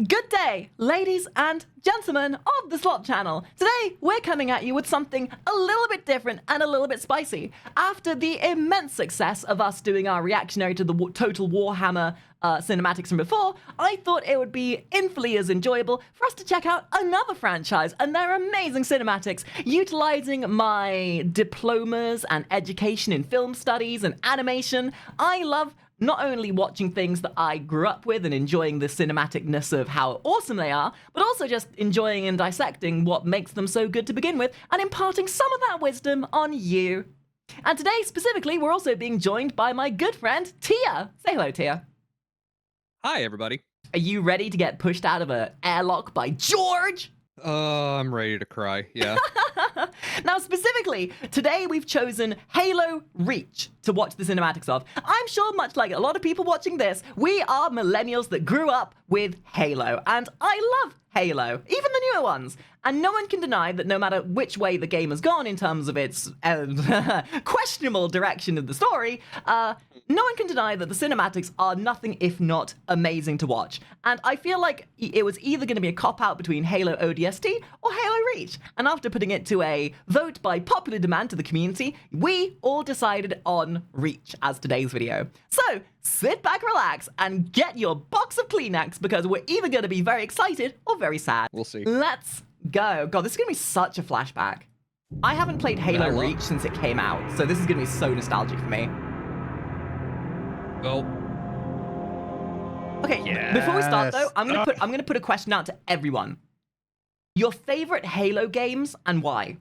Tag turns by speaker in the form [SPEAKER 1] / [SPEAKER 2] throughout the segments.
[SPEAKER 1] Good day, ladies and gentlemen of the Slot Channel. Today, we're coming at you with something a little bit different and a little bit spicy. After the immense success of us doing our reactionary to the Total Warhammer cinematics from before, I thought it would be infinitely as enjoyable for us to check out another franchise and their amazing cinematics, utilizing my diplomas and education in film studies and animation. I love not only watching things that I grew up with and enjoying the cinematicness of how awesome they are, but also just enjoying and dissecting what makes them so good to begin with and imparting some of that wisdom on you. And today, specifically, we're also being joined by my good friend, Tia. Say hello, Tia.
[SPEAKER 2] Hi, everybody.
[SPEAKER 1] Are you ready to get pushed out of an airlock by George?
[SPEAKER 2] I'm ready to cry, yeah.
[SPEAKER 1] Now, specifically, today we've chosen Halo Reach to watch the cinematics of. I'm sure, much like a lot of people watching this, we are millennials that grew up with Halo, and I love Halo, even the newer ones. And no one can deny that no matter which way the game has gone in terms of its questionable direction of the story, no one can deny that the cinematics are nothing if not amazing to watch. And I feel like it was either going to be a cop-out between Halo ODST or Halo Reach. And after putting it to a vote by popular demand to the community, we all decided on Reach as today's video. So, sit back, relax, and get your box of Kleenex because we're either going to be very excited or very sad.
[SPEAKER 2] We'll see.
[SPEAKER 1] Let's go. God, this is going to be such a flashback. I haven't played Halo Reach since it came out, so this is going to be so nostalgic for me.
[SPEAKER 2] Well,
[SPEAKER 1] okay, before we start though, I'm gonna put a question out to everyone. Your favorite Halo games and why?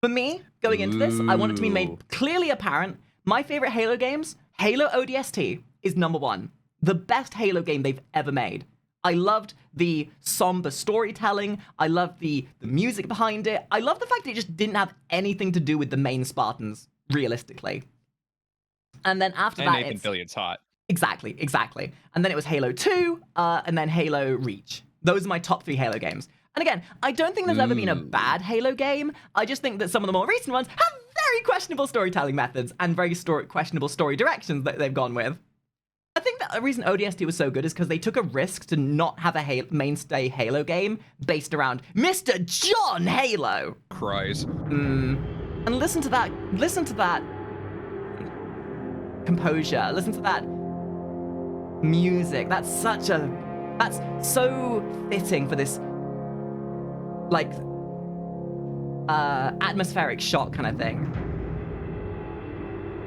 [SPEAKER 1] For me, going into this, I want it to be made clearly apparent. My favorite Halo games, Halo ODST is number one. The best Halo game they've ever made. I loved the somber storytelling. I loved the music behind it. I love the fact that it just didn't have anything to do with the main Spartans, realistically. And then after that,
[SPEAKER 2] Nathan Fillion's hot.
[SPEAKER 1] Exactly. And then it was Halo 2, and then Halo Reach. Those are my top 3 Halo games. And again, I don't think there's ever been a bad Halo game. I just think that some of the more recent ones have very questionable storytelling methods and very questionable story directions that they've gone with. I think that the reason ODST was so good is because they took a risk to not have a mainstay Halo game based around Mr. John Halo.
[SPEAKER 2] Cries.
[SPEAKER 1] And listen to that composure. Listen to that music. That's so fitting for this, like, atmospheric shot kind of thing.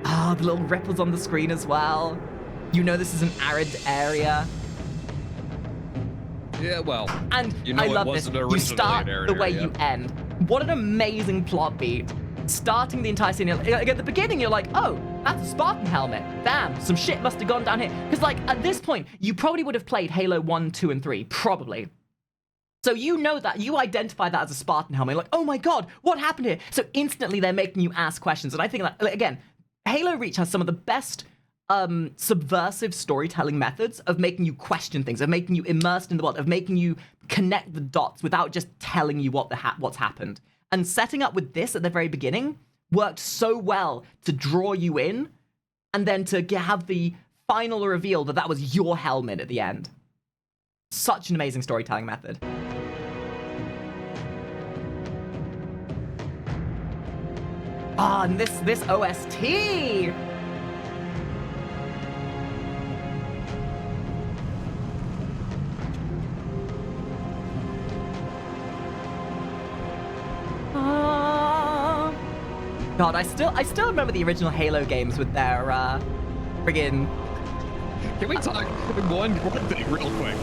[SPEAKER 1] Oh, the little ripples on the screen as well. You know this is an arid area.
[SPEAKER 2] Yeah, well,
[SPEAKER 1] and
[SPEAKER 2] you know,
[SPEAKER 1] I love this. You start the way you end. What an amazing plot beat. Starting the entire scene, like, at the beginning, you're like, oh, that's a Spartan helmet. Damn, some shit must have gone down here. Because, like, at this point, you probably would have played Halo 1, 2, and 3. Probably. So you know that. You identify that as a Spartan helmet. You're like, oh my god, what happened here? So instantly, they're making you ask questions. And I think that, like, again, Halo Reach has some of the best subversive storytelling methods of making you question things, of making you immersed in the world, of making you connect the dots without just telling you what's happened. And setting up with this at the very beginning worked so well to draw you in, and then to have the final reveal that was your helmet at the end. Such an amazing storytelling method. Ah, and this OST! God, I still remember the original Halo games with their friggin'.
[SPEAKER 2] Can we talk one thing real quick?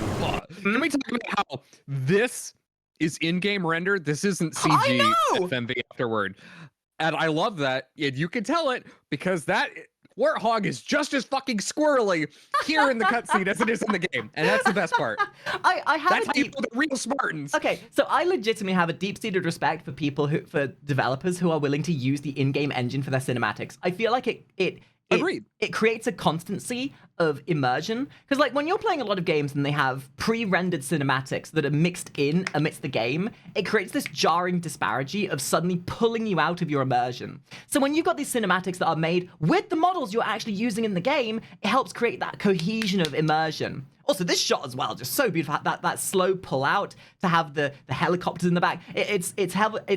[SPEAKER 2] Can we talk about how this is in-game rendered? This isn't CG FMV afterward. And I love that. And you can tell it because that Warthog is just as fucking squirrely here in the cutscene as it is in the game. And that's the best part.
[SPEAKER 1] I have
[SPEAKER 2] that's how you know the real Spartans.
[SPEAKER 1] Okay, so I legitimately have a deep-seated respect for for developers who are willing to use the in-game engine for their cinematics. I feel like it creates a constancy of immersion. Because, like, when you're playing a lot of games and they have pre-rendered cinematics that are mixed in amidst the game, it creates this jarring disparity of suddenly pulling you out of your immersion. So when you've got these cinematics that are made with the models you're actually using in the game, it helps create that cohesion of immersion. Also, this shot as well, just so beautiful. That slow pull out to have the helicopters in the back. It's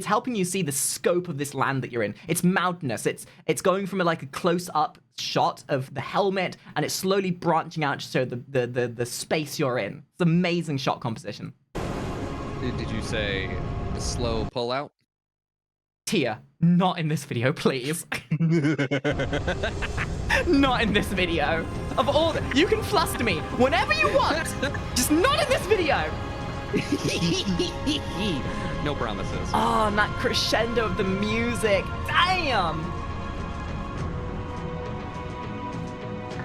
[SPEAKER 1] helping you see the scope of this land that you're in. It's mountainous. It's going from a close up shot of the helmet, and it's slowly branching out to show the space you're in. It's amazing shot composition.
[SPEAKER 2] Did you say the slow pull out?
[SPEAKER 1] Tia, not in this video, please. Not in this video. Of all you can fluster me whenever you want, just not in this video.
[SPEAKER 2] No promises.
[SPEAKER 1] Oh, and that crescendo of the music. Damn.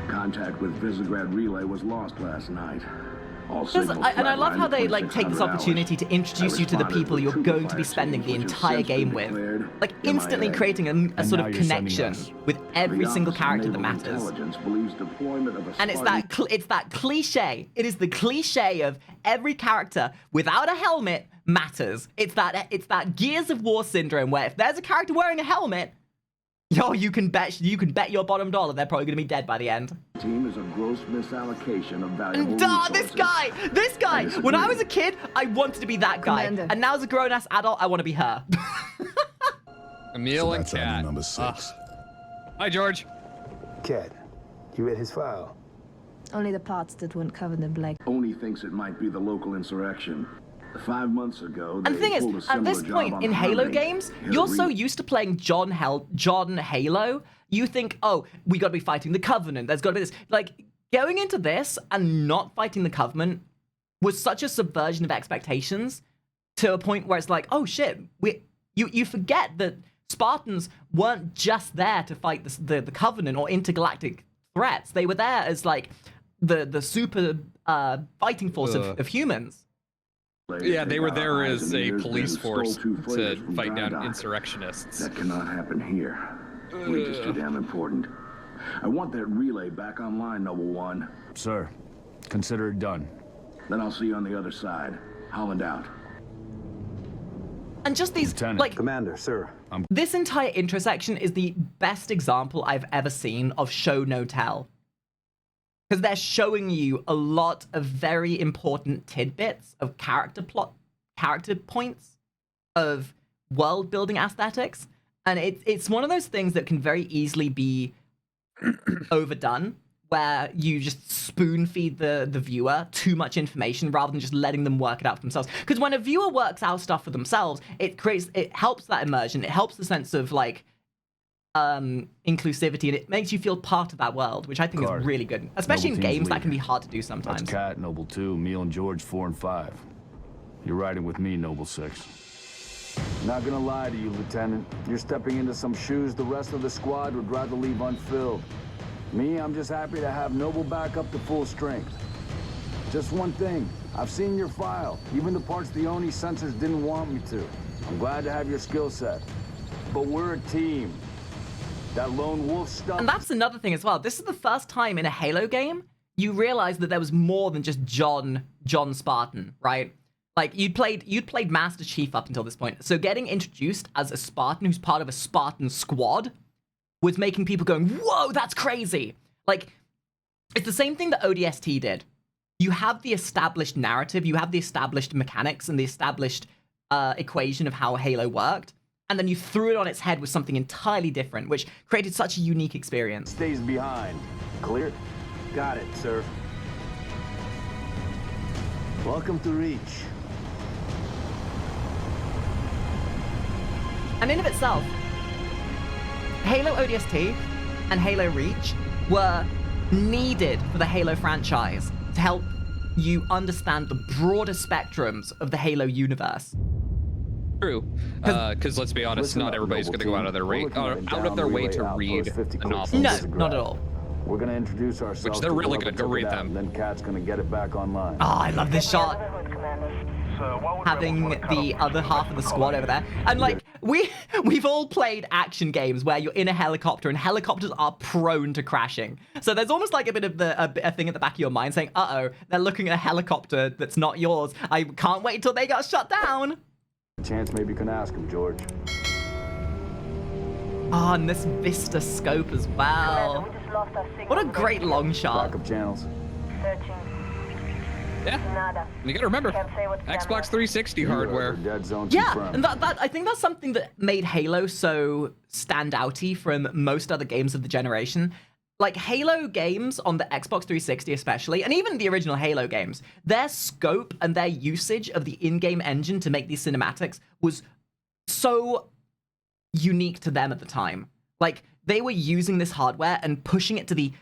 [SPEAKER 3] Contact with Visegrad Relay was lost last night.
[SPEAKER 1] And I love how they take this opportunity to introduce you to the people you're going to be spending the entire game with, instantly creating a sort of connection with every single character that matters. And it's that cliche. It is the cliche of every character without a helmet matters. It's that Gears of War syndrome where if there's a character wearing a helmet, yo, you can bet your bottom dollar they're probably gonna be dead by the end.
[SPEAKER 3] Team is a gross misallocation of valuable
[SPEAKER 1] resources. This guy. When I was a kid, I wanted to be that guy,
[SPEAKER 4] Commander.
[SPEAKER 1] and now as a grown-ass adult, I want to be her.
[SPEAKER 2] Emil
[SPEAKER 5] So
[SPEAKER 2] and
[SPEAKER 5] that's
[SPEAKER 2] Cat.
[SPEAKER 5] number 6.
[SPEAKER 2] Hi, George.
[SPEAKER 6] Cat, you read his file?
[SPEAKER 4] Only the parts that weren't covered in black.
[SPEAKER 3] Only thinks it might be the local insurrection. 5 months ago,
[SPEAKER 1] And the thing is, at this point in Halo games, you're so used to playing John Halo, you think, oh, we gotta be fighting the Covenant, there's gotta be this. Going into this and not fighting the Covenant was such a subversion of expectations to a point where it's like, oh shit, you forget that Spartans weren't just there to fight the Covenant or intergalactic threats. They were there as the super fighting force of humans.
[SPEAKER 2] Yeah, they were there as a police force to fight down insurrectionists.
[SPEAKER 3] That cannot happen here. We're just too damn important. I want that relay back online, Noble One.
[SPEAKER 5] Sir, consider it done.
[SPEAKER 3] Then I'll see you on the other side. Holland out.
[SPEAKER 1] And just these,
[SPEAKER 5] Lieutenant.
[SPEAKER 6] Commander, sir.
[SPEAKER 1] this entire intro section is the best example I've ever seen of show no tell. Because they're showing you a lot of very important tidbits of character points, of world building aesthetics, and it's one of those things that can very easily be overdone, where you just spoon feed the viewer too much information rather than just letting them work it out for themselves. Because when a viewer works out stuff for themselves, it helps that immersion, it helps the sense of inclusivity, and it makes you feel part of that world, which I think is really good. Especially in games that can be hard to do sometimes.
[SPEAKER 5] That's Cat, Noble 2, Emil and George 4 and 5. You're riding with me, Noble 6. Not gonna lie to you, Lieutenant. You're stepping into some shoes the rest of the squad would rather leave unfilled. Me, I'm just happy to have Noble back up to full strength. Just one thing, I've seen your file, even the parts the Oni sensors didn't want me to. I'm glad to have your skill set, but we're a team. That lone wolf stuff.
[SPEAKER 1] And that's another thing as well. This is the first time in a Halo game you realize that there was more than just John Spartan, right? You'd played Master Chief up until this point. So getting introduced as a Spartan who's part of a Spartan squad was making people going, whoa, that's crazy. It's the same thing that ODST did. You have the established narrative, you have the established mechanics and the established equation of how Halo worked. And then you threw it on its head with something entirely different, which created such a unique experience.
[SPEAKER 6] Stays behind. Clear? Got it, sir. Welcome to Reach.
[SPEAKER 1] And in of itself, Halo ODST and Halo Reach were needed for the Halo franchise to help you understand the broader spectrums of the Halo universe.
[SPEAKER 2] True, because let's be honest,
[SPEAKER 6] Listen
[SPEAKER 2] not
[SPEAKER 6] up,
[SPEAKER 2] everybody's
[SPEAKER 6] Noble
[SPEAKER 2] going to go
[SPEAKER 6] team.
[SPEAKER 2] out of their
[SPEAKER 6] We're
[SPEAKER 2] way
[SPEAKER 6] looking at
[SPEAKER 2] to read
[SPEAKER 6] Outpost 50
[SPEAKER 2] a
[SPEAKER 6] clicks
[SPEAKER 2] novel.
[SPEAKER 1] No,
[SPEAKER 6] Instagram.
[SPEAKER 1] not at all.
[SPEAKER 6] We're gonna introduce ourselves.
[SPEAKER 2] Which they're
[SPEAKER 6] to
[SPEAKER 2] really
[SPEAKER 6] whoever
[SPEAKER 2] good. Go
[SPEAKER 6] took it
[SPEAKER 2] read
[SPEAKER 6] out,
[SPEAKER 2] them.
[SPEAKER 6] And then Cat's gonna get it back online.
[SPEAKER 1] Oh, I love this shot. Having the other half of the squad over there. And we've all played action games where you're in a helicopter and helicopters are prone to crashing. So there's almost like a bit of a thing at the back of your mind saying, uh-oh, they're looking at a helicopter that's not yours. I can't wait until they got shut down.
[SPEAKER 6] Chance maybe you can ask him, George.
[SPEAKER 1] Oh, and this Vista scope as well. What a great long shot.
[SPEAKER 6] Backup channels.
[SPEAKER 7] Searching.
[SPEAKER 2] Yeah. And you gotta remember, Xbox 360 hardware.
[SPEAKER 6] Dead zone
[SPEAKER 1] Yeah,
[SPEAKER 6] confirmed.
[SPEAKER 1] and that I think that's something that made Halo so standouty from most other games of the generation. Like Halo games on the Xbox 360 especially, and even the original Halo games, their scope and their usage of the in-game engine to make these cinematics was so unique to them at the time. Like, they were using this hardware and pushing it to the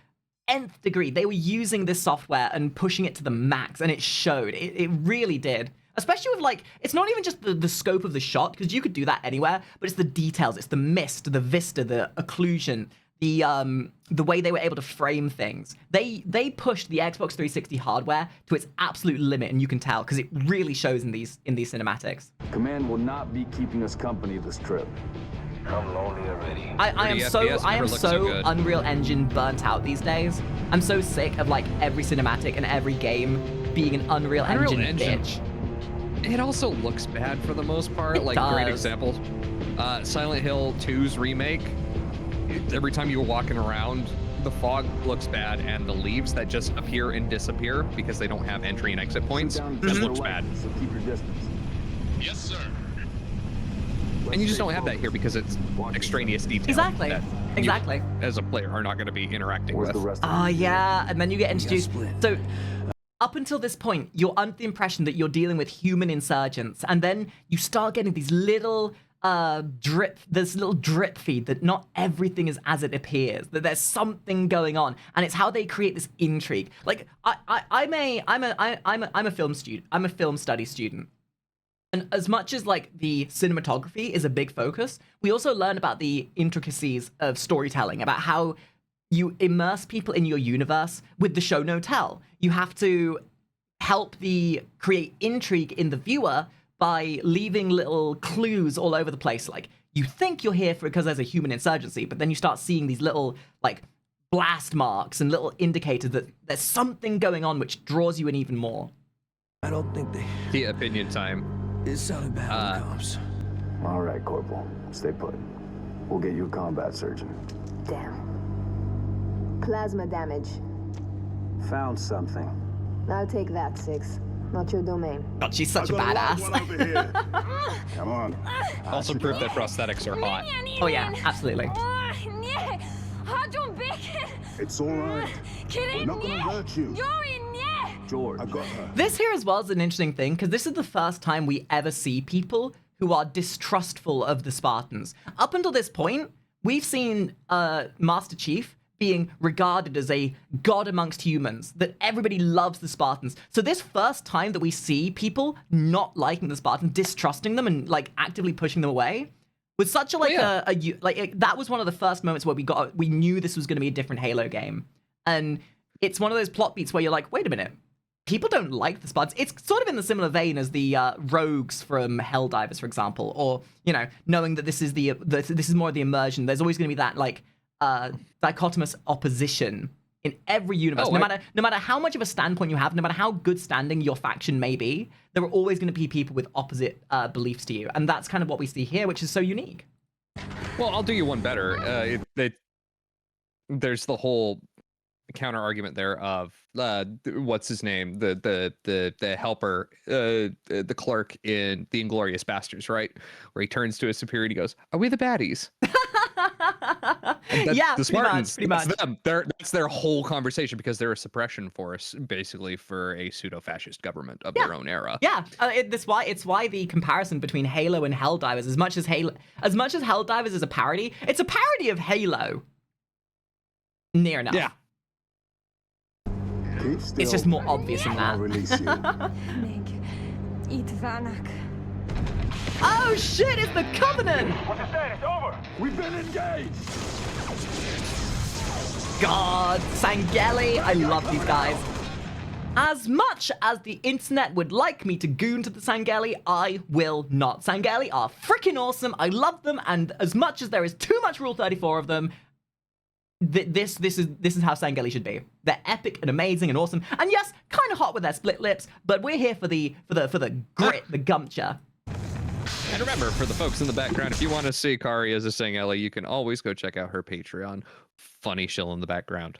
[SPEAKER 1] nth degree. They were using this software and pushing it to the max, and it showed. It really did. Especially with, like, it's not even just the scope of the shot, because you could do that anywhere, but it's the details. It's the mist, the vista, the occlusion, the way they were able to frame things. They pushed the Xbox 360 hardware to its absolute limit, and you can tell, because it really shows in these cinematics.
[SPEAKER 6] Command will not be keeping us company this trip.
[SPEAKER 3] I'm lonely already.
[SPEAKER 1] I am so Unreal Engine burnt out these days. I'm so sick of like every cinematic and every game being an Unreal Engine bitch.
[SPEAKER 2] It also looks bad for the most part.
[SPEAKER 1] It
[SPEAKER 2] like
[SPEAKER 1] does.
[SPEAKER 2] Great examples. Silent Hill 2's remake. Every time you were walking around, the fog looks bad, and the leaves that just appear and disappear because they don't have entry and exit points just looks bad.
[SPEAKER 6] So keep your distance.
[SPEAKER 3] Yes, sir.
[SPEAKER 2] And you just don't have that here because it's extraneous detail.
[SPEAKER 1] Exactly.
[SPEAKER 2] That
[SPEAKER 1] Exactly.
[SPEAKER 2] You, as a player, are not going to be interacting
[SPEAKER 6] Where's
[SPEAKER 2] with.
[SPEAKER 6] the rest of
[SPEAKER 1] Oh,
[SPEAKER 6] you?
[SPEAKER 1] yeah, and then you get introduced. So, up until this point, you're under the impression that you're dealing with human insurgents, and then you start getting these little this little drip feed that not everything is as it appears, that there's something going on, and it's how they create this intrigue. Like, I'm a film student. I'm a film study student. And as much as like the cinematography is a big focus, we also learn about the intricacies of storytelling, about how you immerse people in your universe with the show no tell. You have to help create intrigue in the viewer by leaving little clues all over the place. Like, you think you're here because there's a human insurgency, but then you start seeing these little like blast marks and little indicators that there's something going on which draws you in even more.
[SPEAKER 7] I don't think they...
[SPEAKER 2] The opinion time.
[SPEAKER 7] It sounded bad when it comes.
[SPEAKER 6] All right, Corporal. Stay put. We'll get you a combat surgeon.
[SPEAKER 4] Damn. Plasma damage.
[SPEAKER 6] Found something.
[SPEAKER 4] I'll take that, 6. Not your domain.
[SPEAKER 1] God, she's such a badass.
[SPEAKER 3] Come on.
[SPEAKER 2] Also proof that prosthetics are hot.
[SPEAKER 1] Oh yeah, absolutely.
[SPEAKER 3] It's all right. We're not gonna hurt you.
[SPEAKER 6] George.
[SPEAKER 3] I got her.
[SPEAKER 1] This here as well is an interesting thing, because this is the first time we ever see people who are distrustful of the Spartans. Up until this point, we've seen Master Chief being regarded as a god amongst humans, that everybody loves the Spartans. So this first time that we see people not liking the Spartans, distrusting them, and like actively pushing them away, was such a that was one of the first moments where we knew this was going to be a different Halo game. And it's one of those plot beats where you're like, wait a minute, people don't like the Spartans. It's sort of in the similar vein as the rogues from Helldivers, for example, or, you know, knowing that this is this is more of the immersion. There's always going to be that like dichotomous opposition in every universe. No matter how much of a standpoint you have, no matter how good standing your faction may be, there are always going to be people with opposite beliefs to you, and that's kind of what we see here, which is so unique.
[SPEAKER 2] Well, I'll do you one better. There's the whole counter argument there of what's his name, the helper, the clerk in the Inglorious Bastards, right, where he turns to his superior and he goes, "Are we the baddies?"
[SPEAKER 1] Yeah,
[SPEAKER 2] the Spartans,
[SPEAKER 1] pretty much.
[SPEAKER 2] that's them. That's their whole conversation, because they're a suppression force, basically, for a pseudo-fascist government of their own era.
[SPEAKER 1] Yeah, it's why the comparison between Halo and Helldivers, as much as Helldivers is a parody, it's a parody of Halo. Near enough.
[SPEAKER 2] Yeah.
[SPEAKER 3] Keep still.
[SPEAKER 1] It's just more obvious than
[SPEAKER 3] I'll
[SPEAKER 1] that.
[SPEAKER 3] release you.
[SPEAKER 1] Oh shit, it's the Covenant!
[SPEAKER 3] What's the status? Over. We've been engaged.
[SPEAKER 1] God, Sangeli, I love these guys. As much as the internet would like me to goon to the Sangeli, I will not. Sangeli are freaking awesome, I love them, and as much as there is too much Rule 34 of them, this is how Sangeli should be. They're epic and amazing and awesome, and yes, kind of hot with their split lips, but we're here for the grit, the gumpture.
[SPEAKER 2] And remember, for the folks in the background, if you want to see Kari as a Sangeli, you can always go check out her Patreon. Funny shill in the background.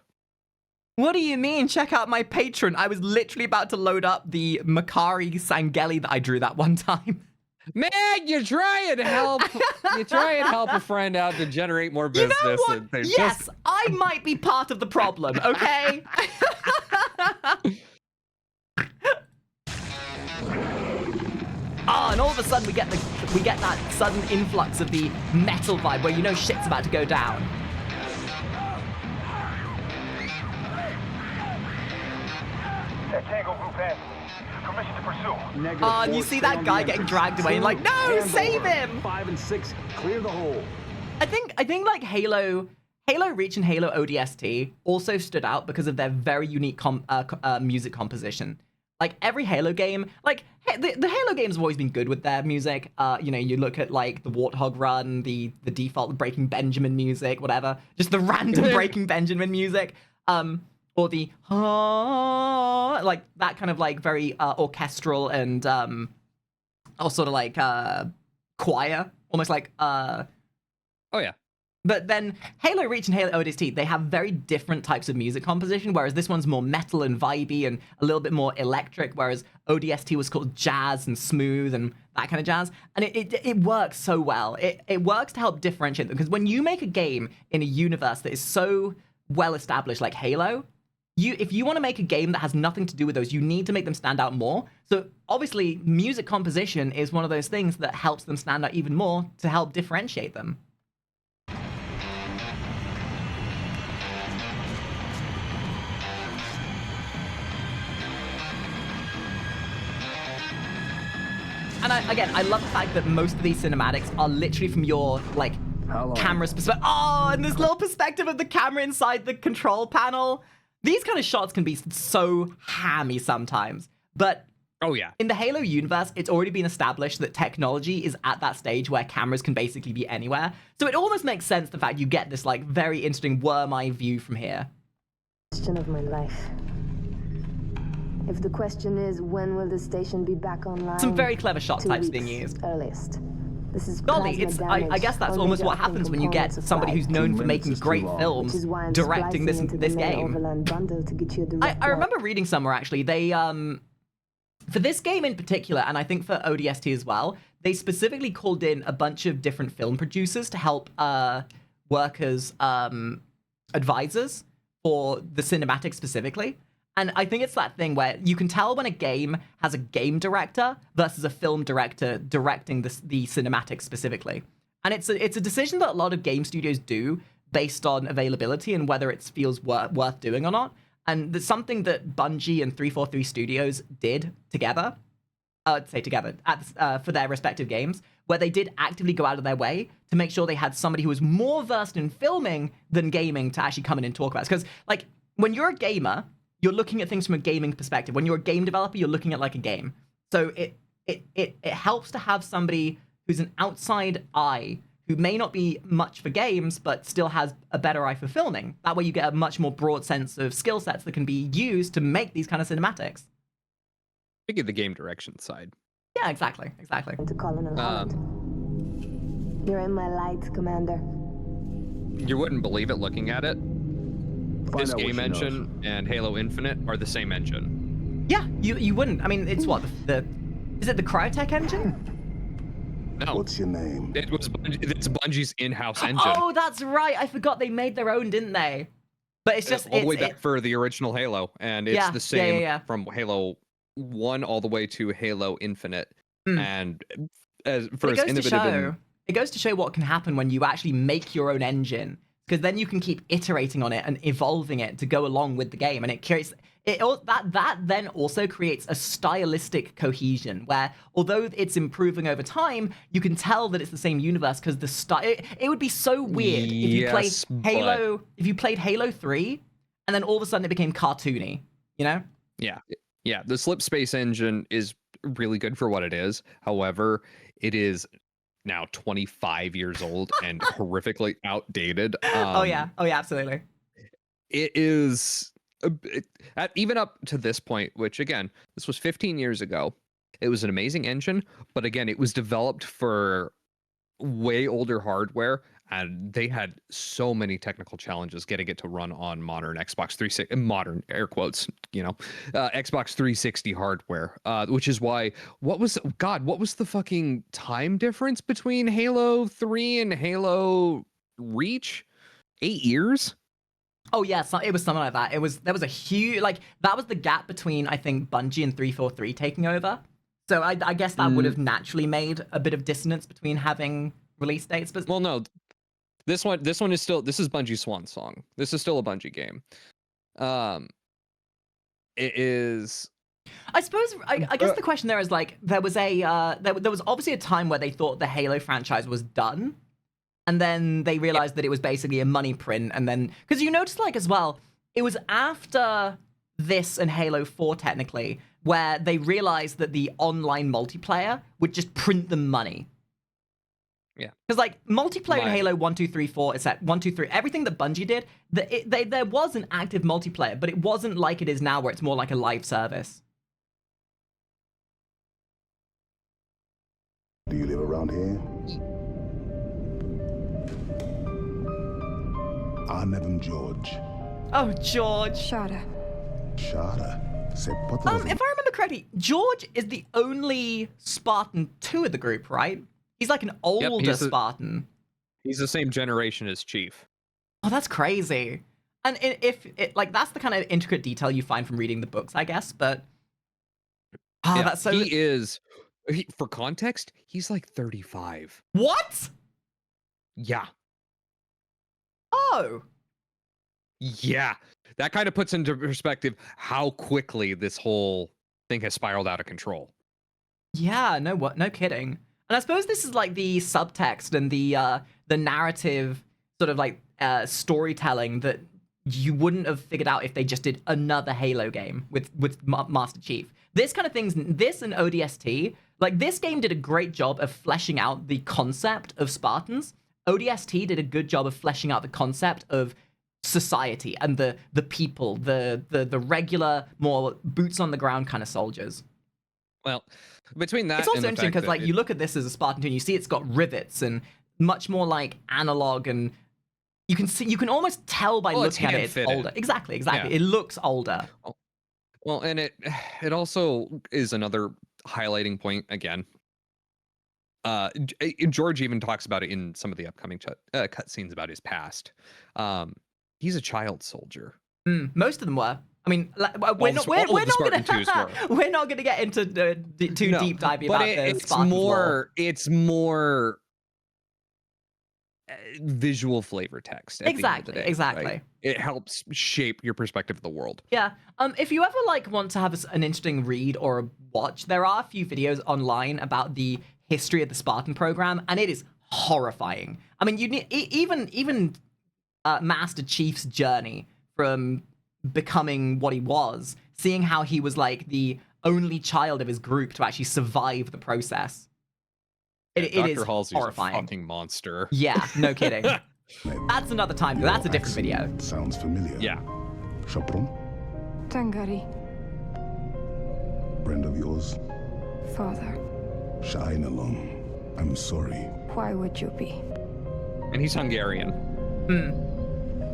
[SPEAKER 1] What do you mean? Check out my Patreon. I was literally about to load up the Makari Sangeli that I drew that one time.
[SPEAKER 2] Man, you try and help a friend out to generate more business.
[SPEAKER 1] You know what?
[SPEAKER 2] And
[SPEAKER 1] Yes,
[SPEAKER 2] just...
[SPEAKER 1] I might be part of the problem, okay? And all of a sudden we get that sudden influx of the metal vibe where you know shit's about to go down.
[SPEAKER 8] Tango group has permission to pursue.
[SPEAKER 1] And you see that guy getting dragged away and like, no, save him!
[SPEAKER 5] 5 and 6, clear the hole.
[SPEAKER 1] I think like Halo Reach and Halo ODST also stood out because of their very unique music composition. Like every Halo game, like the Halo games have always been good with their music. You know, you look at like the Warthog Run, the default Breaking Benjamin music, whatever, just the random Breaking Benjamin music, or the like that kind of like very orchestral and or sort of like choir, almost like
[SPEAKER 2] Oh yeah.
[SPEAKER 1] But then Halo Reach and Halo ODST, they have very different types of music composition, whereas this one's more metal and vibey and a little bit more electric, whereas ODST was called jazz and smooth and that kind of jazz. And it works so well. It works to help differentiate them, because when you make a game in a universe that is so well established like Halo, if you want to make a game that has nothing to do with those, you need to make them stand out more. So obviously, music composition is one of those things that helps them stand out even more to help differentiate them. And I love the fact that most of these cinematics are literally from your, like, camera's perspective. Oh, and this little perspective of the camera inside the control panel. These kind of shots can be so hammy sometimes. But
[SPEAKER 2] oh yeah,
[SPEAKER 1] in the Halo universe, it's already been established that technology is at that stage where cameras can basically be anywhere. So it almost makes sense, the fact you get this, like, very interesting worm-eye view from here.
[SPEAKER 4] Question of my life. If the question is, when will the station be back online?
[SPEAKER 1] Some very clever shot
[SPEAKER 4] 2
[SPEAKER 1] types
[SPEAKER 4] weeks,
[SPEAKER 1] being used.
[SPEAKER 4] Earliest. This is
[SPEAKER 1] Golly, I guess that's almost what happens when you get somebody who's known for making great films directing this game. I remember reading somewhere, actually, they, for this game in particular, and I think for ODST as well, they specifically called in a bunch of different film producers to help work as advisors for the cinematic specifically. And I think it's that thing where you can tell when a game has a game director versus a film director directing the cinematics specifically. And it's a decision that a lot of game studios do based on availability and whether it feels worth doing or not. And there's something that Bungie and 343 Studios did together, for their respective games, where they did actively go out of their way to make sure they had somebody who was more versed in filming than gaming to actually come in and talk about it. Because, like, when you're a gamer, you're looking at things from a gaming perspective. When you're a game developer, you're looking at like a game. So it helps to have somebody who's an outside eye, who may not be much for games, but still has a better eye for filming. That way you get a much more broad sense of skill sets that can be used to make these kind of cinematics.
[SPEAKER 2] Think of the game direction side.
[SPEAKER 1] Yeah, exactly.
[SPEAKER 4] To Colonel Holland. You're in my light, Commander.
[SPEAKER 2] You wouldn't believe it looking at it. This game engine and Halo Infinite are the same engine.
[SPEAKER 1] Yeah, you wouldn't. I mean, it's what, is it the Cryotech engine?
[SPEAKER 2] No.
[SPEAKER 3] What's your name?
[SPEAKER 2] It's Bungie's in-house engine.
[SPEAKER 1] Oh, that's right. I forgot they made their own, didn't they? But it's just
[SPEAKER 2] all the way back for the original Halo, and it's the same from Halo 1 all the way to Halo Infinite. And it
[SPEAKER 1] goes to show what can happen when you actually make your own engine. Because then you can keep iterating on it and evolving it to go along with the game, and it creates that then also creates a stylistic cohesion where, although it's improving over time, you can tell that it's the same universe because the style. It would be so weird if you played Halo 3, and then all of a sudden it became cartoony. You know?
[SPEAKER 2] Yeah. The Slip Space engine is really good for what it is. However, it is now 25 years old and horrifically outdated.
[SPEAKER 1] Oh yeah, absolutely.
[SPEAKER 2] It is even up to this point, which again, this was 15 years ago. It was an amazing engine, but again, it was developed for way older hardware and they had so many technical challenges getting it to run on modern Xbox 360, modern air quotes, Xbox 360 hardware, which is why, what was the fucking time difference between Halo 3 and Halo Reach? 8 years?
[SPEAKER 1] Oh yeah, it was something like that. There was a huge, like, that was the gap between, I think, Bungie and 343 taking over. So I guess that would have naturally made a bit of dissonance between having release dates. But
[SPEAKER 2] well, no, this one is Bungie's swan song. This is still a Bungie game. It is.
[SPEAKER 1] I suppose I guess the question there is, like, there was there was obviously a time where they thought the Halo franchise was done, and then they realized that it was basically a money print, and then because you notice, like, as well, it was after this and Halo 4 technically where they realized that the online multiplayer would just print them money.
[SPEAKER 2] Yeah.
[SPEAKER 1] Because, like, multiplayer in Halo 1, 2, 3, 4, it's at 1, 2, 3, everything that Bungie did, there was an active multiplayer, but it wasn't like it is now where it's more like a live service.
[SPEAKER 3] Do you live around here? I name him George.
[SPEAKER 1] Oh, George.
[SPEAKER 4] Shada.
[SPEAKER 3] Shada.
[SPEAKER 1] If I remember correctly, George is the only Spartan 2 of the group, right? He's like an older Spartan.
[SPEAKER 2] He's the same generation as Chief.
[SPEAKER 1] Oh, that's crazy. And like, that's the kind of intricate detail you find from reading the books, I guess, but... Oh,
[SPEAKER 2] yeah,
[SPEAKER 1] that's so...
[SPEAKER 2] For context, he's like 35.
[SPEAKER 1] What?
[SPEAKER 2] Yeah.
[SPEAKER 1] Oh.
[SPEAKER 2] Yeah. That kind of puts into perspective how quickly this whole thing has spiraled out of control.
[SPEAKER 1] Yeah, no kidding. And I suppose this is like the subtext and the narrative sort of like storytelling that you wouldn't have figured out if they just did another Halo game with Master Chief. This kind of things, this and ODST, like, this game did a great job of fleshing out the concept of Spartans. ODST did a good job of fleshing out the concept of society and the people, the regular, more boots on the ground kind of soldiers.
[SPEAKER 2] Well, between that,
[SPEAKER 1] it's also interesting because, like, you look at this as a Spartan 2 and you see it's got rivets and much more like analog, and you can almost tell by looking at it it's older. Exactly. Yeah. It looks older.
[SPEAKER 2] Well, and it also is another highlighting point again. George even talks about it in some of the upcoming cutscenes about his past. He's a child soldier.
[SPEAKER 1] Most of them were. I mean, we're not gonna get into too deep diving about the Spartans lore.
[SPEAKER 2] It's more visual flavor text.
[SPEAKER 1] Exactly.
[SPEAKER 2] Right? It helps shape your perspective of the world.
[SPEAKER 1] Yeah. If you ever want to have an interesting read or a watch, there are a few videos online about the history of the Spartan program, and it is horrifying. I mean, you need even Master Chief's journey from becoming what he was, seeing how he was like the only child of his group to actually survive the process. It is
[SPEAKER 2] Halsey's
[SPEAKER 1] horrifying.
[SPEAKER 2] A fucking monster.
[SPEAKER 1] Yeah, no kidding. That's another time. That's a different video.
[SPEAKER 3] Sounds familiar.
[SPEAKER 2] Yeah.
[SPEAKER 3] Chaperon?
[SPEAKER 4] Tangari.
[SPEAKER 3] Friend of yours?
[SPEAKER 4] Father.
[SPEAKER 3] Shine along. I'm sorry.
[SPEAKER 4] Why would you be?
[SPEAKER 2] And he's Hungarian.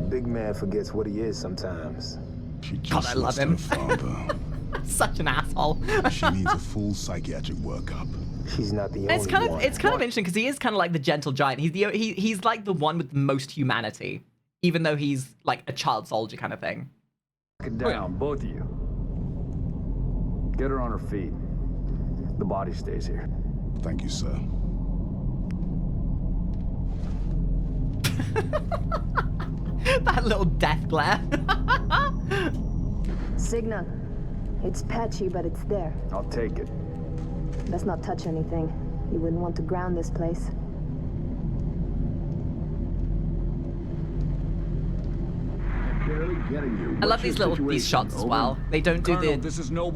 [SPEAKER 6] Big man forgets what he is sometimes.
[SPEAKER 3] She just
[SPEAKER 1] I love
[SPEAKER 3] lost
[SPEAKER 1] him.
[SPEAKER 3] her father.
[SPEAKER 1] Such an asshole.
[SPEAKER 3] She needs a full psychiatric workup.
[SPEAKER 6] She's not the only
[SPEAKER 1] It's kind of interesting because he is kind of like the gentle giant. He's like the one with the most humanity, even though he's like a child soldier kind of thing.
[SPEAKER 6] Get down, both of you. Get her on her feet. The body stays here.
[SPEAKER 3] Thank you, sir.
[SPEAKER 1] That little death glare.
[SPEAKER 4] Signal. It's patchy, but it's there.
[SPEAKER 6] I'll take it.
[SPEAKER 4] Let's not touch anything. You wouldn't want to ground this place.
[SPEAKER 1] I love these shots as well. They don't do the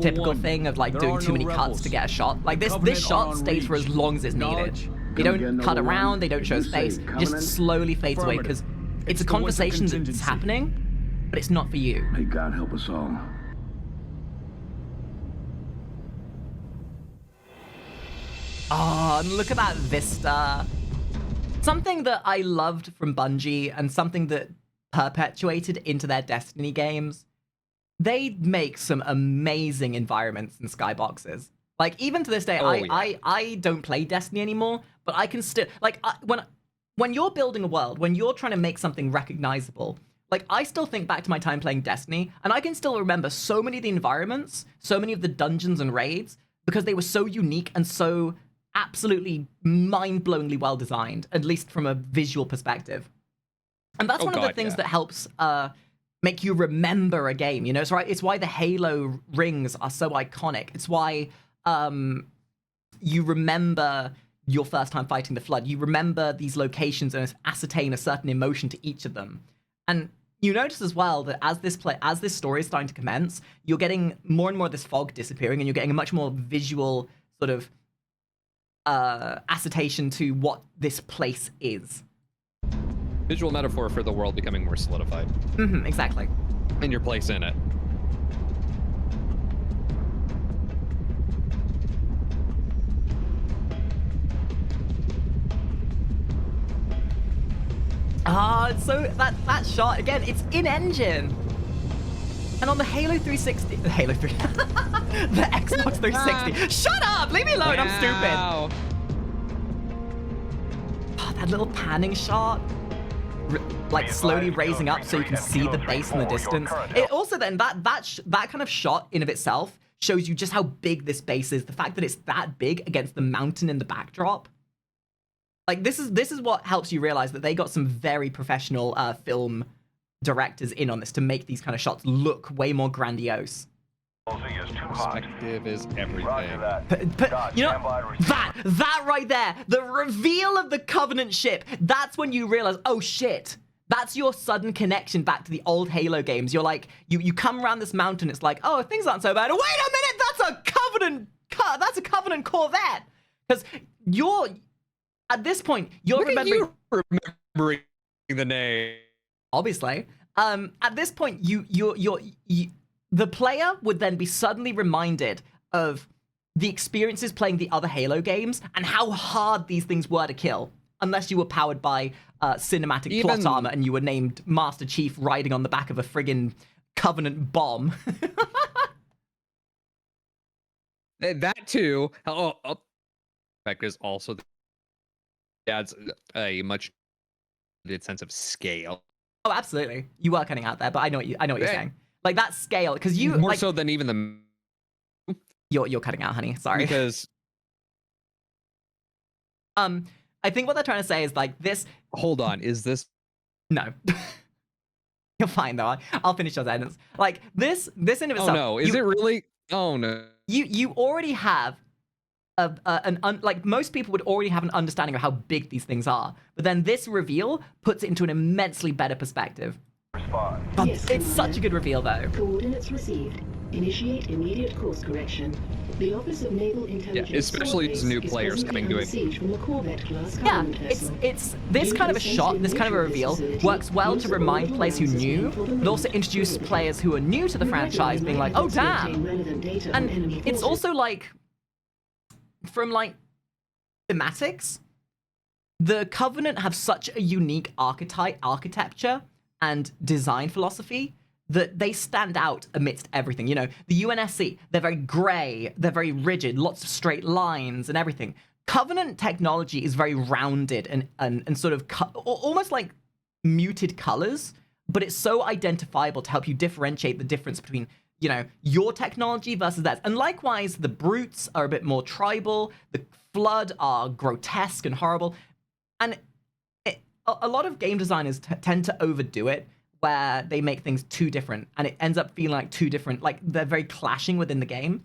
[SPEAKER 1] typical thing of like doing too many cuts to get a shot. Like this shot stays for as long as it's needed. They don't cut around, they don't show his face. Just slowly fades away because it's a conversation that's happening, but it's not for you.
[SPEAKER 3] May God help us all.
[SPEAKER 1] Oh, and look at that vista. something that I loved from Bungie and something that perpetuated into their Destiny games, they make some amazing environments and skyboxes. Like, even to this day, I don't play Destiny anymore, but I can still, like, when you're building a world, when you're trying to make something recognizable, like, I still think back to my time playing Destiny, and I can still remember so many of the environments, so many of the dungeons and raids, because they were so unique and so absolutely mind-blowingly well designed, at least from a visual perspective. And that's one of the things that helps make you remember a game, you know? It's why the Halo rings are so iconic. It's why you remember your first time fighting the Flood. You remember these locations and ascertain a certain emotion to each of them. And you notice as well that as this story is starting to commence, you're getting more and more of this fog disappearing, and you're getting a much more visual sort of ascertain to what this place is.
[SPEAKER 2] Visual metaphor for the world becoming more solidified.
[SPEAKER 1] Mm-hmm, exactly.
[SPEAKER 2] And your place in it.
[SPEAKER 1] So that shot, again, it's in-engine. And on the Halo 360... The Halo 3... the Xbox 360. Shut up! Leave me alone, I'm stupid. Oh, that little panning shot. Like, slowly raising up so you can see the base in the distance. It also then, that kind of shot in of itself shows you just how big this base is. The fact that it's that big against the mountain in the backdrop. Like, this is what helps you realize that they got some very professional film directors in on this to make these kind of shots look way more grandiose.
[SPEAKER 2] Perspective is everything.
[SPEAKER 1] But you know, that right there, the reveal of the Covenant ship, that's when you realize, oh shit, that's your sudden connection back to the old Halo games. You're like, you come around this mountain, it's like, oh, things aren't so bad. Wait a minute, that's a Covenant Corvette. Because at this point, you're remembering
[SPEAKER 2] the name.
[SPEAKER 1] Obviously. At this point, the player would then be suddenly reminded of the experiences playing the other Halo games and how hard these things were to kill, unless you were powered by cinematic plot armor and you were named Master Chief riding on the back of a friggin' Covenant bomb.
[SPEAKER 2] That too. Fact is also adds a much sense of scale.
[SPEAKER 1] Oh, absolutely. You were cutting out there, but I know what you're saying. Like, that scale, because you
[SPEAKER 2] more so than even the.
[SPEAKER 1] You're cutting out, honey. Sorry.
[SPEAKER 2] Because.
[SPEAKER 1] I think what they're trying to say is like this.
[SPEAKER 2] Hold on, is this?
[SPEAKER 1] No. You're fine though. I'll finish your sentence. Like this in of itself.
[SPEAKER 2] Oh no! Is it really? Oh no!
[SPEAKER 1] You already have like most people would already have an understanding of how big these things are, but then this reveal puts it into an immensely better perspective.
[SPEAKER 9] Yes,
[SPEAKER 1] it's such a good reveal though.
[SPEAKER 9] Coordinates received. Initiate immediate course correction. The Office of Naval Intelligence.
[SPEAKER 2] Yeah, especially as new players coming to it.
[SPEAKER 1] Yeah, it's this kind of a shot, this kind of a reveal works well to remind players who knew, but also introduce players who are new to the franchise being like, oh damn. And it's also like, from like thematics, the Covenant have such a unique architecture and design philosophy that they stand out amidst everything. You know, the UNSC, they're very gray, they're very rigid, lots of straight lines and everything. Covenant technology is very rounded and sort of almost like muted colors, but it's so identifiable to help you differentiate the difference between, you know, your technology versus theirs. And likewise, the brutes are a bit more tribal, the Flood are grotesque and horrible. And a lot of game designers tend to overdo it, where they make things too different, and it ends up feeling like two different, like they're very clashing within the game.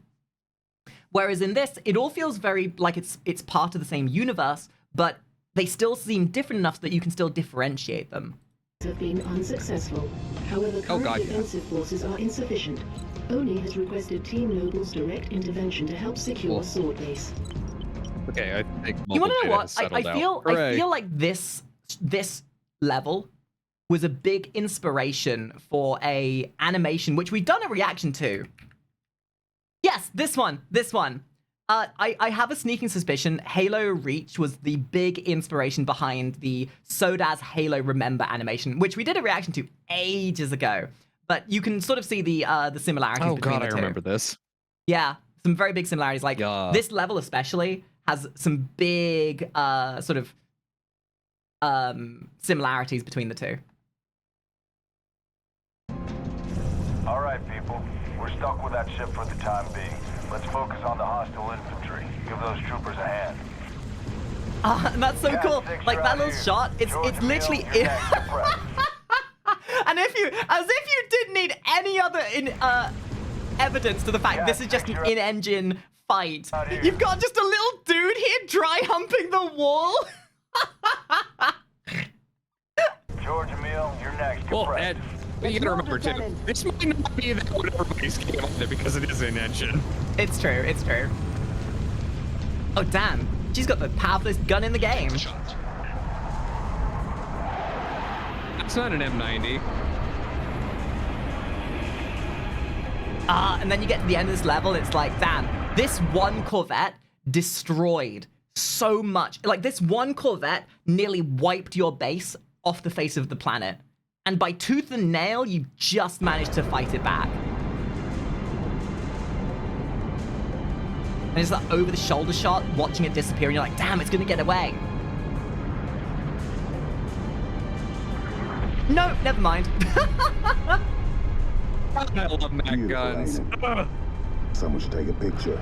[SPEAKER 1] Whereas in this, it all feels very like it's part of the same universe, but they still seem different enough that you can still differentiate them.
[SPEAKER 9] Have been unsuccessful. However, current defensive forces are insufficient. ONI has requested Team Noble's direct intervention to help secure Sword Base.
[SPEAKER 2] Okay, I think
[SPEAKER 1] you want to know what? I feel like this level was a big inspiration for a animation which we've done a reaction to. Yes, this one. I have a sneaking suspicion Halo Reach was the big inspiration behind the Sodaz Halo Remember animation, which we did a reaction to ages ago. But you can sort of see the similarities between the two.
[SPEAKER 2] I remember this.
[SPEAKER 1] Yeah, some very big similarities. Like, this level especially has some big sort of similarities between the two.
[SPEAKER 8] All right, people. We're stuck with that ship for the time being. Let's focus on the hostile infantry. Give those troopers a hand.
[SPEAKER 1] And that's so cool. Like, that little shot, it's literally... And as if you didn't need any other evidence to the fact this is just an in-engine fight. You've got just a little dude here dry humping the wall.
[SPEAKER 8] George Emil, you're next.
[SPEAKER 2] Well, Ed, you gotta remember too, this might not be what everybody's game on it because it is an engine.
[SPEAKER 1] It's true, it's true. Oh damn, she's got the powerfulest gun in the game.
[SPEAKER 2] It's not an M90.
[SPEAKER 1] And then you get to the end of this level, it's like, damn, this one Corvette destroyed so much. Like, this one Corvette nearly wiped your base off the face of the planet. And by tooth and nail, you just managed to fight it back. And it's that over-the-shoulder shot, watching it disappear, and you're like, damn, it's gonna get away. No, never mind.
[SPEAKER 2] I love Mac guns.
[SPEAKER 3] Someone should take a picture.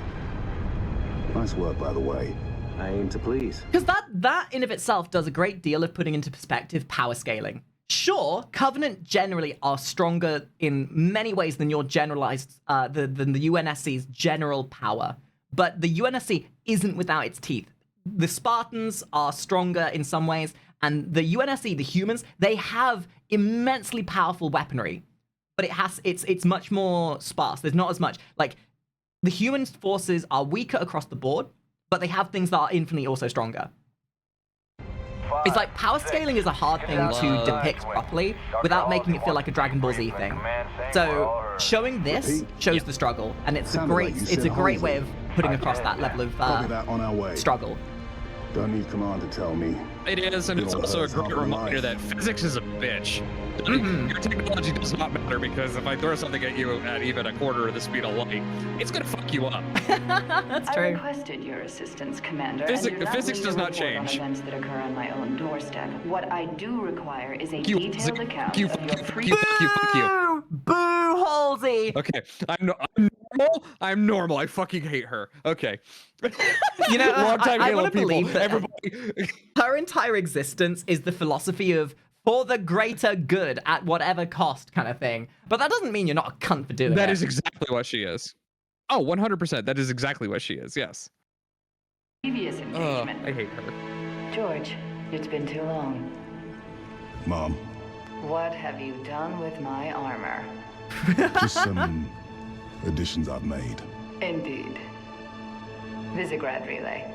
[SPEAKER 3] Nice work, by the way.
[SPEAKER 6] I aim to please.
[SPEAKER 1] Because that in of itself does a great deal of putting into perspective power scaling. Sure, Covenant generally are stronger in many ways than your generalized, than the UNSC's general power. But the UNSC isn't without its teeth. The Spartans are stronger in some ways, and the UNSC, the humans, they have immensely powerful weaponry. But it's much more sparse. There's not as much. Like, the human forces are weaker across the board, but they have things that are infinitely also stronger. It's like power scaling is a hard thing to depict properly without making it feel like a Dragon Ball Z thing. So showing this shows the struggle, and it's a great way of putting across that level of struggle.
[SPEAKER 3] Don't need command to tell me.
[SPEAKER 2] It is, and it's also a great reminder that physics is a bitch. Your technology does not matter, because if I throw something at you at even a quarter of the speed of light, it's gonna fuck you up.
[SPEAKER 1] That's true.
[SPEAKER 10] I requested your assistance, Commander.
[SPEAKER 2] Physics does not change.
[SPEAKER 10] On events that occur on my own doorstep. What I do require is a detailed account of your
[SPEAKER 2] Fuck you.
[SPEAKER 1] Boo, Halsey.
[SPEAKER 2] Okay, I'm normal. I fucking hate her. Okay.
[SPEAKER 1] You know, I
[SPEAKER 2] want
[SPEAKER 1] to believe that everybody... her entire existence is the philosophy of for the greater good at whatever cost kind of thing. But that doesn't mean you're not a cunt for doing
[SPEAKER 2] That
[SPEAKER 1] it.
[SPEAKER 2] is exactly what she is. Oh, 100%. That is exactly what she is. Yes.
[SPEAKER 10] previous engagement.
[SPEAKER 2] I hate her.
[SPEAKER 10] George, it's been too long.
[SPEAKER 3] Mom.
[SPEAKER 10] What have you done with my armor?
[SPEAKER 3] Just some additions I've made.
[SPEAKER 10] Indeed. Visigrad Relay.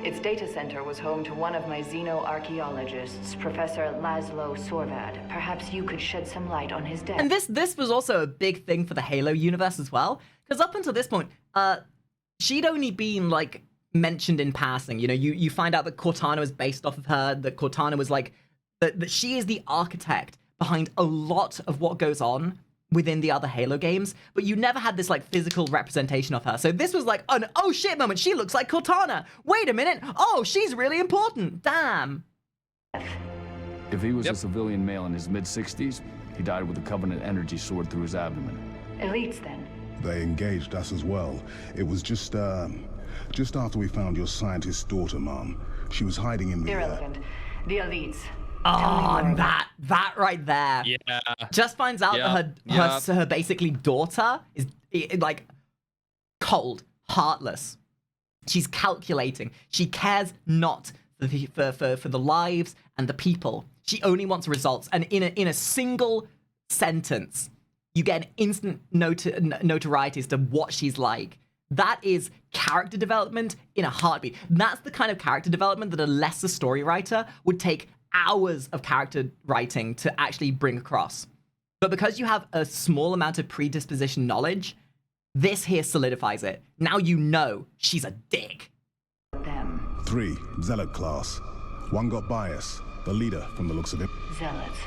[SPEAKER 10] Its data center was home to one of my xenoarchaeologists, Professor Laszlo Sorvad. Perhaps you could shed some light on his death.
[SPEAKER 1] And this was also a big thing for the Halo universe as well, because up until this point, she'd only been like mentioned in passing. You know, you find out that Cortana was based off of her, that Cortana was like that she is the architect behind a lot of what goes on within the other Halo games, but you never had this like physical representation of her. So this was like an oh shit moment. She looks like Cortana. Wait a minute. Oh, she's really important. Damn.
[SPEAKER 6] If he was a civilian male in his mid-60s, he died with a Covenant energy sword through his abdomen.
[SPEAKER 10] Elites, then.
[SPEAKER 3] They engaged us as well. It was just after we found your scientist's daughter, Mom. She was hiding in the...
[SPEAKER 10] Irrelevant. The Elites.
[SPEAKER 1] Oh, that right there.
[SPEAKER 2] Yeah.
[SPEAKER 1] Just finds out that her basically daughter is like cold, heartless. She's calculating. She cares not for the lives and the people. She only wants results. And in a single sentence, you get an instant notoriety as to what she's like. That is character development in a heartbeat. That's the kind of character development that a lesser story writer would take hours of character writing to actually bring across. But because you have a small amount of predisposition knowledge, This here solidifies it. Now you know she's a dick.
[SPEAKER 3] 3, Zealot class. 1 got bias. The leader, from the looks of it.
[SPEAKER 10] Zealots.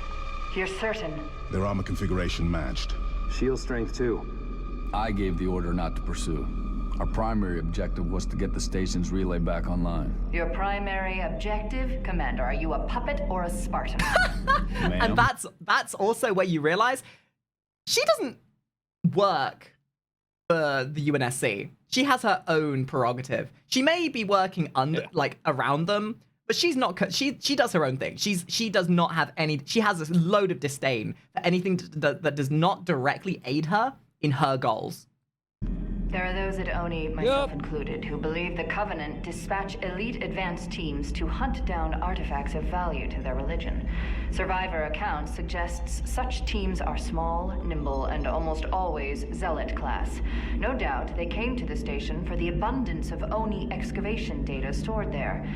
[SPEAKER 10] You're certain?
[SPEAKER 3] Their armor configuration matched.
[SPEAKER 6] Shield strength 2. I gave the order not to pursue. Our primary objective was to get the station's relay back online.
[SPEAKER 10] Your primary objective? Commander, are you a puppet or a Spartan?
[SPEAKER 1] And that's also where you realize she doesn't work for the UNSC. She has her own prerogative. She may be working like around them, but she's not. She does her own thing. She does not have any. She has a load of disdain for anything that does not directly aid her in her goals.
[SPEAKER 10] There are those at Oni, myself included, who believe the Covenant dispatch elite advance teams to hunt down artifacts of value to their religion. Survivor accounts suggests such teams are small, nimble, and almost always Zealot class. No doubt they came to the station for the abundance of Oni excavation data stored there.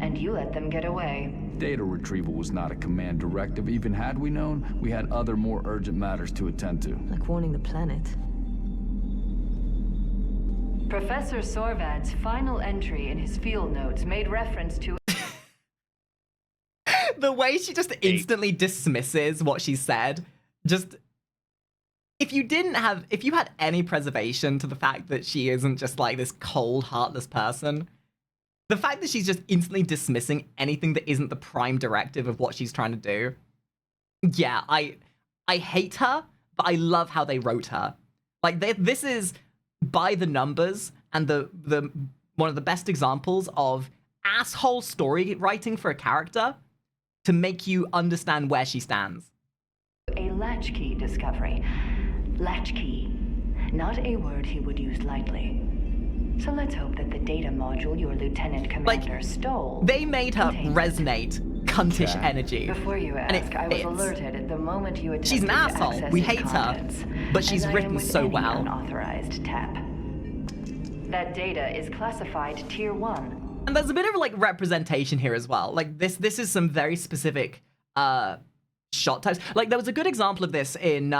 [SPEAKER 10] And you let them get away.
[SPEAKER 6] Data retrieval was not a command directive. Even had we known, we had other more urgent matters to attend to.
[SPEAKER 4] Like warning the planet.
[SPEAKER 10] Professor Sorvad's final entry in his field notes made reference to
[SPEAKER 1] the way she just instantly dismisses what she said. Just if you had any preservation to the fact that she isn't just like this cold, heartless person, the fact that she's just instantly dismissing anything that isn't the prime directive of what she's trying to do. Yeah, I hate her, but I love how they wrote her. Like this is by the numbers and the one of the best examples of asshole story writing for a character to make you understand where she stands.
[SPEAKER 10] A Latchkey Discovery. Latchkey. Not a word he would use lightly. So let's hope that the data module your lieutenant commander stole.
[SPEAKER 1] They made her resonate cuntish energy.
[SPEAKER 10] Before you ask, I was alerted at the moment you attempted
[SPEAKER 1] she's an asshole. We hate her, but she's written so well.
[SPEAKER 10] Unauthorized tap. That data is classified Tier 1.
[SPEAKER 1] And there's a bit of like representation here as well. Like this is some very specific shot types. Like there was a good example of this in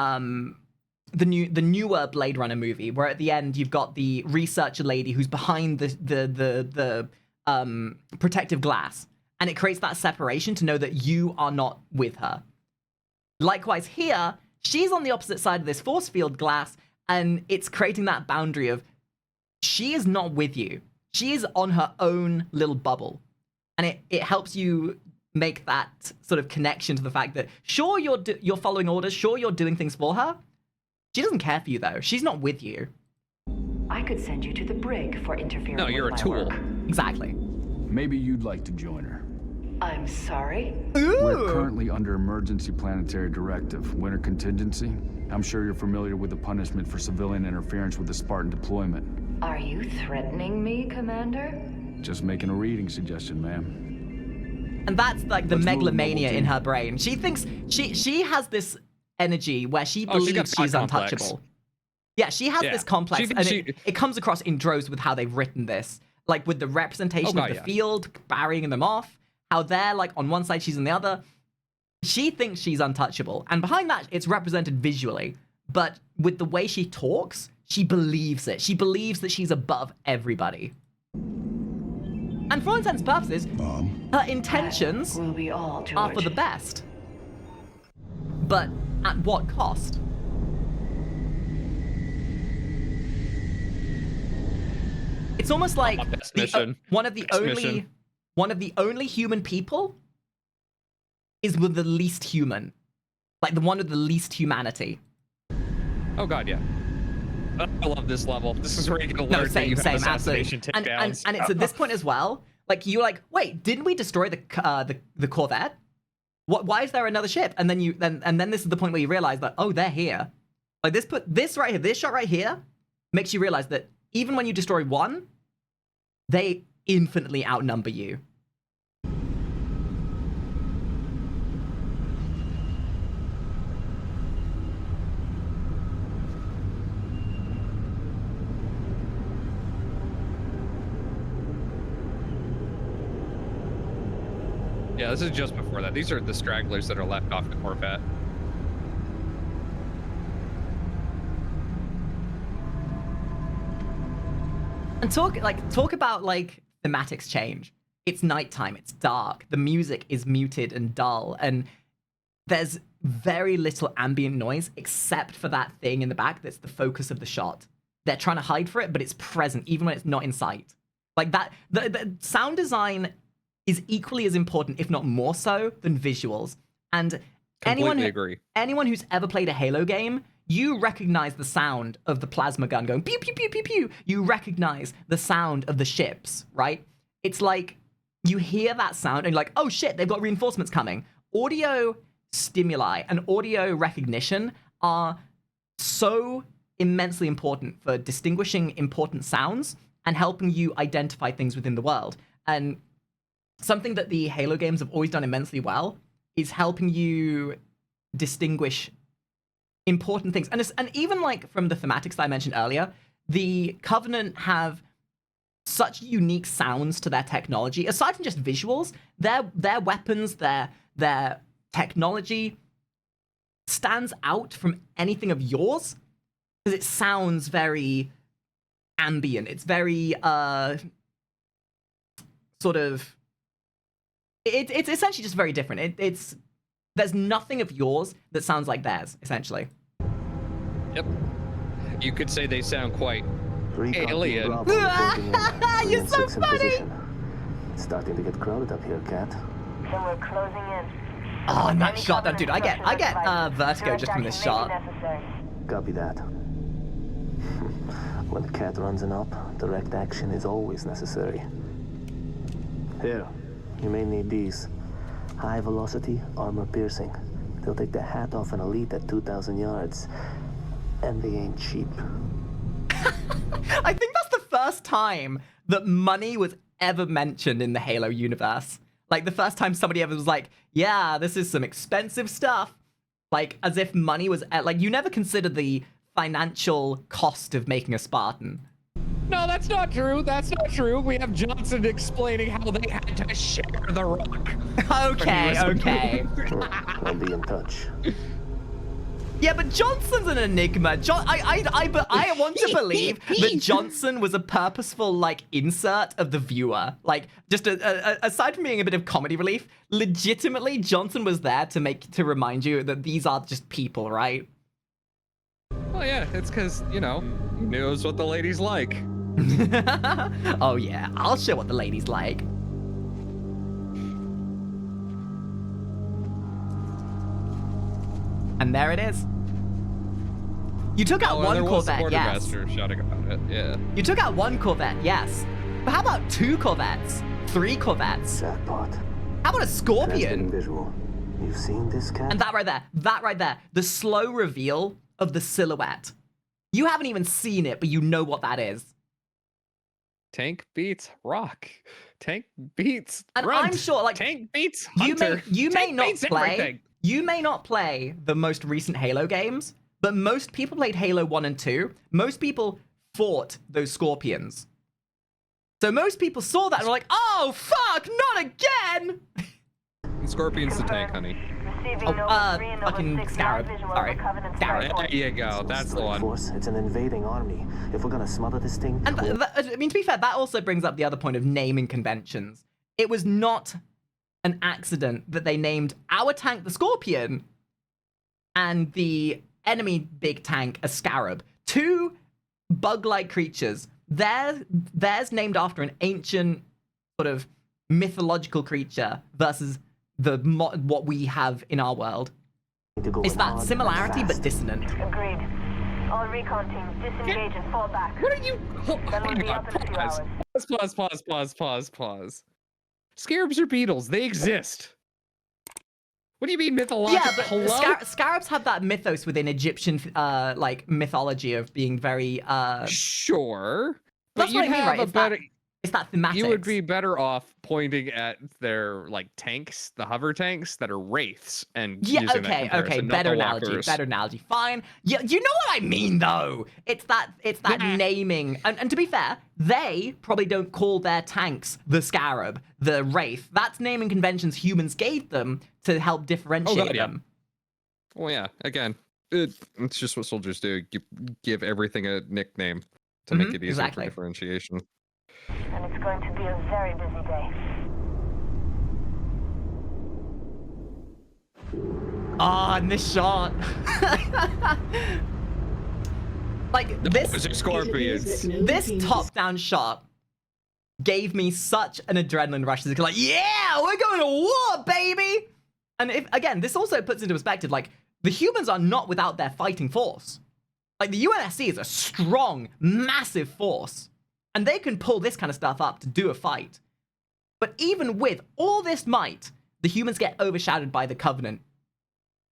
[SPEAKER 1] the newer Blade Runner movie, where at the end you've got the researcher lady who's behind the protective glass, and it creates that separation to know that you are not with her. Likewise here, she's on the opposite side of this force field glass, and it's creating that boundary of she is not with you. She is on her own little bubble, and it helps you make that sort of connection to the fact that sure you're following orders, sure you're doing things for her. She doesn't care for you though. She's not with you.
[SPEAKER 10] I could send you to the brig for interfering.
[SPEAKER 2] No, you're a tool.
[SPEAKER 10] Work.
[SPEAKER 1] Exactly.
[SPEAKER 6] Maybe you'd like to join her.
[SPEAKER 10] I'm sorry?
[SPEAKER 1] Ooh.
[SPEAKER 6] We're currently under emergency planetary directive, winter contingency. I'm sure you're familiar with the punishment for civilian interference with the Spartan deployment.
[SPEAKER 10] Are you threatening me, Commander?
[SPEAKER 6] Just making a reading suggestion, ma'am.
[SPEAKER 1] And that's like the megalomania in her brain. She thinks she has this energy where she believes she's untouchable. Yeah, she has this complex, and it comes across in droves with how they've written this. Like with the representation of the field, burying them off, how they're like on one side, she's on the other. She thinks she's untouchable. And behind that, it's represented visually. But with the way she talks, she believes it. She believes that she's above everybody. And for all intents and purposes, her intentions are for the best. But at what cost? It's almost like one of the only human people is with the least human, like the one with the least humanity.
[SPEAKER 2] Oh god, yeah. I love this level. This is where you can learn that you have assassination takedowns.
[SPEAKER 1] And it's at this point as well. Like you're like, wait, didn't we destroy the Corvette? Why is there another ship? And then this is the point where you realize that, oh, they're here. Like this right here, this shot right here makes you realize that even when you destroy one, they infinitely outnumber you.
[SPEAKER 2] Yeah, this is just before that. These are the stragglers that are left off the Corvette.
[SPEAKER 1] And talk about like thematics change. It's nighttime, it's dark, the music is muted and dull, and there's very little ambient noise except for that thing in the back that's the focus of the shot. They're trying to hide for it, but it's present even when it's not in sight. Like that, the sound design is equally as important, if not more so, than visuals. And anyone who's ever played a Halo game, you recognize the sound of the plasma gun going pew, pew, pew, pew, pew. You recognize the sound of the ships, right? It's like you hear that sound and you're like, oh shit, they've got reinforcements coming. Audio stimuli and audio recognition are so immensely important for distinguishing important sounds and helping you identify things within the world. And something that the Halo games have always done immensely well is helping you distinguish important things. And even like from the thematics that I mentioned earlier, the Covenant have such unique sounds to their technology. Aside from just visuals, their weapons, their technology stands out from anything of yours because it sounds very ambient. It's very sort of it's essentially just very different. There's nothing of yours that sounds like theirs, essentially.
[SPEAKER 2] Yep. You could say they sound quite alien.
[SPEAKER 1] You're so funny!
[SPEAKER 11] It's starting to get crowded up here, Cat.
[SPEAKER 4] So we're closing in.
[SPEAKER 1] Oh, nice shot though, dude. I get vertigo just from this shot.
[SPEAKER 11] Copy that. When the Cat runs an op, direct action is always necessary. Here, you may need these. High velocity, armor piercing. They'll take the hat off an elite at 2,000 yards. And they ain't cheap.
[SPEAKER 1] I think that's the first time that money was ever mentioned in the Halo universe. Like the first time somebody ever was like, yeah, this is some expensive stuff. Like as if money was, like you never considered the financial cost of making a Spartan.
[SPEAKER 2] No, that's not true. That's not true. We have Johnson explaining how they had to share the rock.
[SPEAKER 1] Okay.
[SPEAKER 11] I'll be in touch.
[SPEAKER 1] Yeah, but Johnson's an enigma. I want to believe that Johnson was a purposeful, like, insert of the viewer. Like, just aside from being a bit of comedy relief, legitimately, Johnson was there to remind you that these are just people, right?
[SPEAKER 2] Well, yeah, it's because, you know, he knows what the ladies like.
[SPEAKER 1] Oh, yeah, I'll show what the ladies like. And there it is. You took out one Corvette, yes.
[SPEAKER 2] Shouting about it, yeah.
[SPEAKER 1] You took out one Corvette, yes. But how about 2 Corvettes? 3 Corvettes?
[SPEAKER 11] Jackpot.
[SPEAKER 1] How about a Scorpion?
[SPEAKER 11] Visual. You've seen this, Cat?
[SPEAKER 1] And that right there. The slow reveal of the silhouette. You haven't even seen it, but you know what that is.
[SPEAKER 2] Tank beats rock. Tank beats
[SPEAKER 1] and
[SPEAKER 2] grunt.
[SPEAKER 1] I'm sure, like,
[SPEAKER 2] Tank beats hunter.
[SPEAKER 1] You may not play.
[SPEAKER 2] Everything.
[SPEAKER 1] You may not play the most recent Halo games, but most people played Halo 1 and 2. Most people fought those Scorpions. So most people saw that and were like, oh, fuck, not again!
[SPEAKER 2] Scorpion's the tank, honey.
[SPEAKER 1] Fucking Scarab. Sorry. Scarab.
[SPEAKER 2] There you go, that's the one.
[SPEAKER 11] Force. It's an invading army. If we're gonna smother this thing...
[SPEAKER 1] And I mean, to be fair, that also brings up the other point of naming conventions. It was not an accident that they named our tank the Scorpion and the enemy big tank a Scarab. 2 bug-like creatures. Theirs named after an ancient sort of mythological creature versus what we have in our world. It's that similarity but dissonant.
[SPEAKER 4] Agreed. All recon teams disengage and fall back.
[SPEAKER 2] What are you? Pause. Scarabs are beetles. They exist. What do you mean mythological?
[SPEAKER 1] Yeah, but scarabs have that mythos within Egyptian like mythology of being very
[SPEAKER 2] Sure.
[SPEAKER 1] That's what I mean, right? It's that thematics.
[SPEAKER 2] You would be better off pointing at their like tanks, the hover tanks that are wraiths, and using that comparison,
[SPEAKER 1] better analogy. Fine. Yeah, you know what I mean though. It's that naming. And to be fair, they probably don't call their tanks the Scarab, the Wraith. That's naming conventions humans gave them to help differentiate them.
[SPEAKER 2] Well, yeah. Again, it's just what soldiers do. You give everything a nickname to make it easier for differentiation.
[SPEAKER 4] And it's going to be a very busy day.
[SPEAKER 1] Ah, and this shot. Like this
[SPEAKER 2] scorpions.
[SPEAKER 1] This top-down shot gave me such an adrenaline rush. It's like, yeah, we're going to war, baby. And if again, this also puts into perspective, like, the humans are not without their fighting force. Like, the UNSC is a strong, massive force, and they can pull this kind of stuff up to do a fight. But even with all this might, the humans get overshadowed by the Covenant,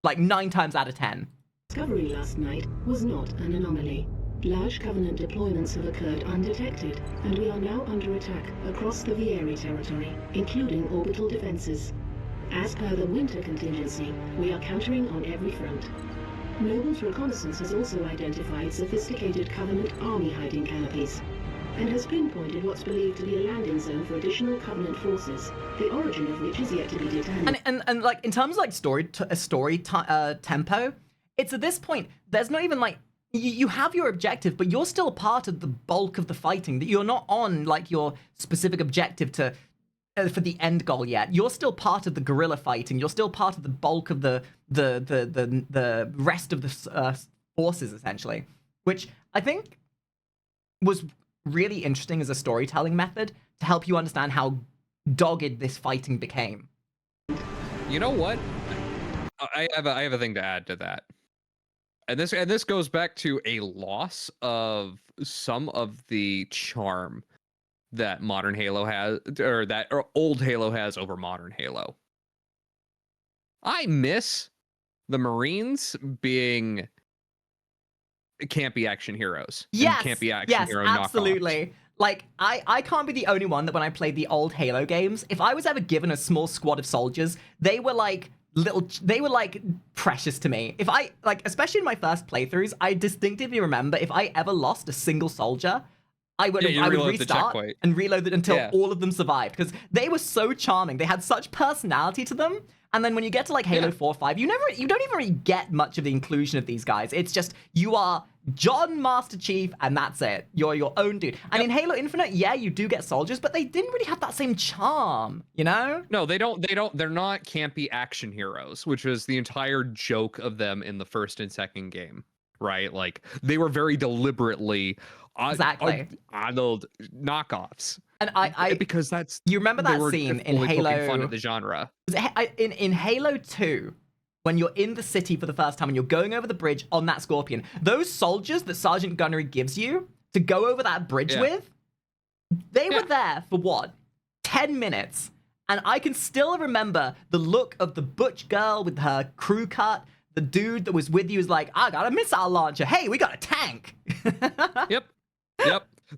[SPEAKER 1] like 9 times out of 10.
[SPEAKER 9] Discovery last night was not an anomaly. Large Covenant deployments have occurred undetected, and we are now under attack across the Vieri territory, including orbital defenses. As per the winter contingency, we are countering on every front. Noble's reconnaissance has also identified sophisticated Covenant army hiding canopies, and has pinpointed what's believed to be a landing zone for additional Covenant forces, the origin of which is yet to be determined.
[SPEAKER 1] And like, in terms of like story tempo, it's at this point, there's not even like, you have your objective, but you're still part of the bulk of the fighting. That you're not on like your specific objective to for the end goal yet. You're still part of the guerrilla fighting. You're still part of the bulk of the rest of the forces, essentially, which I think was really interesting as a storytelling method to help you understand how dogged this fighting became.
[SPEAKER 2] You know what? I have a thing to add to that. And this goes back to a loss of some of the charm that modern Halo has, or old Halo has over modern Halo. I miss the Marines being campy action heroes.
[SPEAKER 1] Yes,
[SPEAKER 2] and campy action hero
[SPEAKER 1] absolutely.
[SPEAKER 2] knockoffs.
[SPEAKER 1] Like, I can't be the only one that when I played the old Halo games, if I was ever given a small squad of soldiers, they were like precious to me. If I, like, especially in my first playthroughs, I distinctively remember if I ever lost a single soldier, I would restart and reload it until all of them survived, because they were so charming. They had such personality to them. And then when you get to like Halo 4, 5, you don't even really get much of the inclusion of these guys. It's just, you are John Master Chief and that's it. You're your own dude. And in Halo Infinite, yeah, you do get soldiers, but they didn't really have that same charm, you know?
[SPEAKER 2] No, they don't. They're not campy action heroes, which was the entire joke of them in the first and second game, right? Like, they were very deliberately Arnold knockoffs.
[SPEAKER 1] And I
[SPEAKER 2] because that's,
[SPEAKER 1] you remember that scene in Halo,
[SPEAKER 2] fun at the genre.
[SPEAKER 1] In Halo 2, when you're in the city for the first time and you're going over the bridge on that Scorpion, those soldiers that Sergeant Gunnery gives you to go over that bridge with, they were there for what, 10 minutes, and I can still remember the look of the butch girl with her crew cut. The dude that was with you was like, I got a missile launcher. Hey, we got a tank.
[SPEAKER 2] Yep.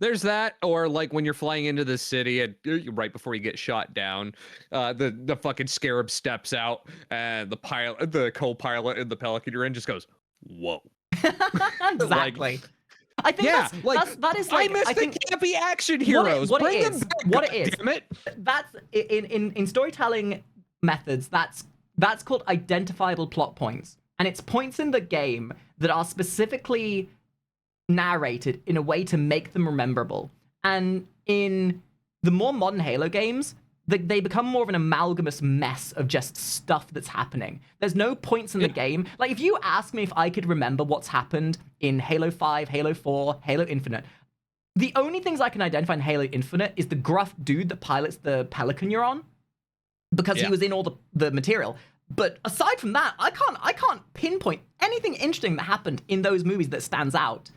[SPEAKER 2] There's that, or like when you're flying into the city and right before you get shot down, the fucking Scarab steps out and the co-pilot in the Pelican you're in just goes, whoa.
[SPEAKER 1] Exactly. I think that is like,
[SPEAKER 2] I think campy action heroes.
[SPEAKER 1] What it is. Damn it. That's in storytelling methods. That's called identifiable plot points, and it's points in the game that are specifically narrated in a way to make them rememberable. And in the more modern Halo games, they become more of an amalgamous mess of just stuff that's happening. There's no points in the game. Like, if you ask me if I could remember what's happened in Halo 5, Halo 4, Halo Infinite, the only things I can identify in Halo Infinite is the gruff dude that pilots the Pelican you're on, because he was in all the material. But aside from that, I can't pinpoint anything interesting that happened in those movies that stands out.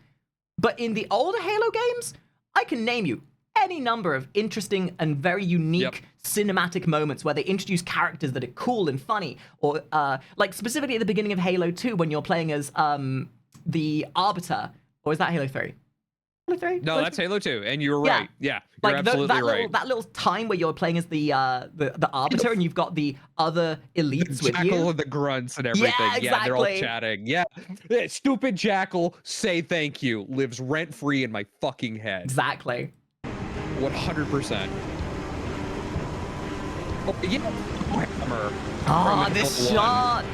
[SPEAKER 1] But in the older Halo games, I can name you any number of interesting and very unique cinematic moments where they introduce characters that are cool and funny. Or like specifically at the beginning of Halo 2 when you're playing as the Arbiter. Or is that Halo 3?
[SPEAKER 2] No, that's Halo 2, and you were right. Yeah, you're
[SPEAKER 1] like
[SPEAKER 2] absolutely right.
[SPEAKER 1] That little time where you're playing as the Arbiter and you've got the other elites with you.
[SPEAKER 2] Jackal and the grunts and everything.
[SPEAKER 1] Yeah, exactly.
[SPEAKER 2] Yeah, they're all chatting. Yeah, stupid Jackal, say thank you, lives rent-free in my fucking head.
[SPEAKER 1] Exactly.
[SPEAKER 2] 100%. Oh, yeah. Hammer.
[SPEAKER 1] This shot.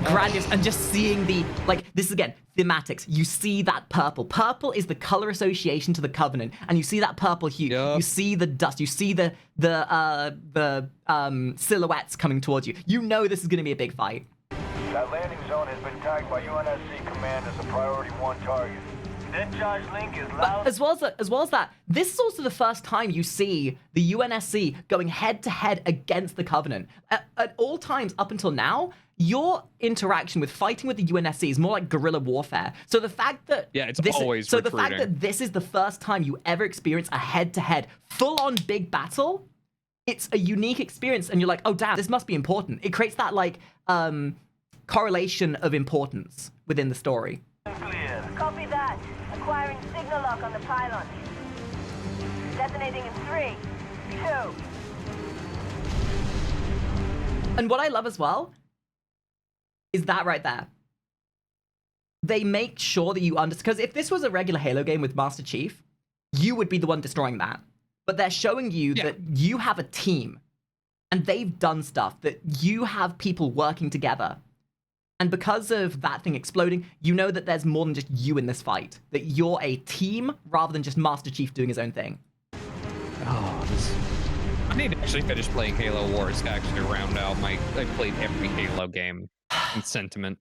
[SPEAKER 1] grandiose, and just seeing the, like, this is again, thematics. You see that purple. Purple is the color association to the Covenant, and you see that purple hue. You see the dust. You see the silhouettes coming towards you. You know this is going to be a big fight.
[SPEAKER 8] That landing zone has been tagged by UNSC Command as a priority 1 target. Dead charge link is loud.
[SPEAKER 1] But as well as that, this is also the first time you see the UNSC going head-to-head against the Covenant. At all times up until now, your interaction with fighting with the UNSC is more like guerrilla warfare. So the fact that
[SPEAKER 2] always
[SPEAKER 1] so the fact that this is the first time you ever experience a head-to-head, full-on big battle, it's a unique experience, and you're like, oh damn, this must be important. It creates that like correlation of importance within the story.
[SPEAKER 4] Copy that. Acquiring signal lock on the pylon. Detonating in 3, 2.
[SPEAKER 1] And what I love as well is that right there. They make sure that you understand, because if this was a regular Halo game with Master Chief, you would be the one destroying that. But they're showing you that you have a team, and they've done stuff, that you have people working together. And because of that thing exploding, you know that there's more than just you in this fight. That you're a team rather than just Master Chief doing his own thing.
[SPEAKER 2] I need to actually finish playing Halo Wars to actually round out I played every Halo game in sentiment.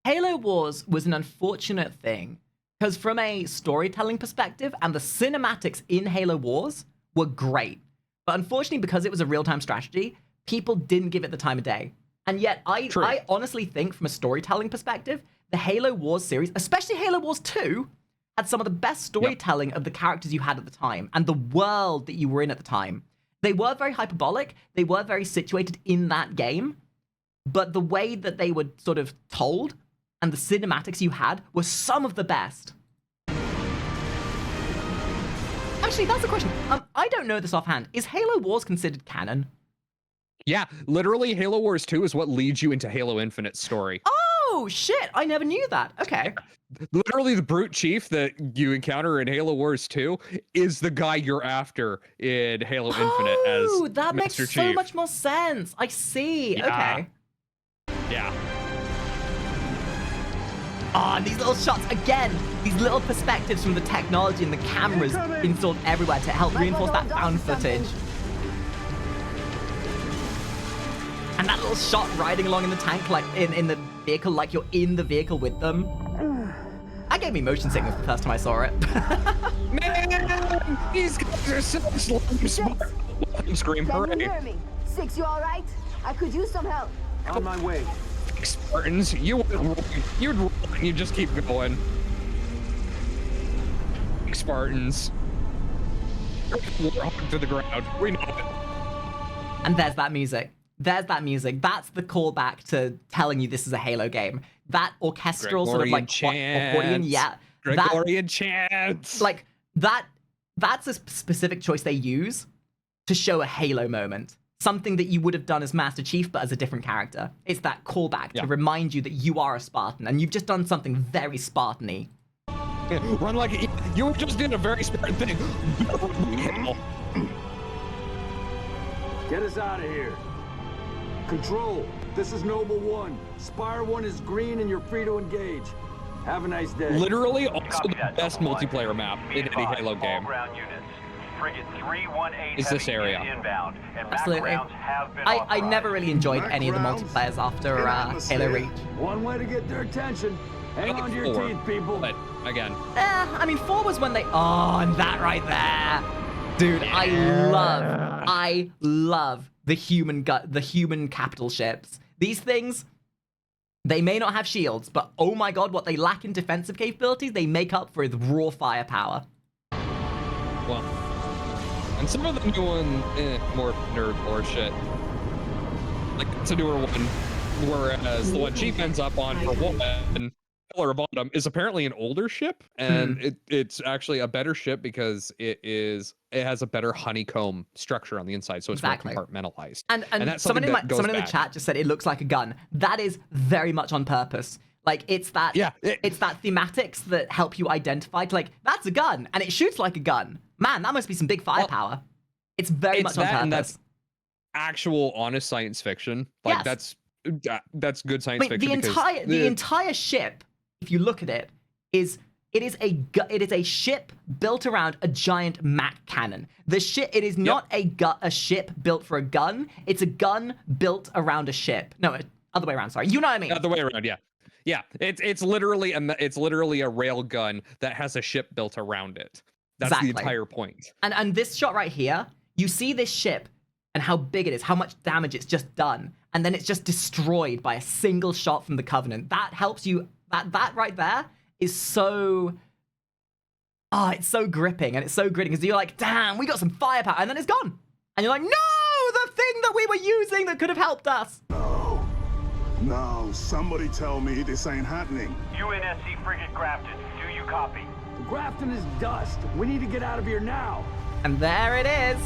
[SPEAKER 1] Halo Wars was an unfortunate thing, because from a storytelling perspective, and the cinematics in Halo Wars were great. But unfortunately, because it was a real-time strategy, people didn't give it the time of day. And yet, I honestly think, from a storytelling perspective, the Halo Wars series, especially Halo Wars 2, had some of the best storytelling of the characters you had at the time, and the world that you were in at the time. They were very hyperbolic, they were very situated in that game, but the way that they were sort of told, and the cinematics you had, were some of the best. Actually, that's a question. I don't know this offhand. Is Halo Wars considered canon?
[SPEAKER 2] Yeah, literally, Halo Wars 2 is what leads you into Halo Infinite's story.
[SPEAKER 1] Oh, shit! I never knew that. Okay.
[SPEAKER 2] Literally, the brute chief that you encounter in Halo Wars 2 is the guy you're after in Halo Infinite as
[SPEAKER 1] Oh, that makes
[SPEAKER 2] Master
[SPEAKER 1] so
[SPEAKER 2] Chief.
[SPEAKER 1] much more sense. I see. Okay.
[SPEAKER 2] Yeah.
[SPEAKER 1] Ah, and these little shots, again, these little perspectives from the technology and the cameras installed everywhere to help reinforce that found footage. And that little shot riding along in the tank, like in the vehicle, like you're in the vehicle with them. That gave me motion sickness the first time I saw it.
[SPEAKER 2] Man, these guys are so smart. Scream,
[SPEAKER 4] Can you
[SPEAKER 2] hooray.
[SPEAKER 4] hear me? 6, you alright? I could use some help.
[SPEAKER 5] On my way.
[SPEAKER 2] Spartans, you'd roll and you just keep going. Spartans. Walk to the ground. We know it.
[SPEAKER 1] And there's that music. There's that music. That's the callback to telling you this is a Halo game. That orchestral sort of like accordion, yeah.
[SPEAKER 2] Gregorian chants.
[SPEAKER 1] Like that's a specific choice they use to show a Halo moment. Something that you would have done as Master Chief, but as a different character. It's that callback to remind you that you are a Spartan, and you've just done something very Spartan-y.
[SPEAKER 2] Yeah, run like you just did a very Spartan thing.
[SPEAKER 5] Get us out of here. Control, this is Noble 1. Spire 1 is green and you're free to engage. Have a nice day.
[SPEAKER 2] Literally also the best multiplayer map in any Halo game.
[SPEAKER 8] Frigate 318
[SPEAKER 2] is this area.
[SPEAKER 8] Inbound, and
[SPEAKER 1] Absolutely.
[SPEAKER 8] have been
[SPEAKER 1] I never really enjoyed any of the multiplayers after Halo Reach.
[SPEAKER 5] One way to get their attention. Hang on to your teeth, people.
[SPEAKER 2] But again.
[SPEAKER 1] I mean, 4 was when they... Oh, and that right there. Dude, I love the human capital ships. These things, they may not have shields, but oh my god, what they lack in defensive capabilities, they make up for with raw firepower.
[SPEAKER 2] Well, and some of the new one, more nerd or shit. Like, it's a newer one, whereas the one Chief ends up on for one, Pillar Bottom, is apparently an older ship, and it's actually a better ship because it has a better honeycomb structure on the inside, so it's more compartmentalized.
[SPEAKER 1] And
[SPEAKER 2] that's
[SPEAKER 1] someone in
[SPEAKER 2] something
[SPEAKER 1] the chat just said it looks like a gun. That is very much on purpose. Like, it's that it's that thematics that help you identify to, like, that's a gun and it shoots like a gun. Man, that must be some big firepower. It's very much on purpose.
[SPEAKER 2] And that's actual honest science fiction. Like, that's That's good science fiction.
[SPEAKER 1] The entire ship, if you look at it, it is a ship built around a giant Mac cannon. It is not a ship built for a gun. It's a gun built around a ship. No, other way around. Sorry, you know what I mean?
[SPEAKER 2] Other way around. Yeah, yeah. It's literally a rail gun that has a ship built around it. That's the entire point.
[SPEAKER 1] And this shot right here, you see this ship and how big it is, how much damage it's just done, and then it's just destroyed by a single shot from the Covenant. That helps you. That right there is so. It's so gripping and it's so gritting because you're like, damn, we got some firepower, and then it's gone, and you're like, no, the thing that we were using that could have helped us.
[SPEAKER 3] No, somebody tell me this ain't happening.
[SPEAKER 8] UNSC frigate Grafton. Do you copy?
[SPEAKER 5] The Grafton is dust. We need to get out of here now.
[SPEAKER 1] And there it is.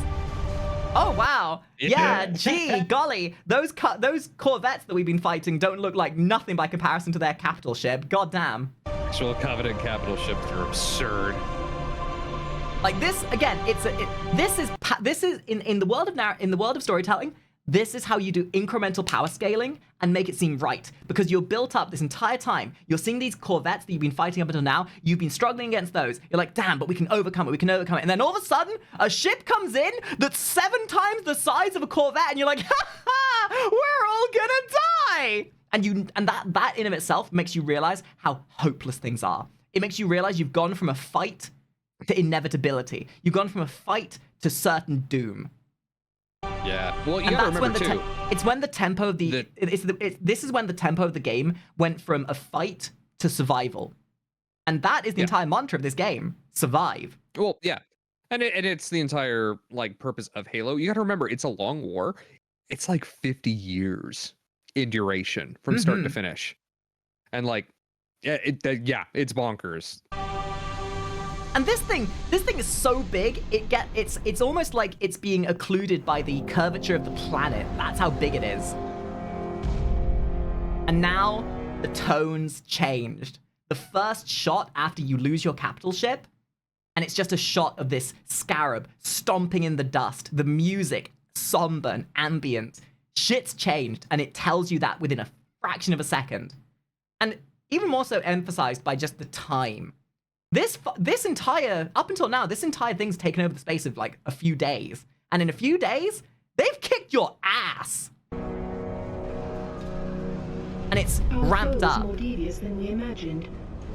[SPEAKER 1] Oh, wow. Yeah, gee, golly. Those corvettes that we've been fighting don't look like nothing by comparison to their capital ship. God damn.
[SPEAKER 2] Actual Covenant capital ships are absurd.
[SPEAKER 1] Like this, again, this is in the world of storytelling, this is how you do incremental power scaling and make it seem right. Because you're built up this entire time. You're seeing these corvettes that you've been fighting up until now. You've been struggling against those. You're like, damn, but we can overcome it. And then all of a sudden, a ship comes in that's 7 times the size of a corvette. And you're like, ha ha, we're all gonna die. And that in of itself makes you realize how hopeless things are. It makes you realize you've gone from a fight to inevitability. You've gone from a fight to certain doom.
[SPEAKER 2] Yeah, well, you gotta remember too.
[SPEAKER 1] It's when the tempo of this is when the tempo of the game went from a fight to survival, and that is the entire mantra of this game: survive.
[SPEAKER 2] Well, yeah, and it's the entire purpose of Halo. You gotta remember, it's a long war. It's like 50 years in duration from start to finish, and it's bonkers.
[SPEAKER 1] And this thing is so big, it's almost like it's being occluded by the curvature of the planet. That's how big it is. And now the tone's changed. The first shot after you lose your capital ship, and it's just a shot of this scarab stomping in the dust, the music, somber and ambient. Shit's changed, and it tells you that within a fraction of a second. And even more so emphasized by just the time. This entire, up until now, this entire thing's taken over the space of a few days. And in a few days, they've kicked your ass. And it's ramped up.
[SPEAKER 9] More devious than we imagined.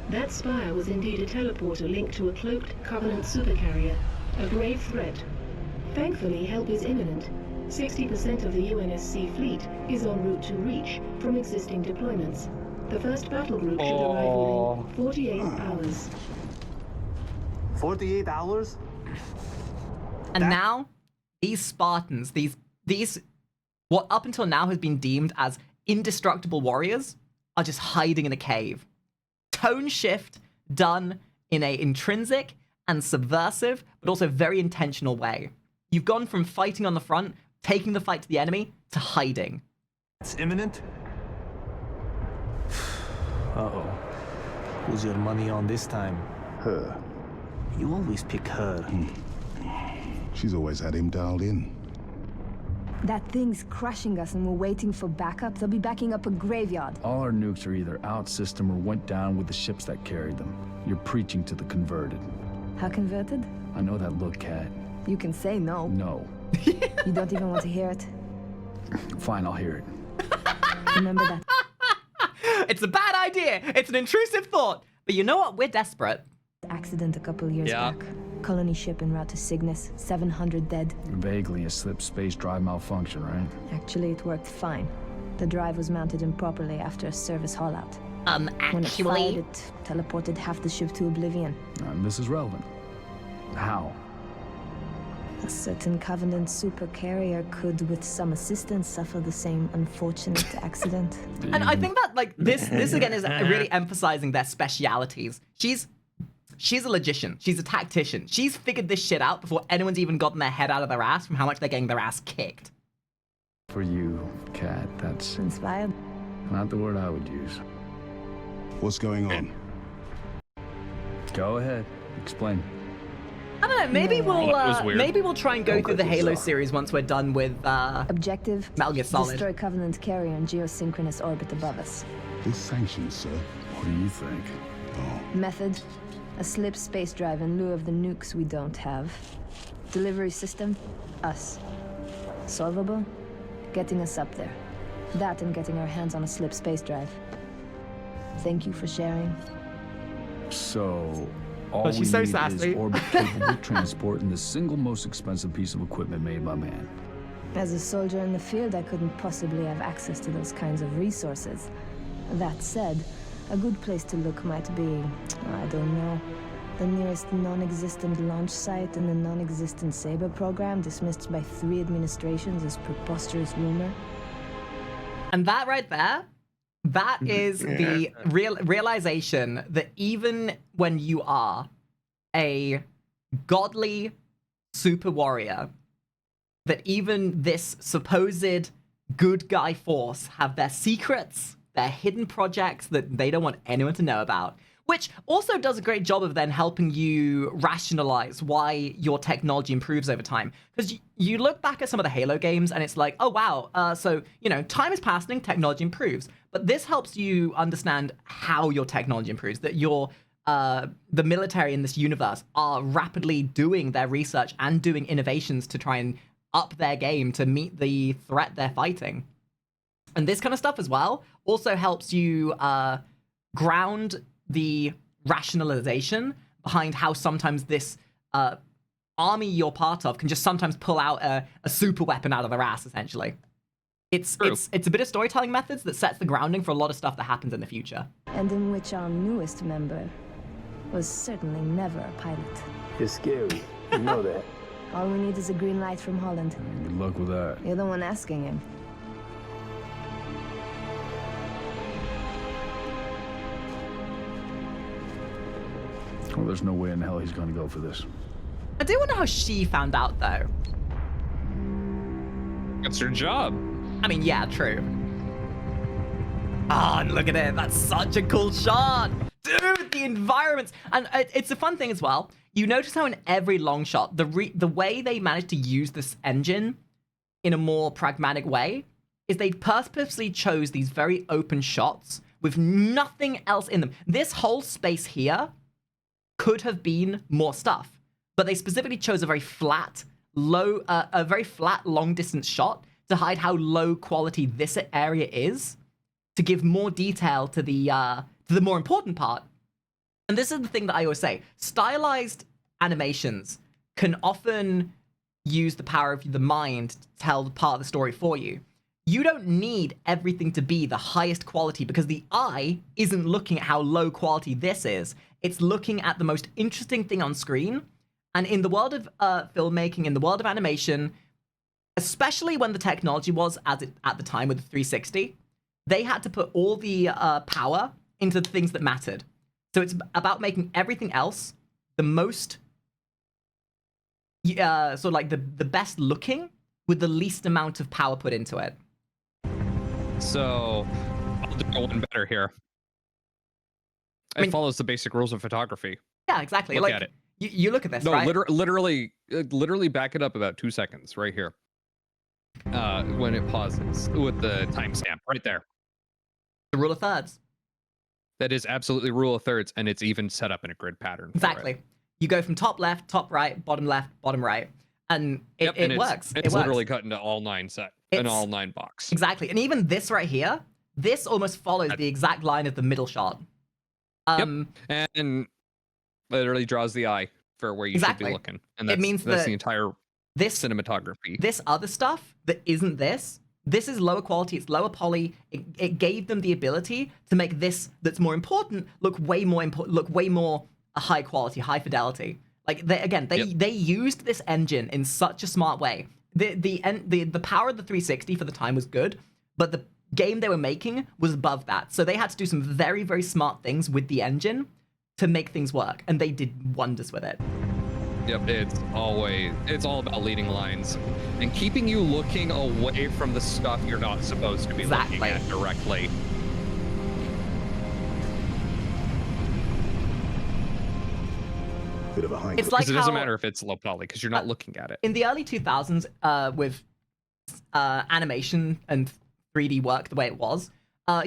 [SPEAKER 9] That spire was indeed a teleporter linked to a cloaked Covenant supercarrier, a grave threat. Thankfully, help is imminent. 60% of the UNSC fleet is en route to Reach from existing deployments. The first battle group should arrive within 48 hours.
[SPEAKER 11] 48 hours?
[SPEAKER 1] And now, these Spartans, these what up until now has been deemed as indestructible warriors, are just hiding in a cave. Tone shift done in an intrinsic and subversive, but also very intentional way. You've gone from fighting on the front, taking the fight to the enemy, to hiding.
[SPEAKER 11] It's imminent? Uh-oh. Who's your money on this time?
[SPEAKER 3] Her.
[SPEAKER 11] You always pick her.
[SPEAKER 3] She's always had him dialed in.
[SPEAKER 12] That thing's crushing us and we're waiting for backup. They'll be backing up a graveyard.
[SPEAKER 6] All our nukes are either out system or went down with the ships that carried them. You're preaching to the converted.
[SPEAKER 12] How converted?
[SPEAKER 6] I know that look, Kat.
[SPEAKER 12] You can say no.
[SPEAKER 6] No.
[SPEAKER 12] You don't even want to hear it?
[SPEAKER 6] Fine, I'll hear it.
[SPEAKER 12] Remember that.
[SPEAKER 1] It's a bad idea. It's an intrusive thought. But you know what? We're desperate.
[SPEAKER 12] Accident a couple years back. Colony ship en route to Cygnus. 700 dead.
[SPEAKER 6] Vaguely a slip space drive malfunction, right?
[SPEAKER 12] Actually, it worked fine. The drive was mounted improperly after a service haul-out. When it
[SPEAKER 1] Actually...
[SPEAKER 12] fired, it teleported half the ship to oblivion.
[SPEAKER 6] This is relevant. How?
[SPEAKER 12] A certain Covenant supercarrier could, with some assistance, suffer the same unfortunate accident.
[SPEAKER 1] And I think that, this again is really emphasizing their specialities. She's a logician. She's a tactician. She's figured this shit out before anyone's even gotten their head out of their ass from how much they're getting their ass kicked.
[SPEAKER 6] For you, Kat, that's...
[SPEAKER 12] Inspired?
[SPEAKER 6] Not the word I would use.
[SPEAKER 3] What's going on?
[SPEAKER 6] Go ahead. Explain.
[SPEAKER 1] I don't know. Maybe
[SPEAKER 2] we'll
[SPEAKER 1] we'll try and go through the Halo series once we're done with
[SPEAKER 12] Objective:
[SPEAKER 1] Metal Gear Solid.
[SPEAKER 12] Destroy Covenant carrier in geosynchronous orbit above us.
[SPEAKER 3] This sanctions, sir.
[SPEAKER 6] What do you think?
[SPEAKER 12] Method: a slip space drive in lieu of the nukes we don't have. Delivery system: us. Solvable: getting us up there. That and getting our hands on a slip space drive. Thank you for sharing.
[SPEAKER 6] So, all
[SPEAKER 1] Oh, she's
[SPEAKER 6] we
[SPEAKER 1] so
[SPEAKER 6] need
[SPEAKER 1] sassy.
[SPEAKER 6] is orbit-capable transport and the single most expensive piece of equipment made by man.
[SPEAKER 12] As a soldier in the field, I couldn't possibly have access to those kinds of resources. That said, a good place to look might be, I don't know, the nearest non-existent launch site in the non-existent Saber program dismissed by 3 administrations as preposterous rumor.
[SPEAKER 1] And that right there, that is the realization that even when you are a godly super warrior, that even this supposed good guy force have their secrets, their hidden projects that they don't want anyone to know about, which also does a great job of then helping you rationalize why your technology improves over time. Because you look back at some of the Halo games and it's like, oh wow, so, you know, time is passing, technology improves. But this helps you understand how your technology improves, that the military in this universe are rapidly doing their research and doing innovations to try and up their game to meet the threat they're fighting. And this kind of stuff as well also helps you ground the rationalization behind how sometimes this army you're part of can just sometimes pull out a super weapon out of their ass, essentially. It's a bit of storytelling methods that sets the grounding for a lot of stuff that happens in the future.
[SPEAKER 12] And in which our newest member was certainly never a pilot.
[SPEAKER 11] It's scary. You know that.
[SPEAKER 12] All we need is a green light from Holland.
[SPEAKER 6] Good luck with that.
[SPEAKER 12] You're the one asking him.
[SPEAKER 6] Well, there's no way in hell he's gonna go for this.
[SPEAKER 1] I do wonder how she found out, though.
[SPEAKER 2] That's her job.
[SPEAKER 1] I mean, yeah, true. Ah, and look at it. That's such a cool shot. Dude, the environments. And it's a fun thing as well. You notice how in every long shot, the way they managed to use this engine in a more pragmatic way is they purposely chose these very open shots with nothing else in them. This whole space here could have been more stuff, but they specifically chose a very flat, long distance shot to hide how low quality this area is, to give more detail to the more important part. And this is the thing that I always say: stylized animations can often use the power of the mind to tell part of the story for you. You don't need everything to be the highest quality because the eye isn't looking at how low quality this is. It's looking at the most interesting thing on screen. And in the world of filmmaking, in the world of animation, especially when the technology was at the time with the 360, they had to put all the power into the things that mattered. So it's about making everything else the most, sort of like the best looking with the least amount of power put into it.
[SPEAKER 2] So I'll do one better here. It follows the basic rules of photography.
[SPEAKER 1] Yeah, exactly.
[SPEAKER 2] Look at it.
[SPEAKER 1] You look at this,
[SPEAKER 2] no,
[SPEAKER 1] right?
[SPEAKER 2] literally back it up about 2 seconds right here. When it pauses with the timestamp right there.
[SPEAKER 1] The rule of thirds.
[SPEAKER 2] That is absolutely rule of thirds, and it's even set up in a grid pattern.
[SPEAKER 1] Exactly. You go from top left, top right, bottom left, bottom right, and it works.
[SPEAKER 2] It's literally cut into all 9 an all 9 box.
[SPEAKER 1] Exactly. And even this right here, this almost follows the exact line of the middle shot.
[SPEAKER 2] And literally draws the eye for where you should be looking. And that's, that's the entire cinematography.
[SPEAKER 1] This other stuff that isn't this is lower quality, it's lower poly. It gave them the ability to make this that's more important look way more high quality, high fidelity. Like they used this engine in such a smart way. The power of the 360 for the time was good, but the game they were making was above that. So they had to do some very, very smart things with the engine to make things work, and they did wonders with it.
[SPEAKER 2] Yep, it's all about leading lines and keeping you looking away from the stuff you're not supposed to be looking at directly.
[SPEAKER 3] bit of a high.
[SPEAKER 1] It's like
[SPEAKER 2] it doesn't matter if it's low poly because you're not looking at it.
[SPEAKER 1] In the early 2000s, with animation and 3D work the way it was,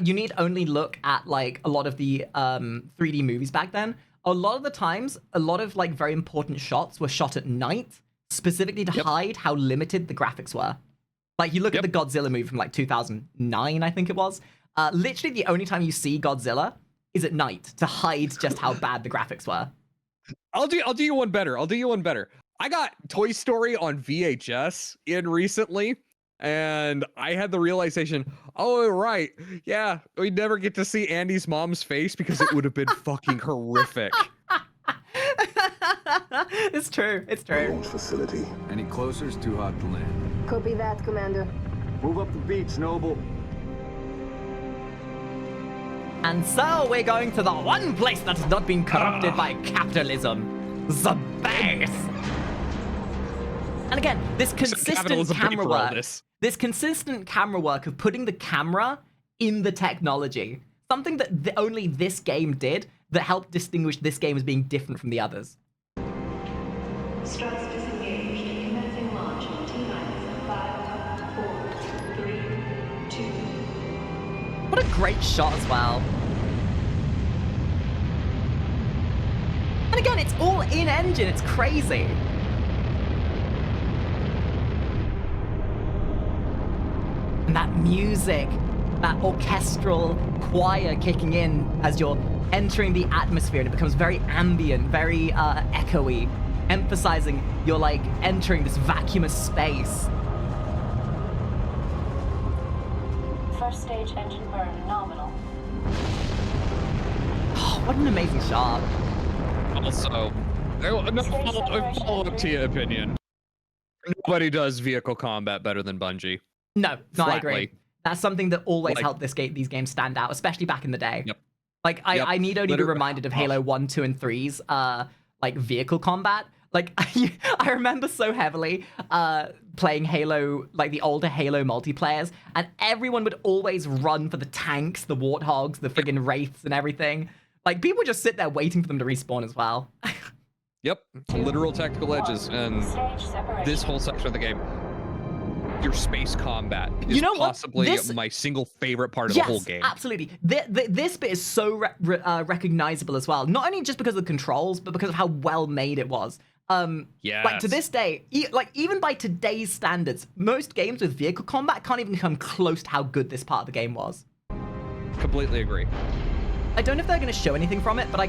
[SPEAKER 1] you need only look at like a lot of the 3D movies back then. A lot of the times, a lot of like very important shots were shot at night, specifically to hide how limited the graphics were. Like you look at the Godzilla movie from like 2009, I think it was. Literally the only time you see Godzilla is at night to hide just how bad the graphics were.
[SPEAKER 2] I'll do you one better. I got Toy Story on VHS in recently, and I had the realization, oh, right, yeah, we'd never get to see Andy's mom's face because it would have been fucking horrific.
[SPEAKER 1] It's true.
[SPEAKER 3] Launch facility.
[SPEAKER 6] Any closer is too hot to land.
[SPEAKER 13] Copy that, Commander.
[SPEAKER 5] Move up the beach, Noble.
[SPEAKER 1] And so we're going to the one place that has not been corrupted by capitalism. The base. And again, this consistent camera work. This consistent camera work of putting the camera in the technology. Something that only this game did that helped distinguish this game as being different from the others.
[SPEAKER 9] Struts disengaged. Commencing launch in T-minus 5, 4, 3, 2.
[SPEAKER 1] What a great shot as well. And again, it's all in-engine. It's crazy. And that music, that orchestral choir kicking in as you're entering the atmosphere, and it becomes very ambient, very echoey, emphasizing you're like entering this vacuumous space.
[SPEAKER 4] First stage engine burn nominal.
[SPEAKER 1] Oh, what an amazing shot.
[SPEAKER 2] Also, follow up to your opinion. Nobody does vehicle combat better than Bungie.
[SPEAKER 1] No, I agree. That's something that always helped these games stand out, especially back in the day.
[SPEAKER 2] Yep.
[SPEAKER 1] Like, I need only be reminded of Halo 1, 2, and 3's like vehicle combat. Like, I remember so heavily playing Halo, like the older Halo multiplayers, and everyone would always run for the tanks, the warthogs, the friggin' wraiths, and everything. Like, people just sit there waiting for them to respawn as well.
[SPEAKER 2] Yep, literal tactical edges, and this whole section of the game. Your space combat is possibly my single favorite part of the whole game.
[SPEAKER 1] Absolutely. This bit is so recognizable as well. Not only just because of the controls, but because of how well made it was. Like to this day, even by today's standards, most games with vehicle combat can't even come close to how good this part of the game was.
[SPEAKER 2] Completely agree.
[SPEAKER 1] I don't know if they're going to show anything from it, but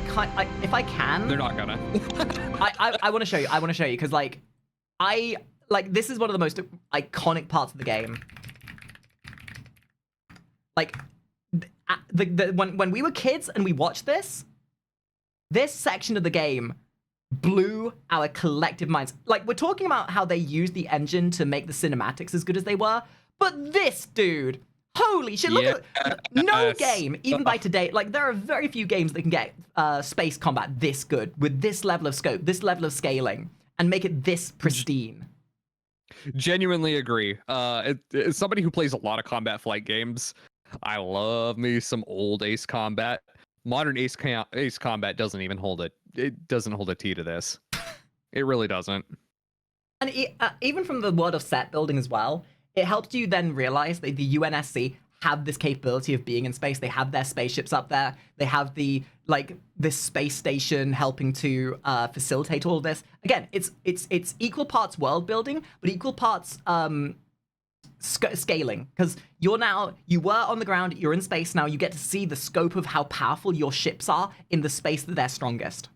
[SPEAKER 1] if I can,
[SPEAKER 2] they're not gonna.
[SPEAKER 1] I want to show you. I want to show you because this is one of the most iconic parts of the game. Like, when we were kids and we watched this section of the game blew our collective minds. Like, we're talking about how they used the engine to make the cinematics as good as they were, but this dude, holy shit, look at no game, even by today, like, there are very few games that can get space combat this good, with this level of scope, this level of scaling, and make it this pristine.
[SPEAKER 2] Genuinely agree. As somebody who plays a lot of combat flight games, I love me some old Ace Combat. Modern Ace Combat doesn't even hold it. It doesn't hold a T to this. It really doesn't.
[SPEAKER 1] And even from the world of set building as well, it helps you then realize that the UNSC have this capability of being in space. They have their spaceships up there. They have this space station helping to facilitate all of this. Again, it's equal parts world building, but equal parts scaling. Because you were on the ground, you're in space now. You get to see the scope of how powerful your ships are in the space that they're strongest.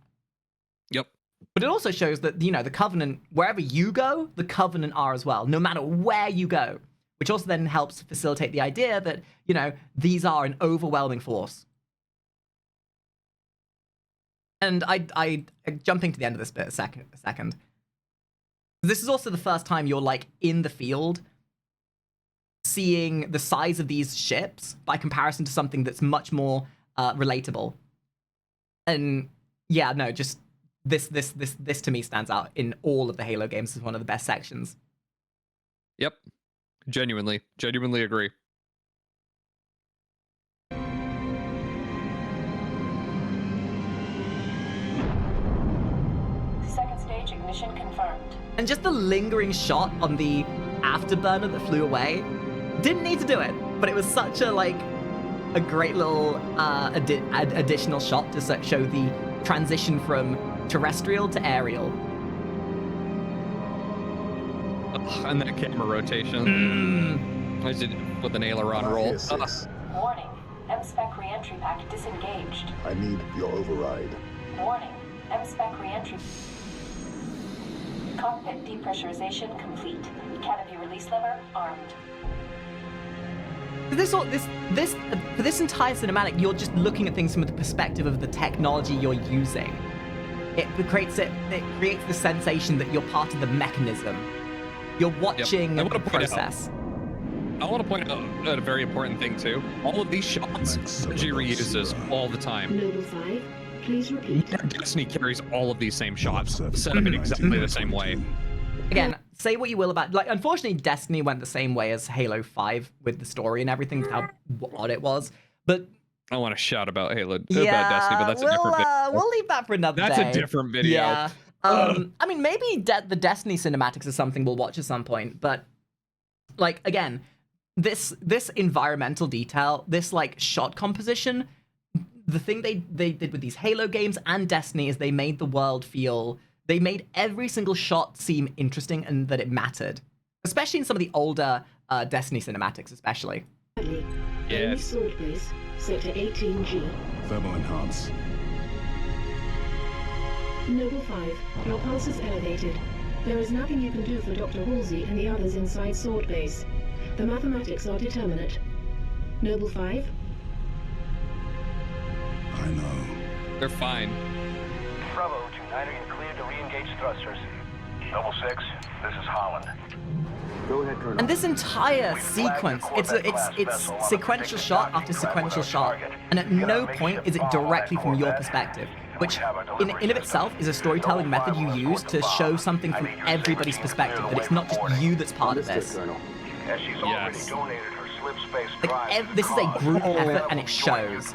[SPEAKER 2] Yep.
[SPEAKER 1] But it also shows that the Covenant, wherever you go, the Covenant are as well, no matter where you go. Which also then helps facilitate the idea that, these are an overwhelming force. And I jumping to the end of this bit a second. This is also the first time you're, in the field, seeing the size of these ships by comparison to something that's much more relatable. And, yeah, no, just this to me stands out in all of the Halo games as one of the best sections.
[SPEAKER 2] Yep. Genuinely agree.
[SPEAKER 1] And just the lingering shot on the afterburner that flew away, didn't need to do it, but it was such a a great little additional shot to show the transition from terrestrial to aerial.
[SPEAKER 2] And that camera rotation. I did with an aileron roll.
[SPEAKER 10] Warning. M-Spec re-entry pack disengaged.
[SPEAKER 3] I need your override.
[SPEAKER 10] Warning. M-Spec re-entry. Cockpit depressurization complete. Canopy release lever armed.
[SPEAKER 1] For this entire cinematic, you're just looking at things from the perspective of the technology you're using. It creates the sensation that you're part of the mechanism. You're watching the process.
[SPEAKER 2] I want to point out a very important thing too. All of these shots, Bungie reuses all the time.
[SPEAKER 9] Noble 5, please repeat.
[SPEAKER 2] Destiny carries all of these same shots, set up in exactly the same way.
[SPEAKER 1] Again, say what you will about, unfortunately, Destiny went the same way as Halo 5 with the story and everything, how odd it was. But
[SPEAKER 2] I want to shout about about Destiny, but that's a different video.
[SPEAKER 1] We'll leave that for another day.
[SPEAKER 2] That's a different video.
[SPEAKER 1] Yeah. I mean, maybe the Destiny cinematics is something we'll watch at some point, but again, this environmental detail, this shot composition, the thing they did with these Halo games and Destiny is they made the world they made every single shot seem interesting and that it mattered, especially in some of the older Destiny cinematics, especially.
[SPEAKER 9] Yes. Sword base, sector 18G.
[SPEAKER 3] Thermal enhance.
[SPEAKER 9] Noble 5, your pulse is elevated. There is nothing you can do for Dr. Halsey and the others inside Sword Base. The mathematics are determinate. Noble 5?
[SPEAKER 3] I know.
[SPEAKER 2] They're fine.
[SPEAKER 8] Bravo 2-9, are you cleared to re-engage thrusters? Noble 6, this is Holland.
[SPEAKER 5] Go ahead, Colonel.
[SPEAKER 1] And this entire sequence, it's sequential shot after sequential shot, and at no point is it directly from your perspective, which in of itself is a storytelling method you use to show something from everybody's perspective, that it's not just you that's part of this.
[SPEAKER 8] Yes.
[SPEAKER 1] This is a group effort, and it shows.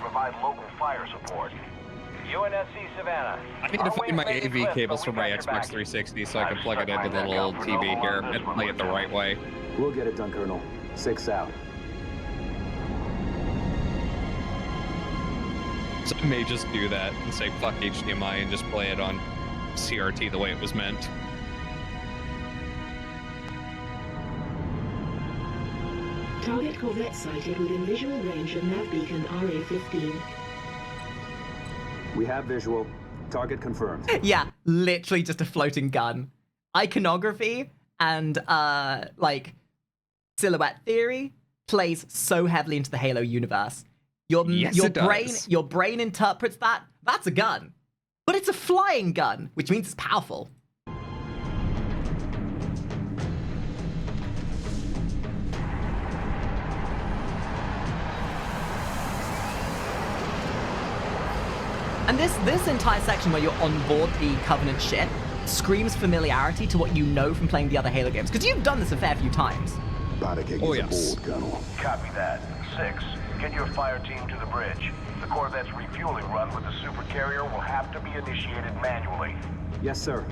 [SPEAKER 8] UNSC Savannah.
[SPEAKER 2] I need to find my AV cables for my Xbox 360 so I can plug it into the little TV here and play it the right way.
[SPEAKER 5] We'll get it done, Colonel. 6 out.
[SPEAKER 2] So I may just do that and say fuck HDMI and just play it on CRT the way it was meant.
[SPEAKER 9] Target corvette sighted within visual range of nav beacon RA-15.
[SPEAKER 5] We have visual. Target confirmed.
[SPEAKER 1] Yeah, literally just a floating gun. Iconography and silhouette theory plays so heavily into the Halo universe. Your brain interprets that's a gun. But it's a flying gun, which means it's powerful. And this entire section where you're on board the Covenant ship screams familiarity to what you know from playing the other Halo games, because you've done this a fair few times.
[SPEAKER 3] Partake is aboard, Colonel.
[SPEAKER 8] Copy that. 6, get your fire team to the bridge. The Corvette's refueling run with the supercarrier will have to be initiated manually.
[SPEAKER 5] Yes, sir.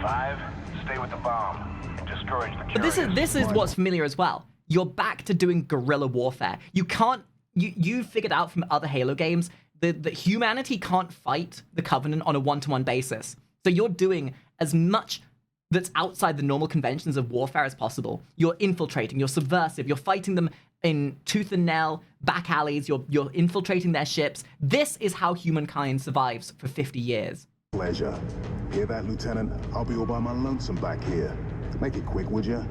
[SPEAKER 8] 5, stay with the bomb and discourage the
[SPEAKER 1] But this is what's familiar as well. You're back to doing guerrilla warfare. You figured out from other Halo games that humanity can't fight the Covenant on a one-to-one basis. So you're doing as much that's outside the normal conventions of warfare as possible. You're infiltrating, you're subversive, you're fighting them in tooth and nail, back alleys, you're infiltrating their ships. This is how humankind survives for 50 years.
[SPEAKER 3] Pleasure. Hear that, Lieutenant? I'll be all by my lonesome back here. Make it quick, would you?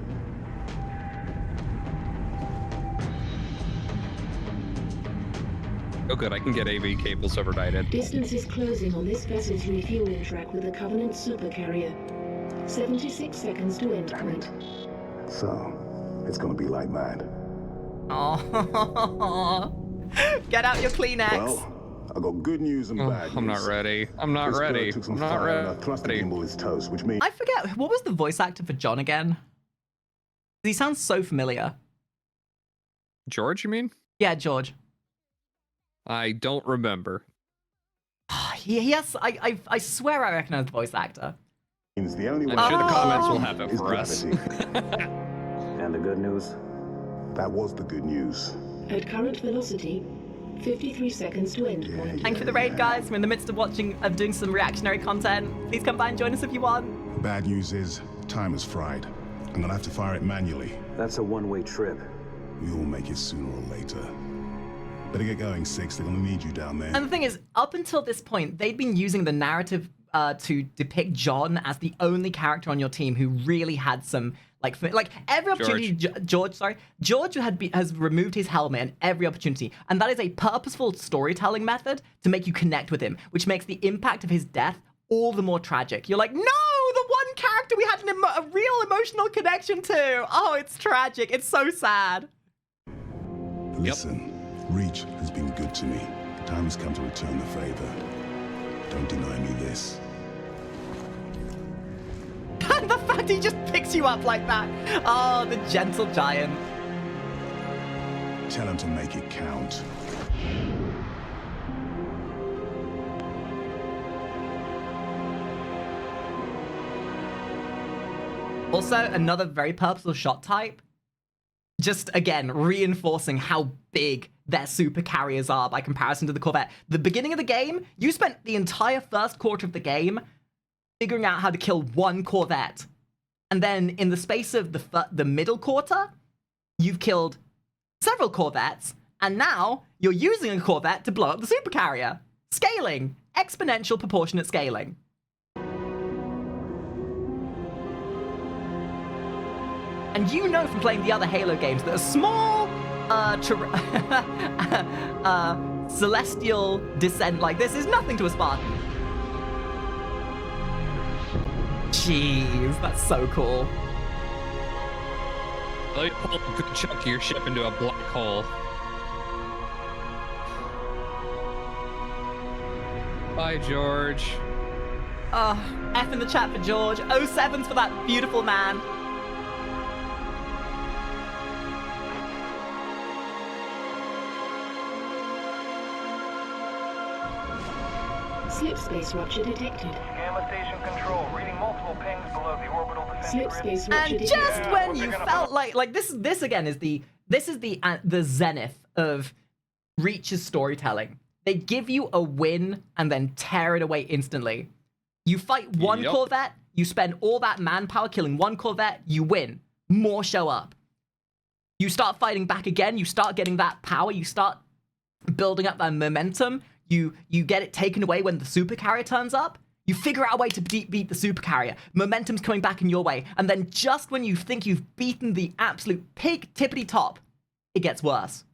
[SPEAKER 2] Oh good, I can get AV cables overnighted.
[SPEAKER 9] Distance is closing on this vessel's refueling track with the Covenant supercarrier. 76 seconds to endpoint.
[SPEAKER 3] So, it's gonna be like that.
[SPEAKER 1] Oh, get out your Kleenex.
[SPEAKER 3] Well, I got good news and bad news.
[SPEAKER 2] I'm not ready. I'm not ready.
[SPEAKER 3] Took some
[SPEAKER 2] I'm not
[SPEAKER 3] fire
[SPEAKER 2] ready.
[SPEAKER 3] and I thrust the gimbal his toast, which means
[SPEAKER 1] I forget, what was the voice actor for John again? He sounds so familiar.
[SPEAKER 2] George, you mean?
[SPEAKER 1] Yeah, George.
[SPEAKER 2] I don't remember.
[SPEAKER 1] Yes, I swear I recognize the voice actor.
[SPEAKER 3] Means the only way
[SPEAKER 2] I'm sure the comments will have it
[SPEAKER 3] is
[SPEAKER 2] for us.
[SPEAKER 3] gravity.
[SPEAKER 5] And the good news?
[SPEAKER 3] That was the good news.
[SPEAKER 9] At current velocity, 53 seconds to end point.
[SPEAKER 1] Thank you for the raid, guys. We're in the midst of doing some reactionary content. Please come by and join us if you want.
[SPEAKER 3] Bad news is, time is fried. I'm gonna have to fire it manually.
[SPEAKER 5] That's a one-way trip.
[SPEAKER 3] We all make it sooner or later. Better get going, Six. They're gonna need you down there.
[SPEAKER 1] And the thing is, up until this point, they'd been using the narrative to depict John as the only character on your team who really had some like every opportunity. George has removed his helmet in every opportunity, and that is a purposeful storytelling method to make you connect with him, which makes the impact of his death all the more tragic. You're like, no, the one character we had a real emotional connection to. Oh, it's tragic. It's so sad.
[SPEAKER 3] Listen, Reach has been good to me. Time has come to return the favor. Don't deny me this.
[SPEAKER 1] And the fact he just picks you up like that. Oh, the gentle giant.
[SPEAKER 3] Tell him to make it count.
[SPEAKER 1] Also, another very purposeful shot type. Just, again, reinforcing how big their super carriers are by comparison to the Corvette. The beginning of the game, you spent the entire first quarter of the game figuring out how to kill one Corvette. And then in the space of the middle quarter, you've killed several Corvettes, and now you're using a Corvette to blow up the supercarrier. Scaling. Exponential proportionate scaling. And you know from playing the other Halo games that a small celestial descent like this is nothing to a Spartan. Jeez, that's so cool.
[SPEAKER 2] Let me pull a good chunk of your ship into a black hole. Bye, George.
[SPEAKER 1] F in the chat for George. 07's for that beautiful man.
[SPEAKER 9] Slipspace rupture detected.
[SPEAKER 8] Gamma station control, reading multiple pings below the orbital defense
[SPEAKER 9] Slipspace
[SPEAKER 8] grid.
[SPEAKER 9] rupture
[SPEAKER 1] And
[SPEAKER 9] detected.
[SPEAKER 1] just when you felt like this again is the zenith of Reach's storytelling. They give you a win and then tear it away instantly. You fight one Corvette, you spend all that manpower killing one Corvette, you win. More show up. You start fighting back again, you start getting that power, you start building up that momentum. You get it taken away when the supercarrier turns up. You figure out a way to beat the supercarrier. Momentum's coming back in your way. And then just when you think you've beaten the absolute pig tippity top, it gets worse.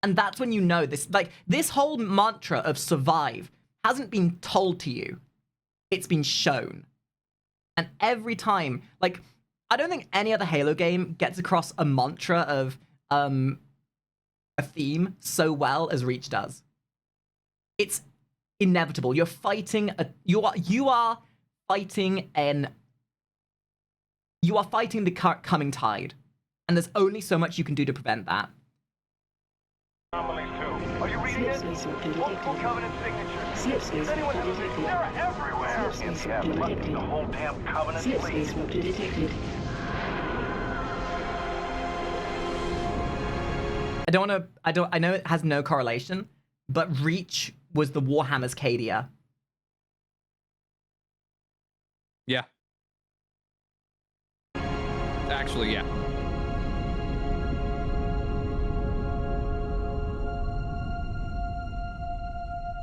[SPEAKER 1] And that's when you know this whole mantra of survive hasn't been told to you. It's been shown. And every time, I don't think any other Halo game gets across a mantra of a theme so well as Reach does. It's inevitable. You're fighting you are fighting the coming tide, and there's only so much you can do to prevent that.
[SPEAKER 8] Anomalies too. Are you reading it? Multiple Covenant signatures. Is anyone noticing? They're everywhere. The whole damn Covenant fleet.
[SPEAKER 9] Slipspace rupture detected.
[SPEAKER 1] I know it has no correlation, but Reach was the Warhammer's Cadia.
[SPEAKER 2] Yeah. Actually, yeah.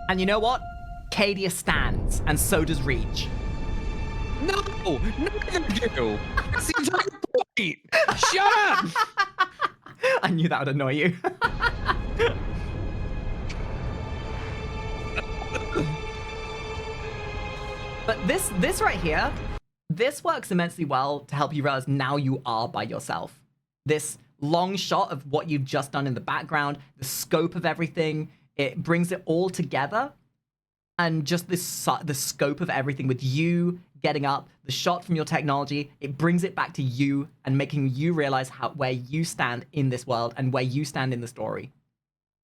[SPEAKER 1] And you know what? Cadia stands, and so does Reach.
[SPEAKER 2] No! Neither do! That's the entire point! Shut up!
[SPEAKER 1] I knew that would annoy you. But this right here, this works immensely well to help you realize now you are by yourself. This long shot of what you've just done in the background, the scope of everything, it brings it all together. And just the scope of everything with you getting up, the shot from your technology, it brings it back to you and making you realize where you stand in this world and where you stand in the story.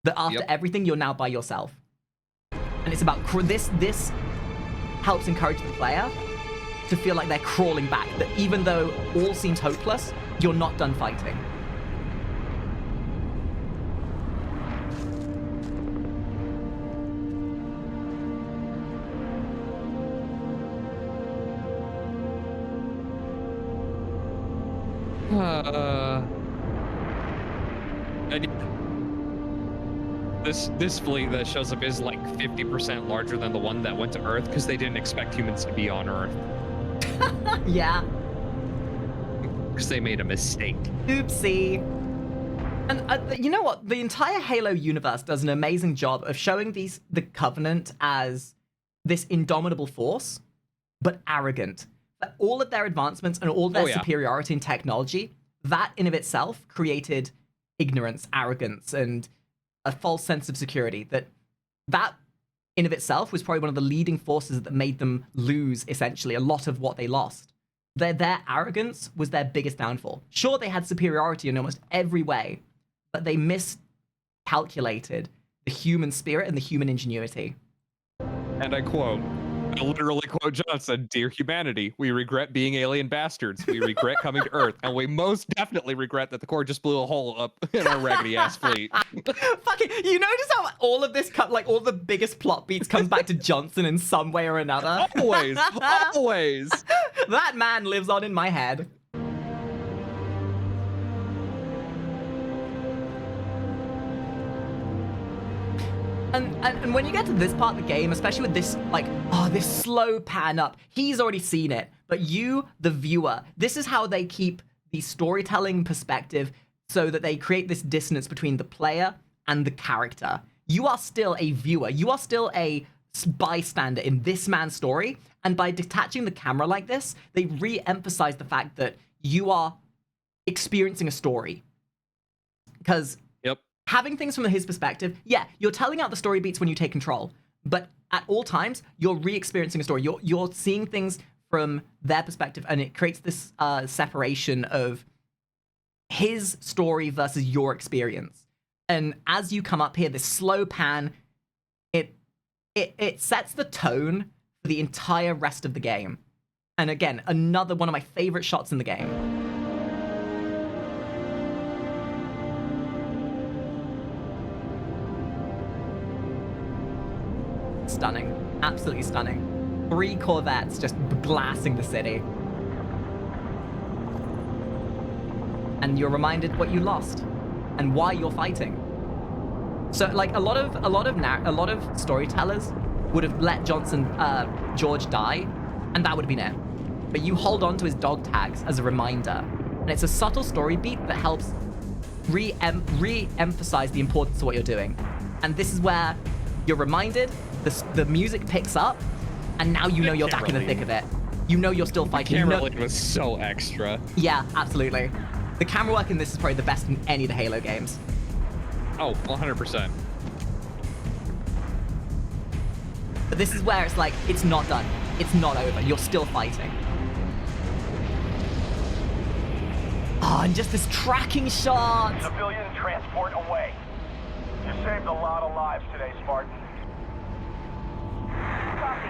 [SPEAKER 1] That after everything, you're now by yourself. And it's about this helps encourage the player to feel like they're crawling back, that even though all seems hopeless, you're not done fighting.
[SPEAKER 2] And this fleet that shows up is like 50% larger than the one that went to Earth because they didn't expect humans to be on Earth.
[SPEAKER 1] Yeah.
[SPEAKER 2] Because they made a mistake.
[SPEAKER 1] Oopsie. And you know what? The entire Halo universe does an amazing job of showing the Covenant as this indomitable force, but arrogant. All of their advancements and all their superiority in technology, that in of itself created ignorance, arrogance, and a false sense of security. That in of itself was probably one of the leading forces that made them lose, essentially, a lot of what they lost. Their arrogance was their biggest downfall. Sure, they had superiority in almost every way, but they miscalculated the human spirit and the human ingenuity.
[SPEAKER 2] And I quote, I literally quote Johnson, "Dear humanity, we regret being alien bastards. We regret coming to Earth, and we most definitely regret that the Corps just blew a hole up in our raggedy-ass fleet."
[SPEAKER 1] Fucking, you notice how all of this, like all the biggest plot beats comes back to Johnson in some way or another?
[SPEAKER 2] Always, always.
[SPEAKER 1] That man lives on in my head. And when you get to this part of the game, especially with this, like, this slow pan up, he's already seen it. But you, the viewer, this is how they keep the storytelling perspective so that they create this dissonance between the player and the character. You are still a viewer. You are still a bystander in this man's story. And by detaching the camera like this, they re-emphasize the fact that you are experiencing a story. Because having things from his perspective, yeah, you're telling out the story beats when you take control, but at all times, you're re-experiencing a story. You're seeing things from their perspective, and it creates this separation of his story versus your experience. And as you come up here, this slow pan, it sets the tone for the entire rest of the game. And again, another one of my favorite shots in the game. Stunning. Absolutely stunning. 3 Corvettes just blasting the city. And you're reminded what you lost and why you're fighting. So like a lot of storytellers would have let George die, and that would have been it. But you hold on to his dog tags as a reminder. And it's a subtle story beat that helps re-emphasize the importance of what you're doing. And this is where you're reminded, the music picks up, and now you know you're back in the thick of it. You know you're still fighting.
[SPEAKER 2] The camera lead was so extra.
[SPEAKER 1] Yeah, absolutely. The camera work in this is probably the best in any of the Halo games.
[SPEAKER 2] Oh, 100%.
[SPEAKER 1] But this is where it's like, it's not done. It's not over. You're still fighting. Oh, and just this tracking shot.
[SPEAKER 8] Civilian transport away. You saved a lot of lives today, Spartan.
[SPEAKER 4] Copy.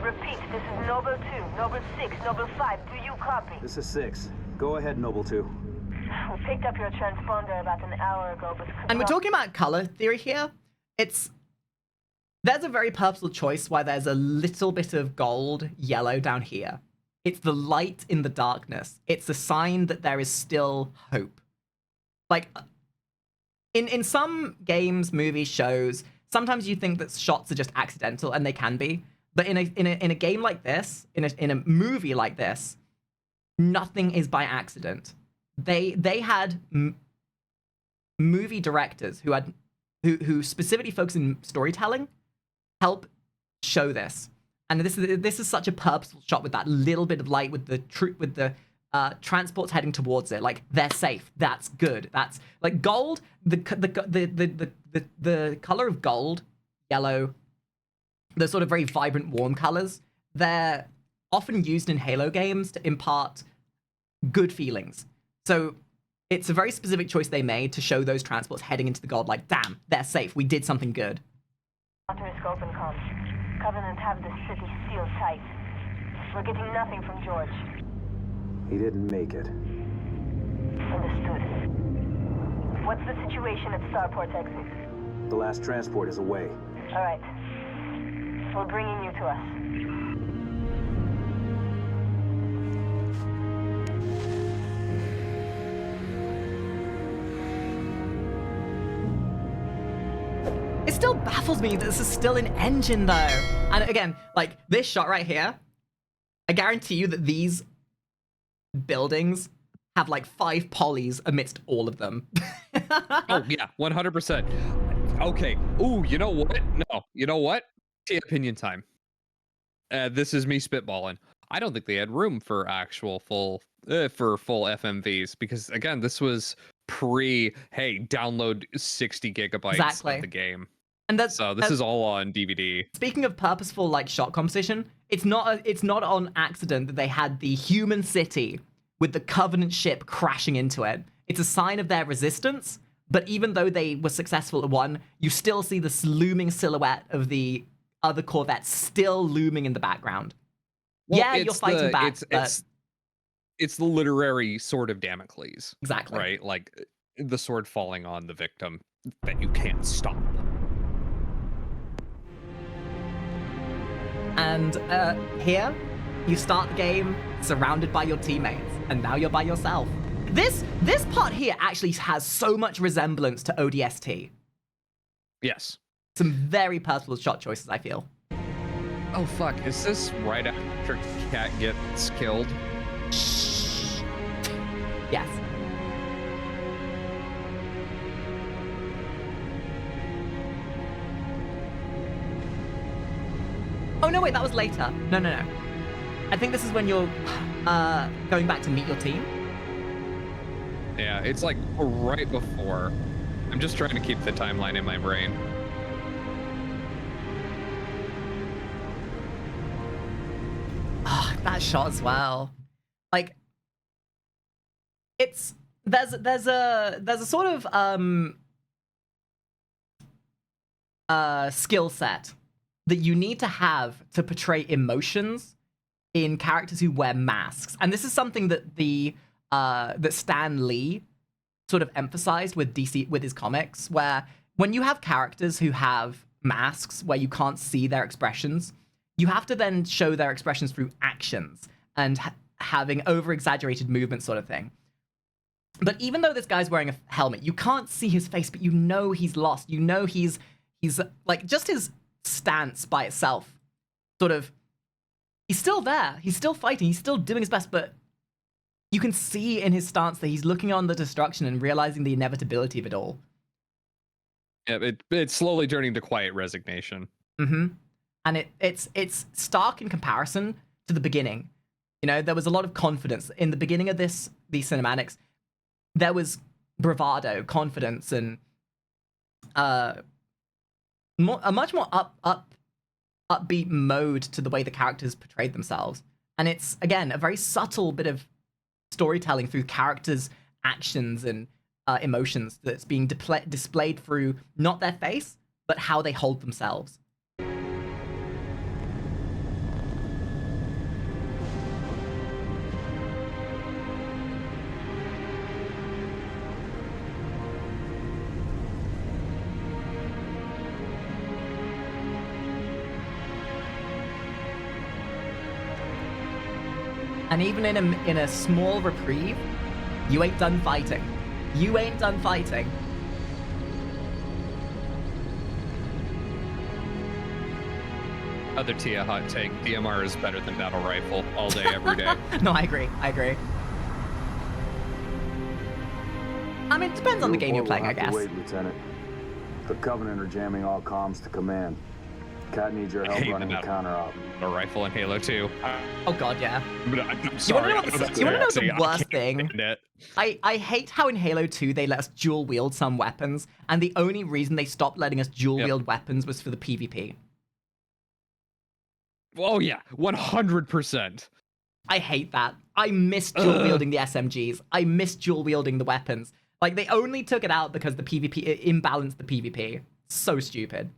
[SPEAKER 4] Repeat, this is Noble 2, Noble 6, Noble 5. Do you copy?
[SPEAKER 13] This is 6. Go ahead, Noble 2.
[SPEAKER 4] We picked up your transponder about an hour ago, but...
[SPEAKER 1] And we're talking about color theory here. There's a very purposeful choice why there's a little bit of gold, yellow down here. It's the light in the darkness. It's a sign that there is still hope. Like, in some games, movies, shows, sometimes you think that shots are just accidental, and they can be. But in a game like this, in a movie like this, nothing is by accident. They had movie directors who specifically focus in storytelling help show this. And this is such a purposeful shot with that little bit of light, with the transports heading towards it. Like, they're safe. That's good. That's like gold. The color of gold, yellow, the sort of very vibrant, warm colors. They're often used in Halo games to impart good feelings. So it's a very specific choice they made to show those transports heading into the gold. Like, damn, they're safe. We did something good.
[SPEAKER 4] Scope and comms. Covenant have the city sealed tight. We're getting nothing from George.
[SPEAKER 13] He didn't make it.
[SPEAKER 4] Understood. What's the situation at Starport exit?
[SPEAKER 13] The last transport is away.
[SPEAKER 4] All right. We're bringing you to us.
[SPEAKER 1] It still baffles me that this is still an engine, though. And again, like, this shot right here, I guarantee you that these buildings have, like, 5 polys amidst all of them.
[SPEAKER 2] Oh, yeah, 100%. Okay. Ooh, you know what? No, you know what? Opinion time. This is me spitballing. I don't think they had room for actual full FMVs because, again, this was hey, download 60 gigabytes of the game.
[SPEAKER 1] And that's,
[SPEAKER 2] so this is all on DVD.
[SPEAKER 1] Speaking of purposeful like shot composition, it's not on accident that they had the human city with the Covenant ship crashing into it. It's a sign of their resistance, but even though they were successful at one, you still see this looming silhouette of the other Corvettes still looming in the background. Well, yeah, you're fighting back, but...
[SPEAKER 2] It's the literary sword of Damocles.
[SPEAKER 1] Exactly.
[SPEAKER 2] Right? Like, the sword falling on the victim that you can't stop.
[SPEAKER 1] And here, you start the game surrounded by your teammates, and now you're by yourself. This part here actually has so much resemblance to ODST.
[SPEAKER 2] Yes.
[SPEAKER 1] Some very personal shot choices, I feel.
[SPEAKER 2] Oh, fuck. Is this right after Cat gets killed?
[SPEAKER 1] Shh. Yes. Oh, no, wait, that was later. No. I think this is when you're going back to meet your team.
[SPEAKER 2] Yeah, it's like right before. I'm just trying to keep the timeline in my brain.
[SPEAKER 1] That shot as well. Like, there's a sort of skill set that you need to have to portray emotions in characters who wear masks. And this is something that that Stan Lee sort of emphasized with DC, with his comics, where when you have characters who have masks where you can't see their expressions, you have to then show their expressions through actions and having over-exaggerated movement sort of thing. But even though this guy's wearing a helmet, you can't see his face, but you know he's lost. You know he's like, just his stance by itself, sort of, he's still there, he's still fighting, he's still doing his best, but you can see in his stance that he's looking on the destruction and realizing the inevitability of it all.
[SPEAKER 2] Yeah, it's slowly turning to quiet resignation.
[SPEAKER 1] Mm-hmm. And it's stark in comparison to the beginning. You know, there was a lot of confidence in the beginning of these cinematics. There was bravado, confidence, and a much more upbeat mode to the way the characters portrayed themselves. And it's, again, a very subtle bit of storytelling through characters' actions and emotions that's being displayed through not their face, but how they hold themselves. And even in a small reprieve, you ain't done fighting. You ain't done fighting.
[SPEAKER 2] Other Tia hot take, DMR is better than battle rifle all day, every day.
[SPEAKER 1] No, I agree. I mean, it depends on the game you're playing, I guess.
[SPEAKER 5] Wait, Lieutenant. The Covenant are jamming all comms to command. Cat needs your help running the counter-op.
[SPEAKER 2] A rifle in Halo 2.
[SPEAKER 1] Oh god, yeah.
[SPEAKER 2] But I'm sorry.
[SPEAKER 1] You wanna know the worst thing? I hate how in Halo 2 they let us dual wield some weapons, and the only reason they stopped letting us dual wield weapons was for the PvP.
[SPEAKER 2] Oh yeah, 100%.
[SPEAKER 1] I hate that. I miss dual wielding the SMGs. I miss dual wielding the weapons. Like, they only took it out because the PvP imbalanced the PvP. So stupid.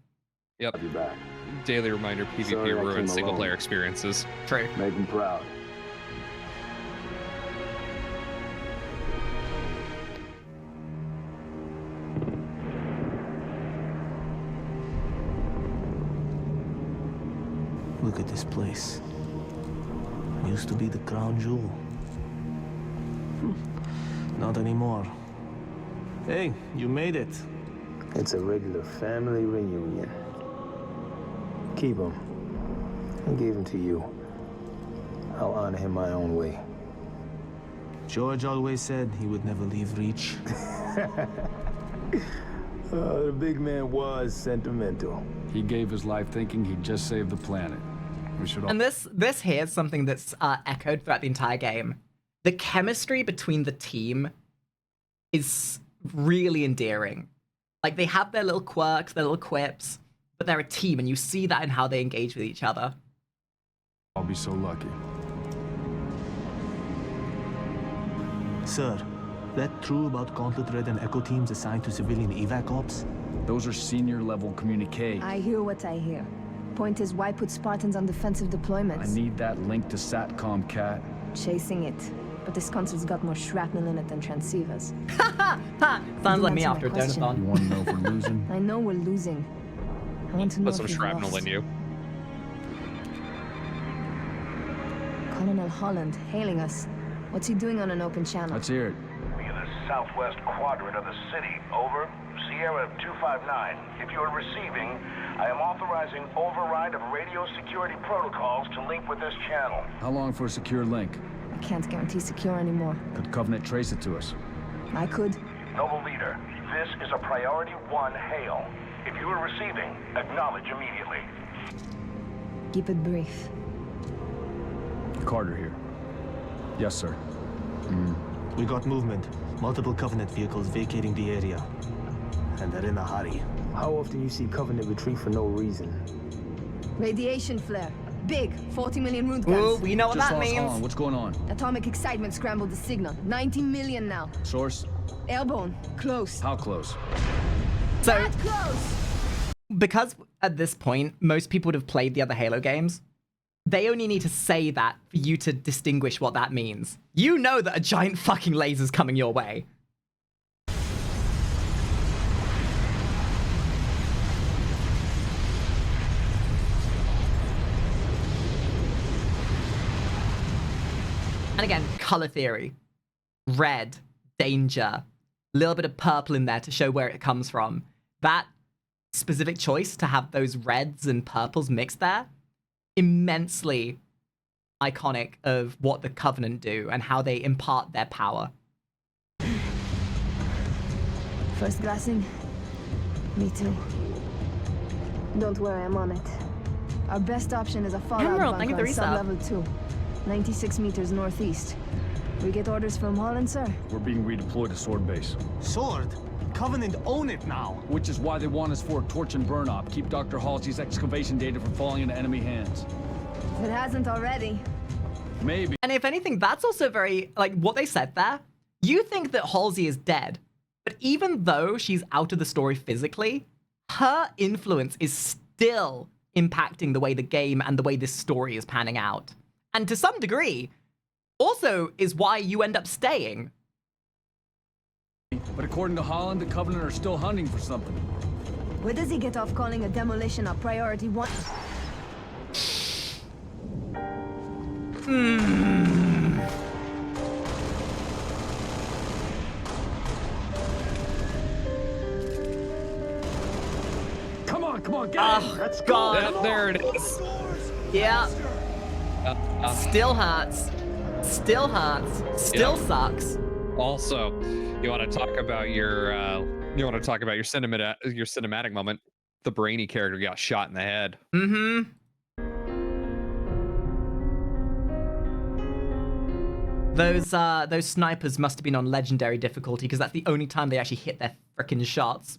[SPEAKER 2] Yep.
[SPEAKER 5] I'll be back.
[SPEAKER 2] daily reminder PvP ruins single player experiences.
[SPEAKER 1] True.
[SPEAKER 5] Make him proud.
[SPEAKER 11] Look at this place. Used to be the crown jewel. Not anymore. Hey, you made it.
[SPEAKER 13] It's a regular family reunion. Keep him. I gave him to you. I'll honor him my own way.
[SPEAKER 11] George always said he would never leave Reach.
[SPEAKER 13] The big man was sentimental.
[SPEAKER 6] He gave his life thinking he'd just save the planet. We should all...
[SPEAKER 1] And this here is something that's echoed throughout the entire game. The chemistry between the team is really endearing. Like, they have their little quirks, their little quips, but they're a team, and you see that in how they engage with each other.
[SPEAKER 6] I'll be so lucky.
[SPEAKER 11] Sir, that true about Gauntlet Red and Echo teams assigned to civilian evac ops?
[SPEAKER 6] Those are senior level communique.
[SPEAKER 12] I hear what I hear. Point is, why put Spartans on defensive deployments?
[SPEAKER 6] I need that link to SATCOM, Cat.
[SPEAKER 12] Chasing it. But this console's got more shrapnel in it than transceivers.
[SPEAKER 1] Sounds like me after a donathon.
[SPEAKER 6] You want to know if we're losing?
[SPEAKER 12] I know we're losing. I want to know
[SPEAKER 2] Put some
[SPEAKER 12] if we've
[SPEAKER 2] shrapnel
[SPEAKER 12] lost.
[SPEAKER 2] in you.
[SPEAKER 12] Colonel Holland, hailing us. What's he doing on an open channel?
[SPEAKER 6] Let's hear it.
[SPEAKER 8] In the southwest quadrant of the city. Over. Sierra 259. If you are receiving, I am authorizing override of radio security protocols to link with this channel.
[SPEAKER 6] How long for a secure link?
[SPEAKER 12] I can't guarantee secure anymore.
[SPEAKER 6] Could Covenant trace it to us?
[SPEAKER 12] I could.
[SPEAKER 8] Noble leader, this is a priority 1 hail. If you are receiving, acknowledge immediately.
[SPEAKER 12] Keep it brief.
[SPEAKER 6] Carter here. Yes, sir.
[SPEAKER 11] We got movement. Multiple Covenant vehicles vacating the area. And they're in a hurry.
[SPEAKER 13] How often you see Covenant retreat for no reason?
[SPEAKER 12] Radiation flare. Big. 40 million root guns.
[SPEAKER 1] Ooh, we know what
[SPEAKER 6] Just
[SPEAKER 1] that
[SPEAKER 6] lost
[SPEAKER 1] means.
[SPEAKER 6] Holland. What's going on?
[SPEAKER 12] Atomic excitement scrambled the signal. 90 million now.
[SPEAKER 6] Source?
[SPEAKER 12] Airborne. Close.
[SPEAKER 6] How close?
[SPEAKER 1] So,
[SPEAKER 12] That close!
[SPEAKER 1] because at this point, most people would have played the other Halo games, they only need to say that for you to distinguish what that means. You know that a giant fucking laser's coming your way. And again, color theory. Red, danger, a little bit of purple in there to show where it comes from. That specific choice to have those reds and purples mixed there, immensely iconic of what the Covenant do and how they impart their power.
[SPEAKER 12] First glassing? Me too. Don't worry, I'm on it. Our best option is a fallout
[SPEAKER 1] Emerald, thank you
[SPEAKER 12] bunker
[SPEAKER 1] for
[SPEAKER 12] on
[SPEAKER 1] the resub.
[SPEAKER 12] sub-level 2. 96 meters northeast. We get orders from Holland, sir?
[SPEAKER 6] We're being redeployed to Sword Base.
[SPEAKER 11] Sword? Covenant own it now.
[SPEAKER 6] Which is why they want us for a torch and burn op. Keep Dr. Halsey's excavation data from falling into enemy hands.
[SPEAKER 12] If it hasn't already.
[SPEAKER 6] Maybe.
[SPEAKER 1] And if anything, that's also very, like, what they said there. You think that Halsey is dead, but even though she's out of the story physically, her influence is still impacting the way the game and the way this story is panning out. And to some degree, also is why you end up staying.
[SPEAKER 6] But according to Holland, the Covenant are still hunting for something.
[SPEAKER 12] Where does he get off calling a demolition a priority 1?
[SPEAKER 6] Come on, get in!
[SPEAKER 2] Let's go! Yep, there it is.
[SPEAKER 1] Yeah. Still hurts. Still hurts. Still sucks.
[SPEAKER 2] Also, you want to talk about your cinematic moment. The brainy character got shot in the head.
[SPEAKER 1] Mm-hmm. Those snipers must have been on legendary difficulty because that's the only time they actually hit their frickin' shots.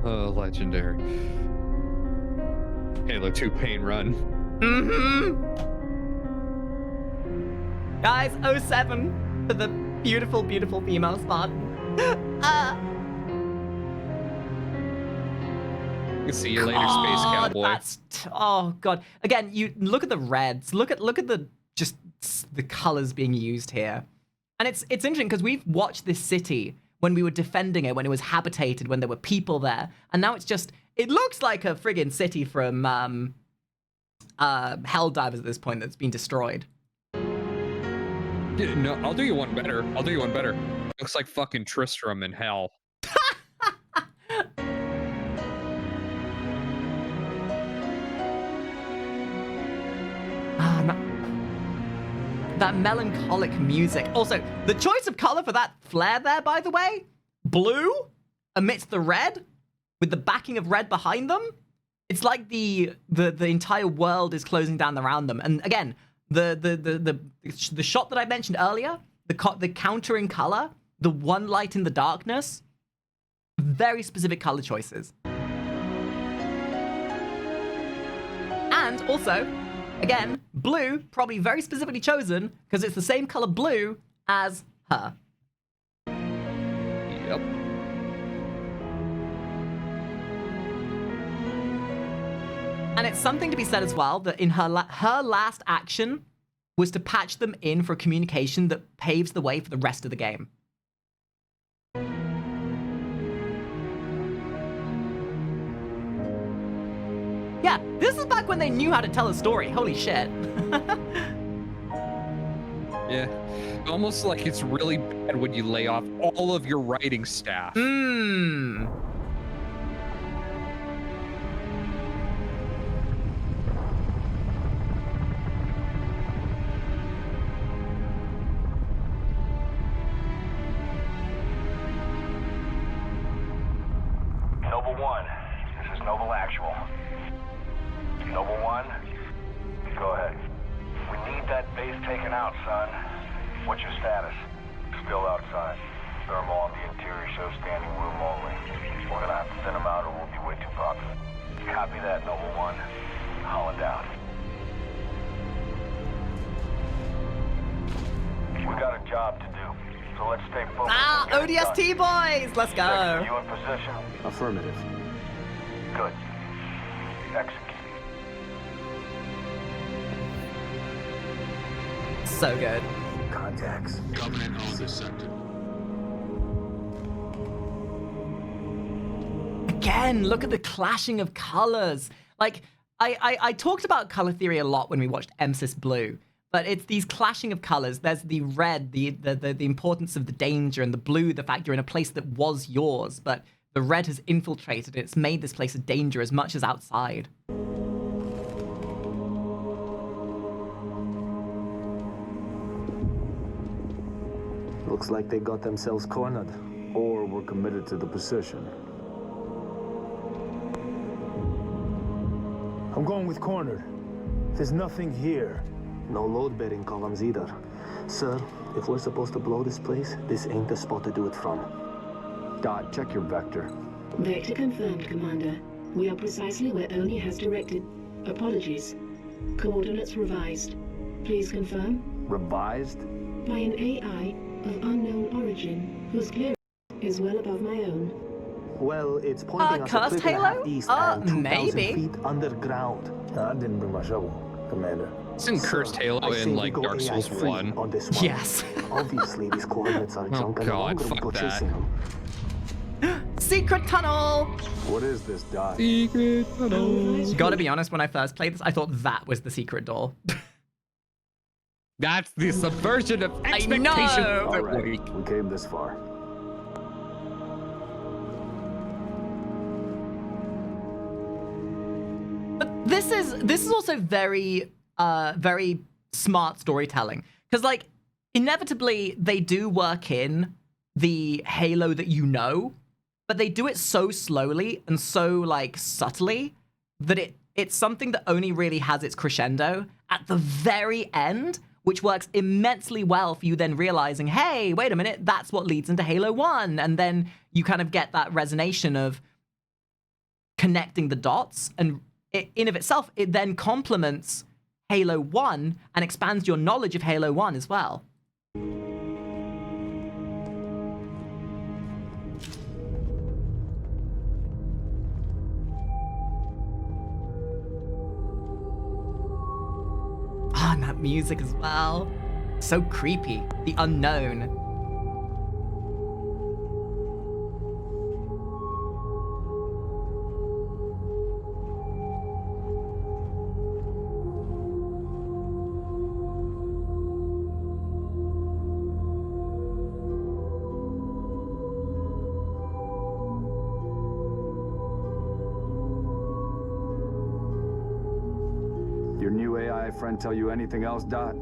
[SPEAKER 2] Oh, legendary. Halo 2 Pain Run.
[SPEAKER 1] Mm-hmm. Guys, 07 for the beautiful, beautiful female Spartan.
[SPEAKER 2] See you later, Space Cowboy.
[SPEAKER 1] Oh god. Again, you look at the reds. Look at the the colors being used here. And it's interesting because we've watched this city when we were defending it, when it was habitated, when there were people there, and now it looks like a friggin' city from Helldivers at this point that's been destroyed.
[SPEAKER 2] No, I'll do you one better. Looks like fucking Tristram in hell.
[SPEAKER 1] That melancholic music. Also, the choice of color for that flare there, by the way, blue amidst the red, with the backing of red behind them. It's like the entire world is closing down around them. And again, the shot that I mentioned earlier, the countering color, the one light in the darkness, very specific color choices. And also, again, blue, probably very specifically chosen because it's the same color blue as her.
[SPEAKER 2] Yep.
[SPEAKER 1] And it's something to be said as well that in her last action was to patch them in for communication that paves the way for the rest of the game. Yeah, this is back when they knew how to tell a story. Holy shit.
[SPEAKER 2] Yeah. Almost like it's really bad when you lay off all of your writing staff.
[SPEAKER 8] Noble 1, this is Noble Actual. Noble 1, go ahead. We need that base taken out, son. What's your status? Still outside. Thermal on the interior shows standing room only. We're gonna have to thin them out or we'll be way too popular. Copy that, Noble 1. Holland down. We got a job to do, so let's stay focused.
[SPEAKER 1] ODST boys! Let's go.
[SPEAKER 8] Are you in position?
[SPEAKER 5] Affirmative.
[SPEAKER 8] Good. Execute.
[SPEAKER 1] So good.
[SPEAKER 6] Contacts.
[SPEAKER 14] Government-owned sector.
[SPEAKER 1] Again, look at the clashing of colors. Like, I talked about color theory a lot when we watched MSIS Blue, but it's these clashing of colors. There's the red, the importance of the danger, and the blue, the fact you're in a place that was yours, but the red has infiltrated it. It's made this place a danger as much as outside.
[SPEAKER 13] Looks like they got themselves cornered.
[SPEAKER 5] Or were committed to the position.
[SPEAKER 13] I'm going with cornered. There's nothing here.
[SPEAKER 11] No load-bearing columns either. Sir, if we're supposed to blow this place, this ain't the spot to do it from.
[SPEAKER 5] Dot, check your vector.
[SPEAKER 9] Vector confirmed, Commander. We are precisely where Oni has directed. Apologies. Coordinates revised. Please confirm?
[SPEAKER 5] Revised?
[SPEAKER 9] By an AI of unknown origin, whose clearance is well above my own.
[SPEAKER 11] Well, it's pointing us a
[SPEAKER 1] cursed
[SPEAKER 11] click and a half
[SPEAKER 1] Halo?
[SPEAKER 11] east and 2,000
[SPEAKER 1] Maybe.
[SPEAKER 11] feet underground.
[SPEAKER 13] I didn't bring my shovel, Commander.
[SPEAKER 2] Isn't Cursed Halo in like Dark Souls 1?
[SPEAKER 11] On this one.
[SPEAKER 1] Yes.
[SPEAKER 11] Obviously, these coordinates are
[SPEAKER 2] Oh
[SPEAKER 11] junk and no
[SPEAKER 2] god,
[SPEAKER 11] longer we
[SPEAKER 2] fuck
[SPEAKER 11] go
[SPEAKER 2] that.
[SPEAKER 11] chasing them.
[SPEAKER 1] Secret tunnel!
[SPEAKER 5] What is this, Dot?
[SPEAKER 2] Secret tunnel.
[SPEAKER 1] Gotta be honest, when I first played this, I thought that was the secret door.
[SPEAKER 2] That's the subversion of
[SPEAKER 1] I
[SPEAKER 2] expectations.
[SPEAKER 1] know.
[SPEAKER 5] All right, we came this far.
[SPEAKER 1] But this is also very very smart storytelling, because like inevitably they do work in the Halo that you know, but they do it so slowly and so like subtly that it's something that only really has its crescendo at the very end, which works immensely well for you then realizing, hey, wait a minute, that's what leads into Halo 1. And then you kind of get that resonation of connecting the dots, and in of itself, it then complements Halo 1 and expands your knowledge of Halo 1 as well. that music as well. So creepy. The unknown.
[SPEAKER 6] Your new AI friend tell you anything else, Dot?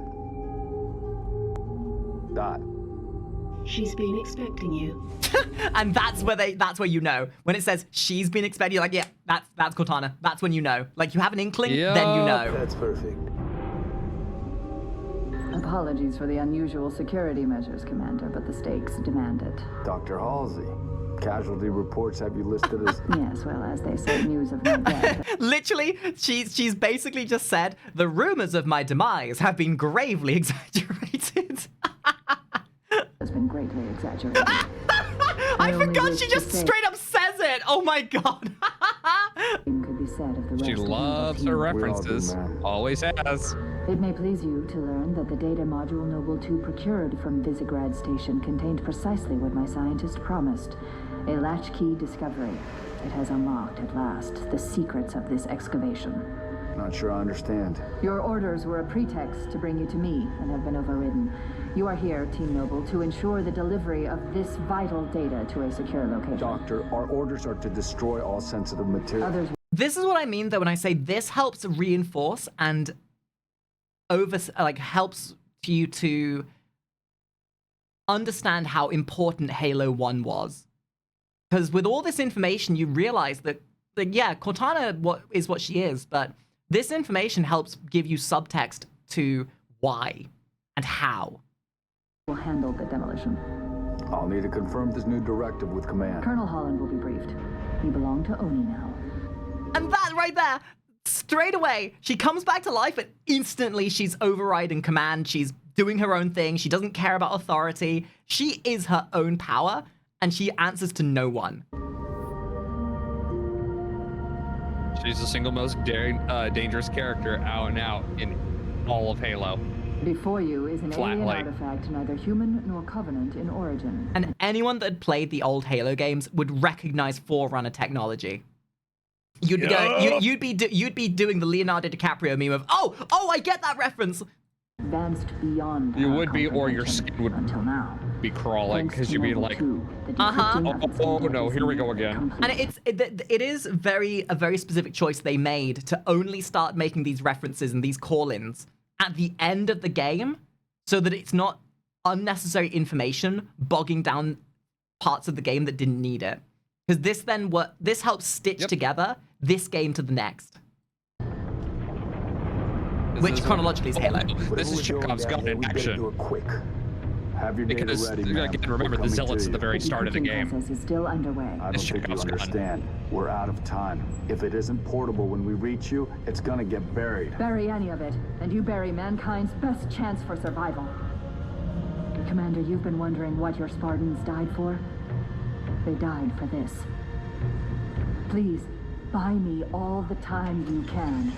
[SPEAKER 6] Dot.
[SPEAKER 9] She's been expecting you.
[SPEAKER 1] And that's where you know. When it says she's been expecting, you're like, yeah, that's Cortana. That's when you know. Like, you have an inkling, then you know.
[SPEAKER 13] That's perfect.
[SPEAKER 10] Apologies for the unusual security measures, Commander, but the stakes demand it.
[SPEAKER 6] Dr. Halsey. Casualty reports have you listed as...
[SPEAKER 10] Yes, well, as they say, news of my death.
[SPEAKER 1] Literally, she's basically just said, the rumors of my demise have been gravely exaggerated.
[SPEAKER 10] Has been greatly exaggerated.
[SPEAKER 1] I forgot she just straight up says it. Oh my god.
[SPEAKER 10] Could be said of the rest
[SPEAKER 2] She loves her references. Always has.
[SPEAKER 10] It may please you to learn that the data module Noble 2 procured from Visegrad Station contained precisely what my scientist promised. A Latchkey Discovery. It has unlocked, at last, the secrets of this excavation.
[SPEAKER 6] Not sure I understand.
[SPEAKER 10] Your orders were a pretext to bring you to me and have been overridden. You are here, Team Noble, to ensure the delivery of this vital data to a secure location.
[SPEAKER 6] Doctor, our orders are to destroy all sensitive material.
[SPEAKER 1] This is what I mean, though, when I say this helps reinforce and helps you to understand how important Halo 1 was. Because with all this information, you realize that yeah, Cortana is what she is, but this information helps give you subtext to why and how.
[SPEAKER 10] Will handle the demolition.
[SPEAKER 6] I'll need to confirm this new directive with command.
[SPEAKER 10] Colonel Holland will be briefed. You belong to Oni now.
[SPEAKER 1] And that right there, straight away, she comes back to life and instantly she's overriding command. She's doing her own thing. She doesn't care about authority. She is her own power and she answers to no one.
[SPEAKER 2] She's the single most dangerous character out and out in all of Halo.
[SPEAKER 10] Before you is an alien artifact, neither human nor Covenant in origin.
[SPEAKER 1] And anyone that had played the old Halo games would recognize Forerunner technology. You'd be going, you'd be doing the Leonardo DiCaprio meme of, oh, I get that reference.
[SPEAKER 10] Advanced beyond.
[SPEAKER 2] You would be, or your skin would
[SPEAKER 10] until now.
[SPEAKER 2] Be crawling because you'd be like, oh no, here we go again.
[SPEAKER 1] And it is a very specific choice they made to only start making these references and these call-ins at the end of the game, so that it's not unnecessary information bogging down parts of the game that didn't need it. Because this helps stitch together this game to the next. Which chronologically is Halo.
[SPEAKER 2] This is Chekhov's gun in action.
[SPEAKER 6] Do it quick. Have your data
[SPEAKER 2] because
[SPEAKER 6] ready,
[SPEAKER 2] again, remember the zealots at the very start of the game.
[SPEAKER 10] Process is still underway.
[SPEAKER 6] I don't think you understand. We're out of time. If it isn't portable when we reach you, it's gonna get buried.
[SPEAKER 10] Bury any of it, and you bury mankind's best chance for survival. Commander, you've been wondering what your Spartans died for? They died for this. Please, buy me all the time you can.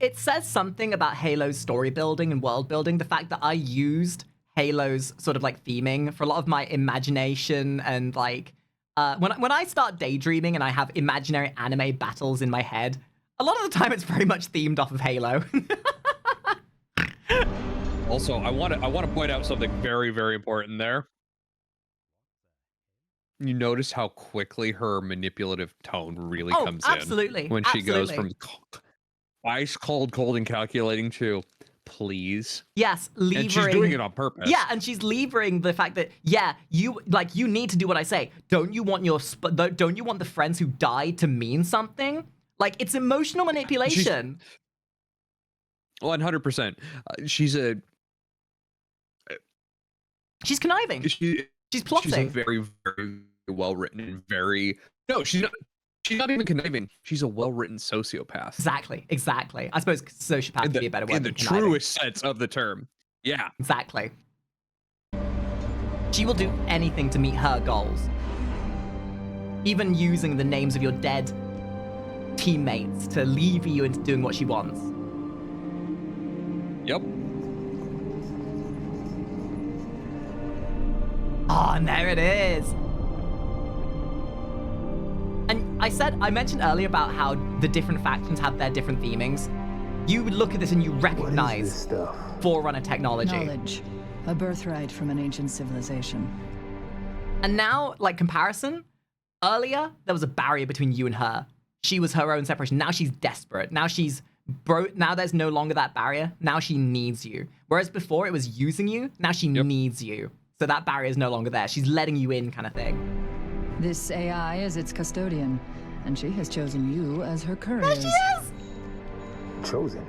[SPEAKER 1] It says something about Halo's story building and world building. The fact that I used Halo's sort of like theming for a lot of my imagination and like when I start daydreaming and I have imaginary anime battles in my head, a lot of the time it's very much themed off of Halo.
[SPEAKER 2] Also, I want to point out something very, very important there. You notice how quickly her manipulative tone really comes
[SPEAKER 1] absolutely.
[SPEAKER 2] in when she goes from ice cold and calculating to please.
[SPEAKER 1] Yes, levering.
[SPEAKER 2] And she's doing it on purpose.
[SPEAKER 1] Yeah, and she's levering the fact that you need to do what I say. Don't you want the friends who died to mean something? Like, it's emotional manipulation.
[SPEAKER 2] 100%.
[SPEAKER 1] She's conniving. She's plotting.
[SPEAKER 2] She's a very, very well written and very she's not even conniving. She's a well-written sociopath.
[SPEAKER 1] Exactly. I suppose sociopath would be a better word.
[SPEAKER 2] In the truest sense of the term. Yeah.
[SPEAKER 1] Exactly. She will do anything to meet her goals. Even using the names of your dead teammates to leave you into doing what she wants.
[SPEAKER 2] Yep.
[SPEAKER 1] Oh, and there it is. And I mentioned earlier about how the different factions have their different themings. You would look at this and you recognize Forerunner technology.
[SPEAKER 14] Knowledge. A birthright from an ancient civilization.
[SPEAKER 1] And now, like comparison, earlier there was a barrier between you and her. She was her own separation. Now she's desperate. Now she's now there's no longer that barrier. Now she needs you. Whereas before it was using you. Now she needs you. So that barrier is no longer there. She's letting you in, kind of thing.
[SPEAKER 14] This AI is its custodian, and she has chosen you as her courier.
[SPEAKER 1] There she is!
[SPEAKER 13] Chosen?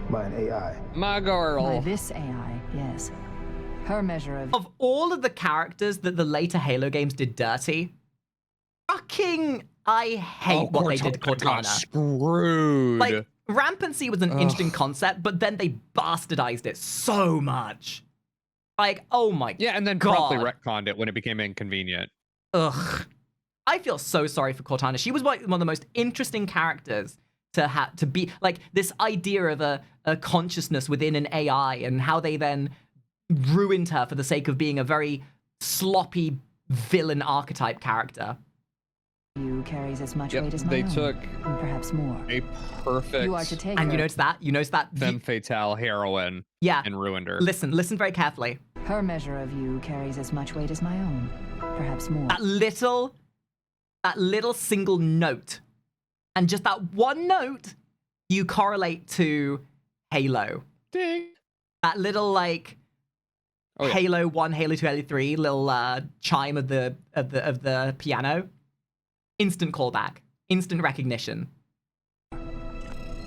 [SPEAKER 13] By an AI?
[SPEAKER 2] My girl.
[SPEAKER 14] By this AI, yes. Her measure
[SPEAKER 1] of all of the characters that the later Halo games did dirty, I hate what they did to Cortana.
[SPEAKER 2] Screwed.
[SPEAKER 1] Like, rampancy was an interesting concept, but then they bastardized it so much. Like, oh my god.
[SPEAKER 2] Yeah, and then promptly retconned it when it became inconvenient.
[SPEAKER 1] Ugh. I feel so sorry for Cortana. She was one of the most interesting characters to be, like, this idea of a consciousness within an AI and how they then ruined her for the sake of being a very sloppy villain archetype character.
[SPEAKER 14] You carries as much weight as my
[SPEAKER 2] they
[SPEAKER 14] own,
[SPEAKER 2] took
[SPEAKER 14] and perhaps more.
[SPEAKER 2] A perfect.
[SPEAKER 14] You are to take
[SPEAKER 1] and
[SPEAKER 14] her.
[SPEAKER 1] you notice that
[SPEAKER 2] femme fatale heroine.
[SPEAKER 1] Yeah.
[SPEAKER 2] And ruined her.
[SPEAKER 1] Listen very carefully.
[SPEAKER 14] Her measure of you carries as much weight as my own, perhaps more.
[SPEAKER 1] That little single note, and just that one note, you correlate to Halo.
[SPEAKER 2] Ding.
[SPEAKER 1] That little like Halo 1, Halo 2, Halo 3 little chime of the piano. Instant callback, instant recognition.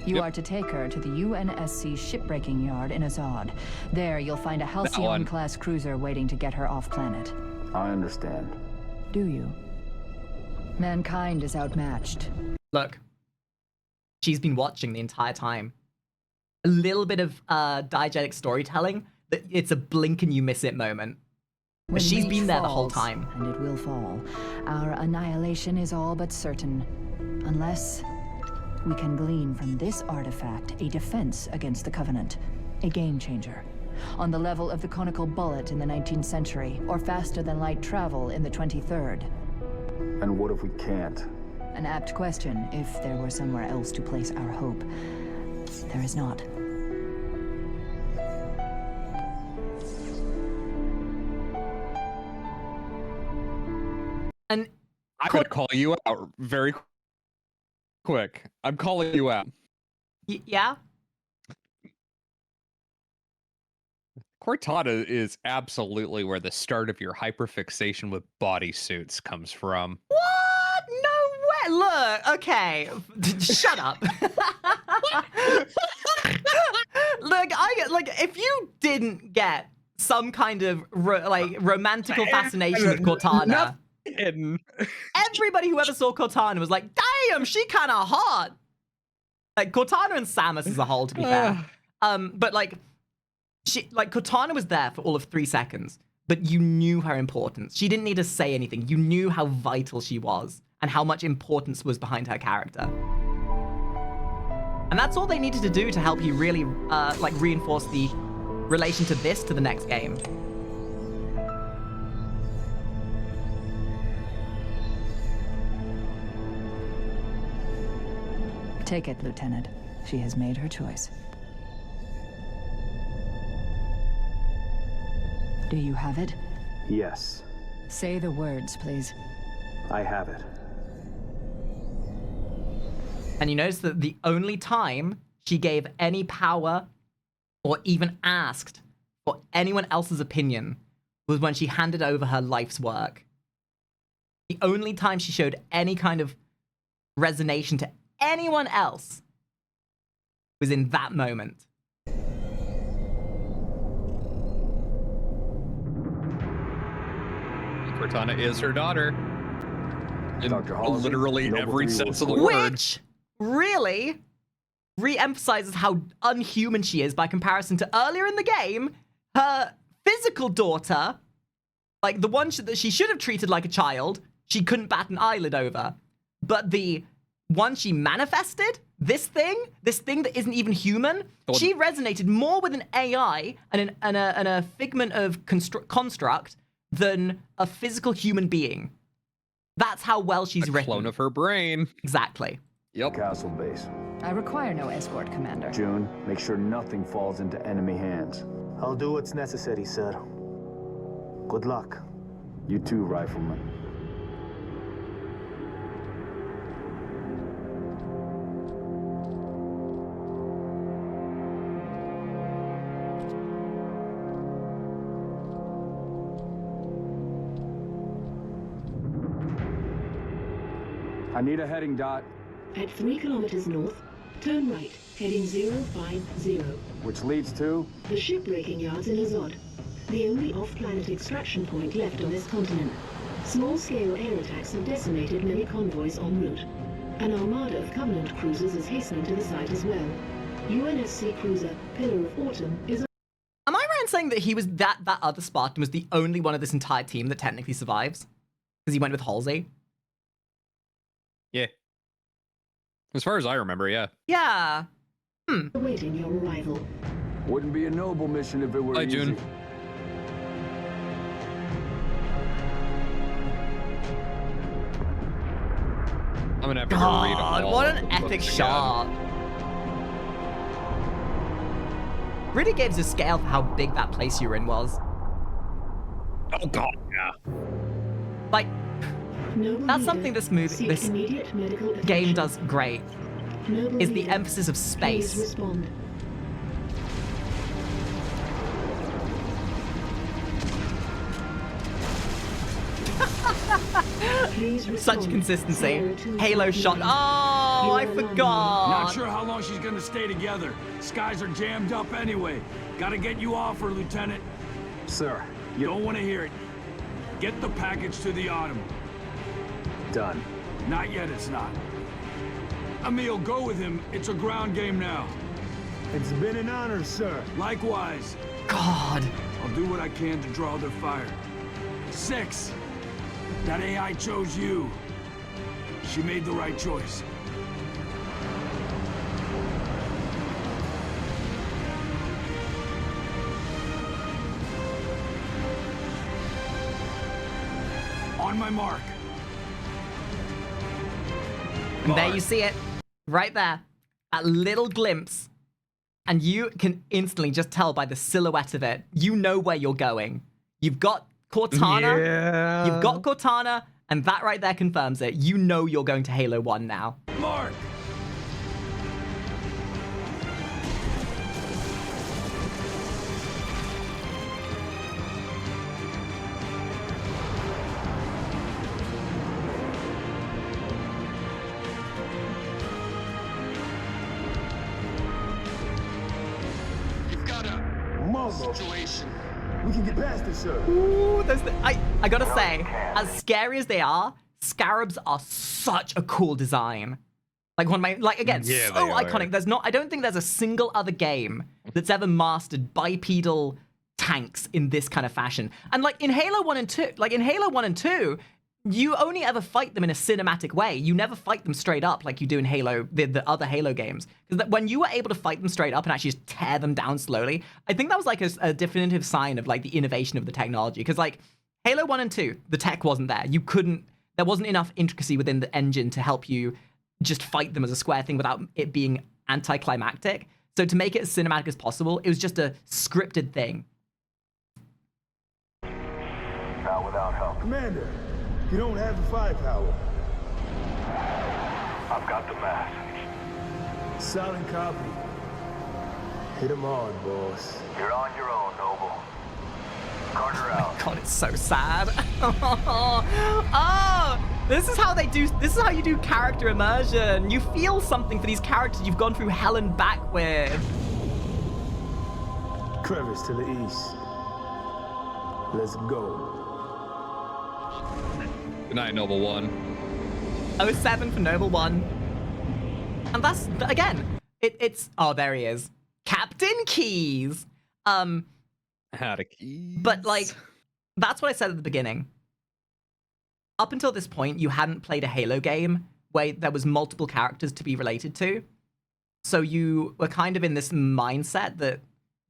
[SPEAKER 14] You are to take her to the UNSC shipbreaking yard in Azad. There, you'll find a Halcyon-class cruiser waiting to get her off-planet.
[SPEAKER 5] I understand.
[SPEAKER 14] Do you? Mankind is outmatched.
[SPEAKER 1] Look, she's been watching the entire time. A little bit of diegetic storytelling, that it's a blink and you miss it moment. But she's been there the whole time.
[SPEAKER 14] And it will fall. Our annihilation is all but certain. Unless we can glean from this artifact a defense against the Covenant. A game changer. On the level of the conical bullet in the 19th century, or faster than light travel in the 23rd.
[SPEAKER 5] And what if we can't?
[SPEAKER 14] An apt question, if there were somewhere else to place our hope. There is not.
[SPEAKER 1] And
[SPEAKER 2] I'm gonna call you out very quick. I'm calling you out.
[SPEAKER 1] Yeah?
[SPEAKER 2] Cortana is absolutely where the start of your hyperfixation with bodysuits comes from.
[SPEAKER 1] What? No way! Look, okay. Shut up. Look, if you didn't get some kind of romantical fascination with Cortana, everybody who ever saw Cortana was like, damn, she kind of hot. Like, Cortana and Samus as a whole, to be fair. But Cortana was there for all of 3 seconds, but you knew her importance. She didn't need to say anything. You knew how vital she was and how much importance was behind her character. And that's all they needed to do to help you really, reinforce the relation to this to the next game.
[SPEAKER 14] Take it, Lieutenant. She has made her choice. Do you have it?
[SPEAKER 5] Yes.
[SPEAKER 14] Say the words, please.
[SPEAKER 5] I have it.
[SPEAKER 1] And you notice that the only time she gave any power or even asked for anyone else's opinion was when she handed over her life's work. The only time she showed any kind of resonation to anyone else was in that moment.
[SPEAKER 2] Cortana is her daughter. In literally every sense of the
[SPEAKER 1] word. Which really re-emphasizes how unhuman she is by comparison to earlier in the game. Her physical daughter, like the one that she should have treated like a child, she couldn't bat an eyelid over. But the once she manifested this thing that isn't even human, she resonated more with an AI and a figment of construct than a physical human being. That's how well she's written.
[SPEAKER 2] Clone of her brain.
[SPEAKER 1] Exactly.
[SPEAKER 2] Yep.
[SPEAKER 5] Castle base.
[SPEAKER 14] I require no escort, Commander.
[SPEAKER 5] June, make sure nothing falls into enemy hands.
[SPEAKER 11] I'll do what's necessary, sir. Good luck.
[SPEAKER 5] You too, Rifleman. I need a heading dot.
[SPEAKER 9] At 3 kilometers north, turn right, heading 050.
[SPEAKER 5] Which leads to?
[SPEAKER 9] The shipbreaking yards in Azod. The only off-planet extraction point left on this continent. Small-scale air attacks have decimated many convoys en route. An armada of Covenant cruisers is hastening to the site as well. UNSC cruiser Pillar of Autumn is...
[SPEAKER 1] Am I right in saying that he was that other Spartan was the only one of this entire team that technically survives? Because he went with Halsey?
[SPEAKER 2] Yeah. As far as I remember, yeah.
[SPEAKER 1] Yeah.
[SPEAKER 9] Awaiting your arrival.
[SPEAKER 5] Wouldn't be a noble mission if it were
[SPEAKER 2] Hi,
[SPEAKER 5] easy.
[SPEAKER 2] June. I'm gonna have to go read all
[SPEAKER 1] what
[SPEAKER 2] of
[SPEAKER 1] an
[SPEAKER 2] the
[SPEAKER 1] epic
[SPEAKER 2] books
[SPEAKER 1] shot. Really gives a scale for how big that place you were in was.
[SPEAKER 2] Oh god, yeah.
[SPEAKER 1] Like,
[SPEAKER 9] Noble
[SPEAKER 1] that's
[SPEAKER 9] leader,
[SPEAKER 1] something this movie,
[SPEAKER 9] seek
[SPEAKER 1] this
[SPEAKER 9] immediate medical
[SPEAKER 1] game
[SPEAKER 9] attention.
[SPEAKER 1] does great,
[SPEAKER 9] Noble
[SPEAKER 1] is the
[SPEAKER 9] leader,
[SPEAKER 1] emphasis of
[SPEAKER 9] please
[SPEAKER 1] space.
[SPEAKER 9] respond.
[SPEAKER 1] Such consistency. Halo shot. Oh, I forgot.
[SPEAKER 15] Not sure how long she's gonna stay together. Skies are jammed up anyway. Gotta get you off her, Lieutenant.
[SPEAKER 5] Sir,
[SPEAKER 15] you don't want to hear it. Get the package to the Autumn.
[SPEAKER 5] Done.
[SPEAKER 15] Not yet, it's not. Emil, go with him. It's a ground game now.
[SPEAKER 13] It's been an honor, sir.
[SPEAKER 15] Likewise.
[SPEAKER 1] God.
[SPEAKER 15] I'll do what I can to draw their fire. 6. That AI chose you. She made the right choice. On my mark.
[SPEAKER 1] And there you see it. Right there. A little glimpse. And you can instantly just tell by the silhouette of it. You know where you're going. You've got Cortana.
[SPEAKER 2] Yeah.
[SPEAKER 1] You've got Cortana. And that right there confirms it. You know you're going to Halo 1 now.
[SPEAKER 15] Mark!
[SPEAKER 13] Situation. We can get past this, sir.
[SPEAKER 1] Ooh, I gotta say, as scary as they are, scarabs are such a cool design. Like one of my, like again,
[SPEAKER 2] Yeah,
[SPEAKER 1] so
[SPEAKER 2] they are.
[SPEAKER 1] iconic. I don't think there's a single other game that's ever mastered bipedal tanks in this kind of fashion. And like in Halo 1 and 2, you only ever fight them in a cinematic way. You never fight them straight up like you do in Halo, the other Halo games. Because when you were able to fight them straight up and actually just tear them down slowly, I think that was like a definitive sign of like the innovation of the technology. Because like Halo 1 and 2, the tech wasn't there. There wasn't enough intricacy within the engine to help you just fight them as a square thing without it being anticlimactic. So to make it as cinematic as possible, it was just a scripted thing.
[SPEAKER 8] Not without help.
[SPEAKER 13] Commander, you don't have the firepower.
[SPEAKER 8] I've got the mass.
[SPEAKER 13] Solid copy. Hit him hard, boss.
[SPEAKER 8] You're on your own, Noble. Carter out.
[SPEAKER 1] God, it's so sad. Oh, this is how you do character immersion. You feel something for these characters you've gone through hell and back with.
[SPEAKER 13] Kariverse to the east. Let's go.
[SPEAKER 2] Good night, Noble One.
[SPEAKER 1] 07 for Noble One. And that's, again, it's, oh, there he is. Captain Keys.
[SPEAKER 2] Had a key.
[SPEAKER 1] But, like, that's what I said at the beginning. Up until this point, you hadn't played a Halo game where there was multiple characters to be related to. So you were kind of in this mindset that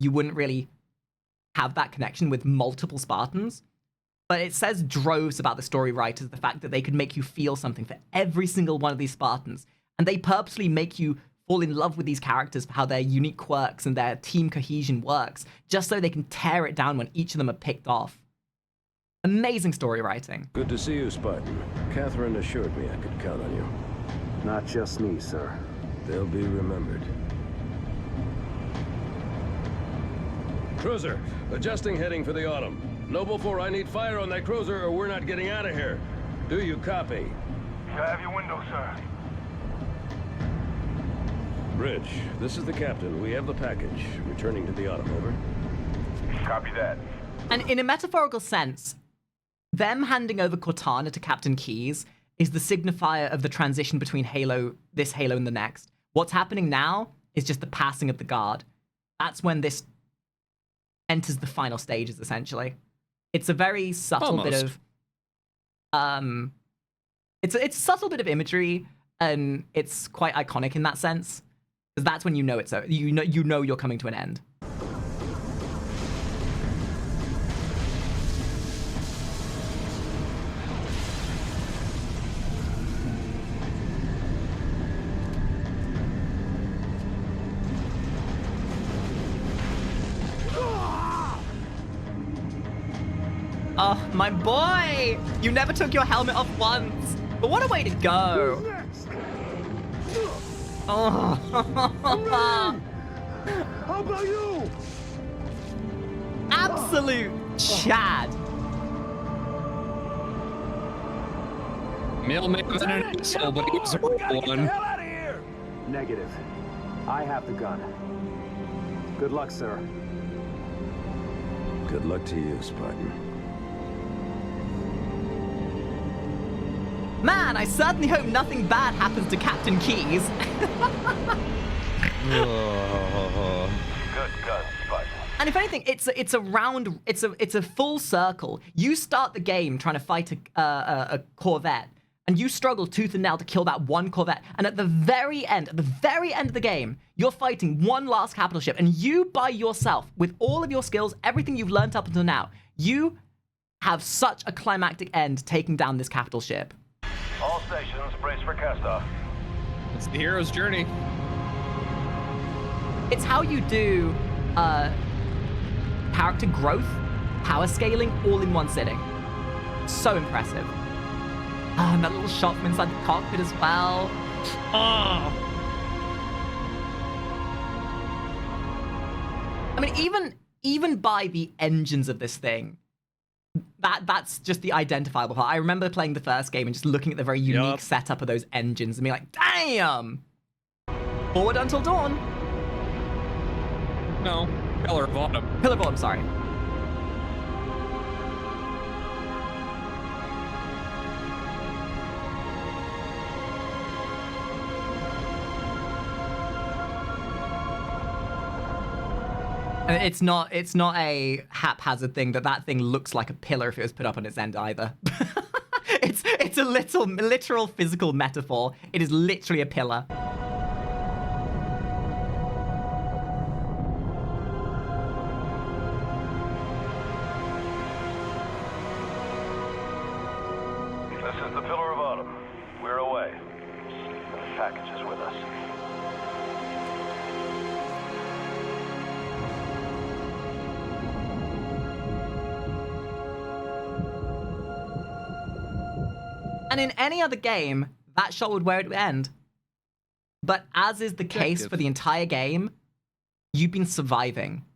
[SPEAKER 1] you wouldn't really have that connection with multiple Spartans. But it says droves about the story writers, the fact that they could make you feel something for every single one of these Spartans. And they purposely make you fall in love with these characters for how their unique quirks and their team cohesion works, just so they can tear it down when each of them are picked off. Amazing story writing.
[SPEAKER 16] Good to see you, Spartan. Catherine assured me I could count on you.
[SPEAKER 13] Not just me, sir.
[SPEAKER 16] They'll be remembered. Cruiser, adjusting heading for the Autumn. Noble 4, I need fire on that cruiser or we're not getting out of here. Do you copy?
[SPEAKER 8] I have your window, sir.
[SPEAKER 16] Bridge, this is the captain. We have the package. Returning to the Autumn, over.
[SPEAKER 8] Copy that.
[SPEAKER 1] And in a metaphorical sense, them handing over Cortana to Captain Keyes is the signifier of the transition between this Halo and the next. What's happening now is just the passing of the guard. That's when this enters the final stages, essentially. It's a very subtle bit of it's a subtle bit of imagery, and it's quite iconic in that sense, because that's when you know it's over. You know you're coming to an end. Oh, my boy! You never took your helmet off once! But what a way to go! Oh.
[SPEAKER 13] How about you?
[SPEAKER 1] Absolute Chad!
[SPEAKER 2] Mailman's an asshole, but he's a real one.
[SPEAKER 13] Negative. I have the gun. Good luck, sir.
[SPEAKER 16] Good luck to you, Spartan.
[SPEAKER 1] Man, I certainly hope nothing bad happens to Captain Keyes.
[SPEAKER 8] Good gun, Spartan.
[SPEAKER 1] And if anything, it's a full circle. You start the game trying to fight a Corvette, and you struggle tooth and nail to kill that one Corvette. And at the very end of the game, you're fighting one last capital ship, and you by yourself, with all of your skills, everything you've learned up until now, you have such a climactic end taking down this capital ship.
[SPEAKER 8] All stations, brace for cast-off.
[SPEAKER 2] It's the hero's journey.
[SPEAKER 1] It's how you do character growth, power scaling, all in one sitting. So impressive. Oh, and that little shot from inside the cockpit as well. Oh. I mean, even by the engines of this thing, that's just the identifiable part. I remember playing the first game and just looking at the very unique setup of those engines and being like, damn! Forward until dawn.
[SPEAKER 2] No, Pillar of Autumn.
[SPEAKER 1] Pillar of Autumn, sorry. And it's not a haphazard thing that thing looks like a pillar if it was put up on its end either. it's a literal physical metaphor. It is literally a pillar.
[SPEAKER 8] This is the Pillar of Autumn. We're away. And the package is with us.
[SPEAKER 1] And in any other game, that shot would where it would end. But as is the case for the entire game, you've been surviving.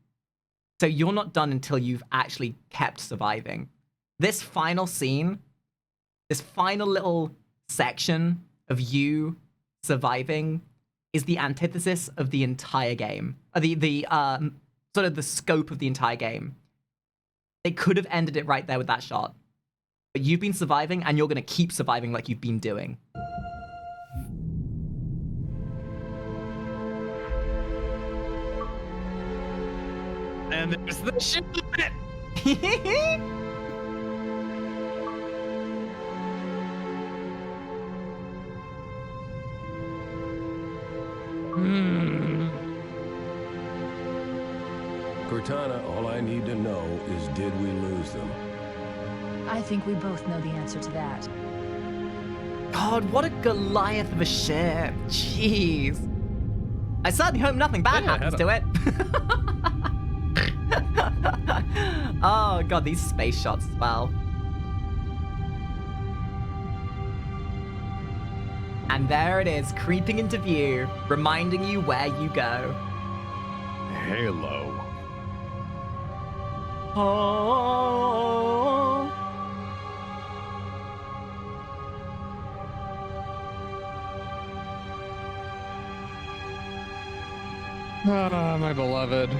[SPEAKER 1] So you're not done until you've actually kept surviving. This final scene, this final little section of you surviving is the antithesis of the entire game. The sort of the scope of the entire game. They could have ended it right there with that shot. But you've been surviving, and you're going to keep surviving like you've been doing.
[SPEAKER 2] And there's the shit.
[SPEAKER 16] Cortana, all I need to know is did we lose them?
[SPEAKER 14] I think we both know the answer to that.
[SPEAKER 1] God, what a Goliath of a ship. Jeez. I certainly hope nothing bad happens to it. Oh, God, these space shots as well. And there it is, creeping into view, reminding you where you go.
[SPEAKER 2] Halo.
[SPEAKER 1] Oh.
[SPEAKER 2] Ah, my beloved.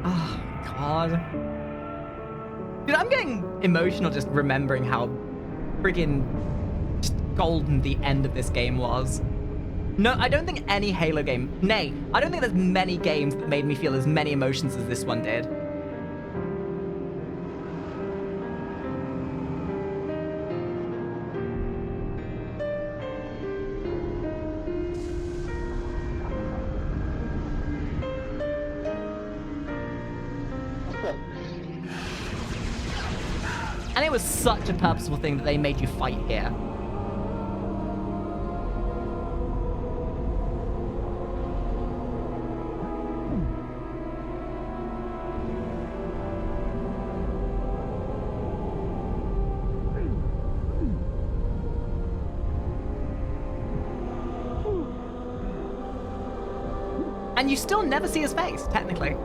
[SPEAKER 1] Oh, God. Dude, I'm getting emotional just remembering how friggin' just golden the end of this game was. No, I don't think any Halo game, nay, I don't think there's many games that made me feel as many emotions as this one did. And it was such a purposeful thing that they made you fight here. And you still never see his face, technically.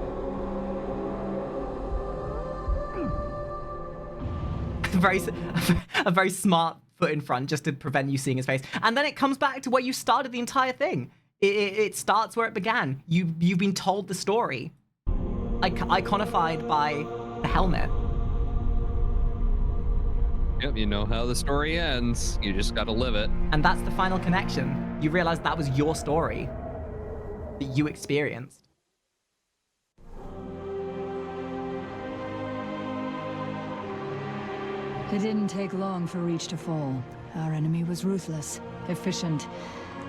[SPEAKER 1] A very smart foot in front just to prevent you seeing his face. And then it comes back to where you started the entire thing. It starts where it began. You've been told the story. Iconified by the helmet.
[SPEAKER 2] Yep, you know how the story ends. You just gotta live it.
[SPEAKER 1] And that's the final connection. You realize that was your story that you experienced.
[SPEAKER 14] It didn't take long for Reach to fall. Our enemy was ruthless, efficient,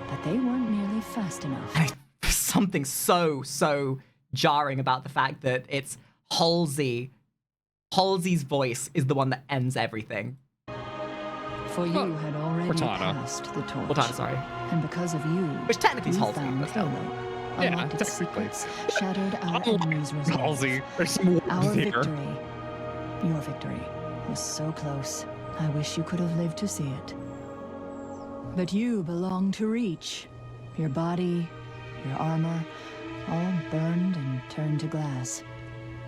[SPEAKER 14] but they weren't nearly fast enough.
[SPEAKER 1] And there's something so jarring about the fact that it's Halsey. Halsey's voice is the one that ends everything.
[SPEAKER 14] For you had already passed the torch.
[SPEAKER 1] Cortana, sorry.
[SPEAKER 14] And because of you,
[SPEAKER 1] which technically is Halsey,
[SPEAKER 14] found
[SPEAKER 1] but still.
[SPEAKER 14] Halo.
[SPEAKER 2] Yeah,
[SPEAKER 14] Unlocked its
[SPEAKER 2] technically.
[SPEAKER 14] secrets, shattered our enemy's resolve.
[SPEAKER 2] Halsey, there's some
[SPEAKER 14] Our
[SPEAKER 2] words here.
[SPEAKER 14] victory, your victory, was so close. I wish you could have lived to see it. But you belong to Reach. Your body, your armor, all burned and turned to glass.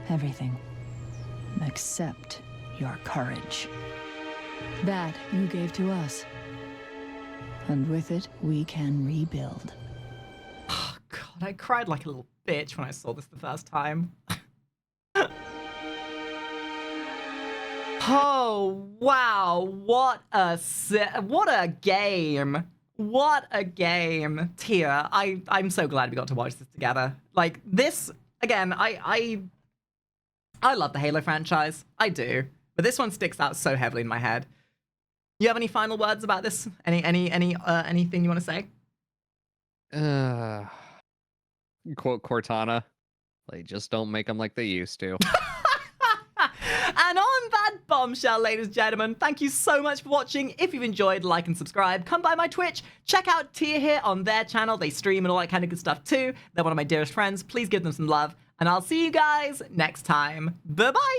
[SPEAKER 14] Everything. Except your courage. That you gave to us. And with it, we can rebuild.
[SPEAKER 1] Oh, God, I cried like a little bitch when I saw this the first time. Oh, wow. What a game. What a game. Tia, I'm so glad we got to watch this together. Like, this, again, I love the Halo franchise. I do. But this one sticks out so heavily in my head. You have any final words about this? Anything you want to say?
[SPEAKER 2] Quote Cortana. Like, just don't make them like they used to.
[SPEAKER 1] And on that bombshell, ladies and gentlemen, thank you so much for watching. If you've enjoyed, like and subscribe. Come by my Twitch. Check out Tia here on their channel. They stream and all that kind of good stuff too. They're one of my dearest friends. Please give them some love. And I'll see you guys next time. Bye-bye.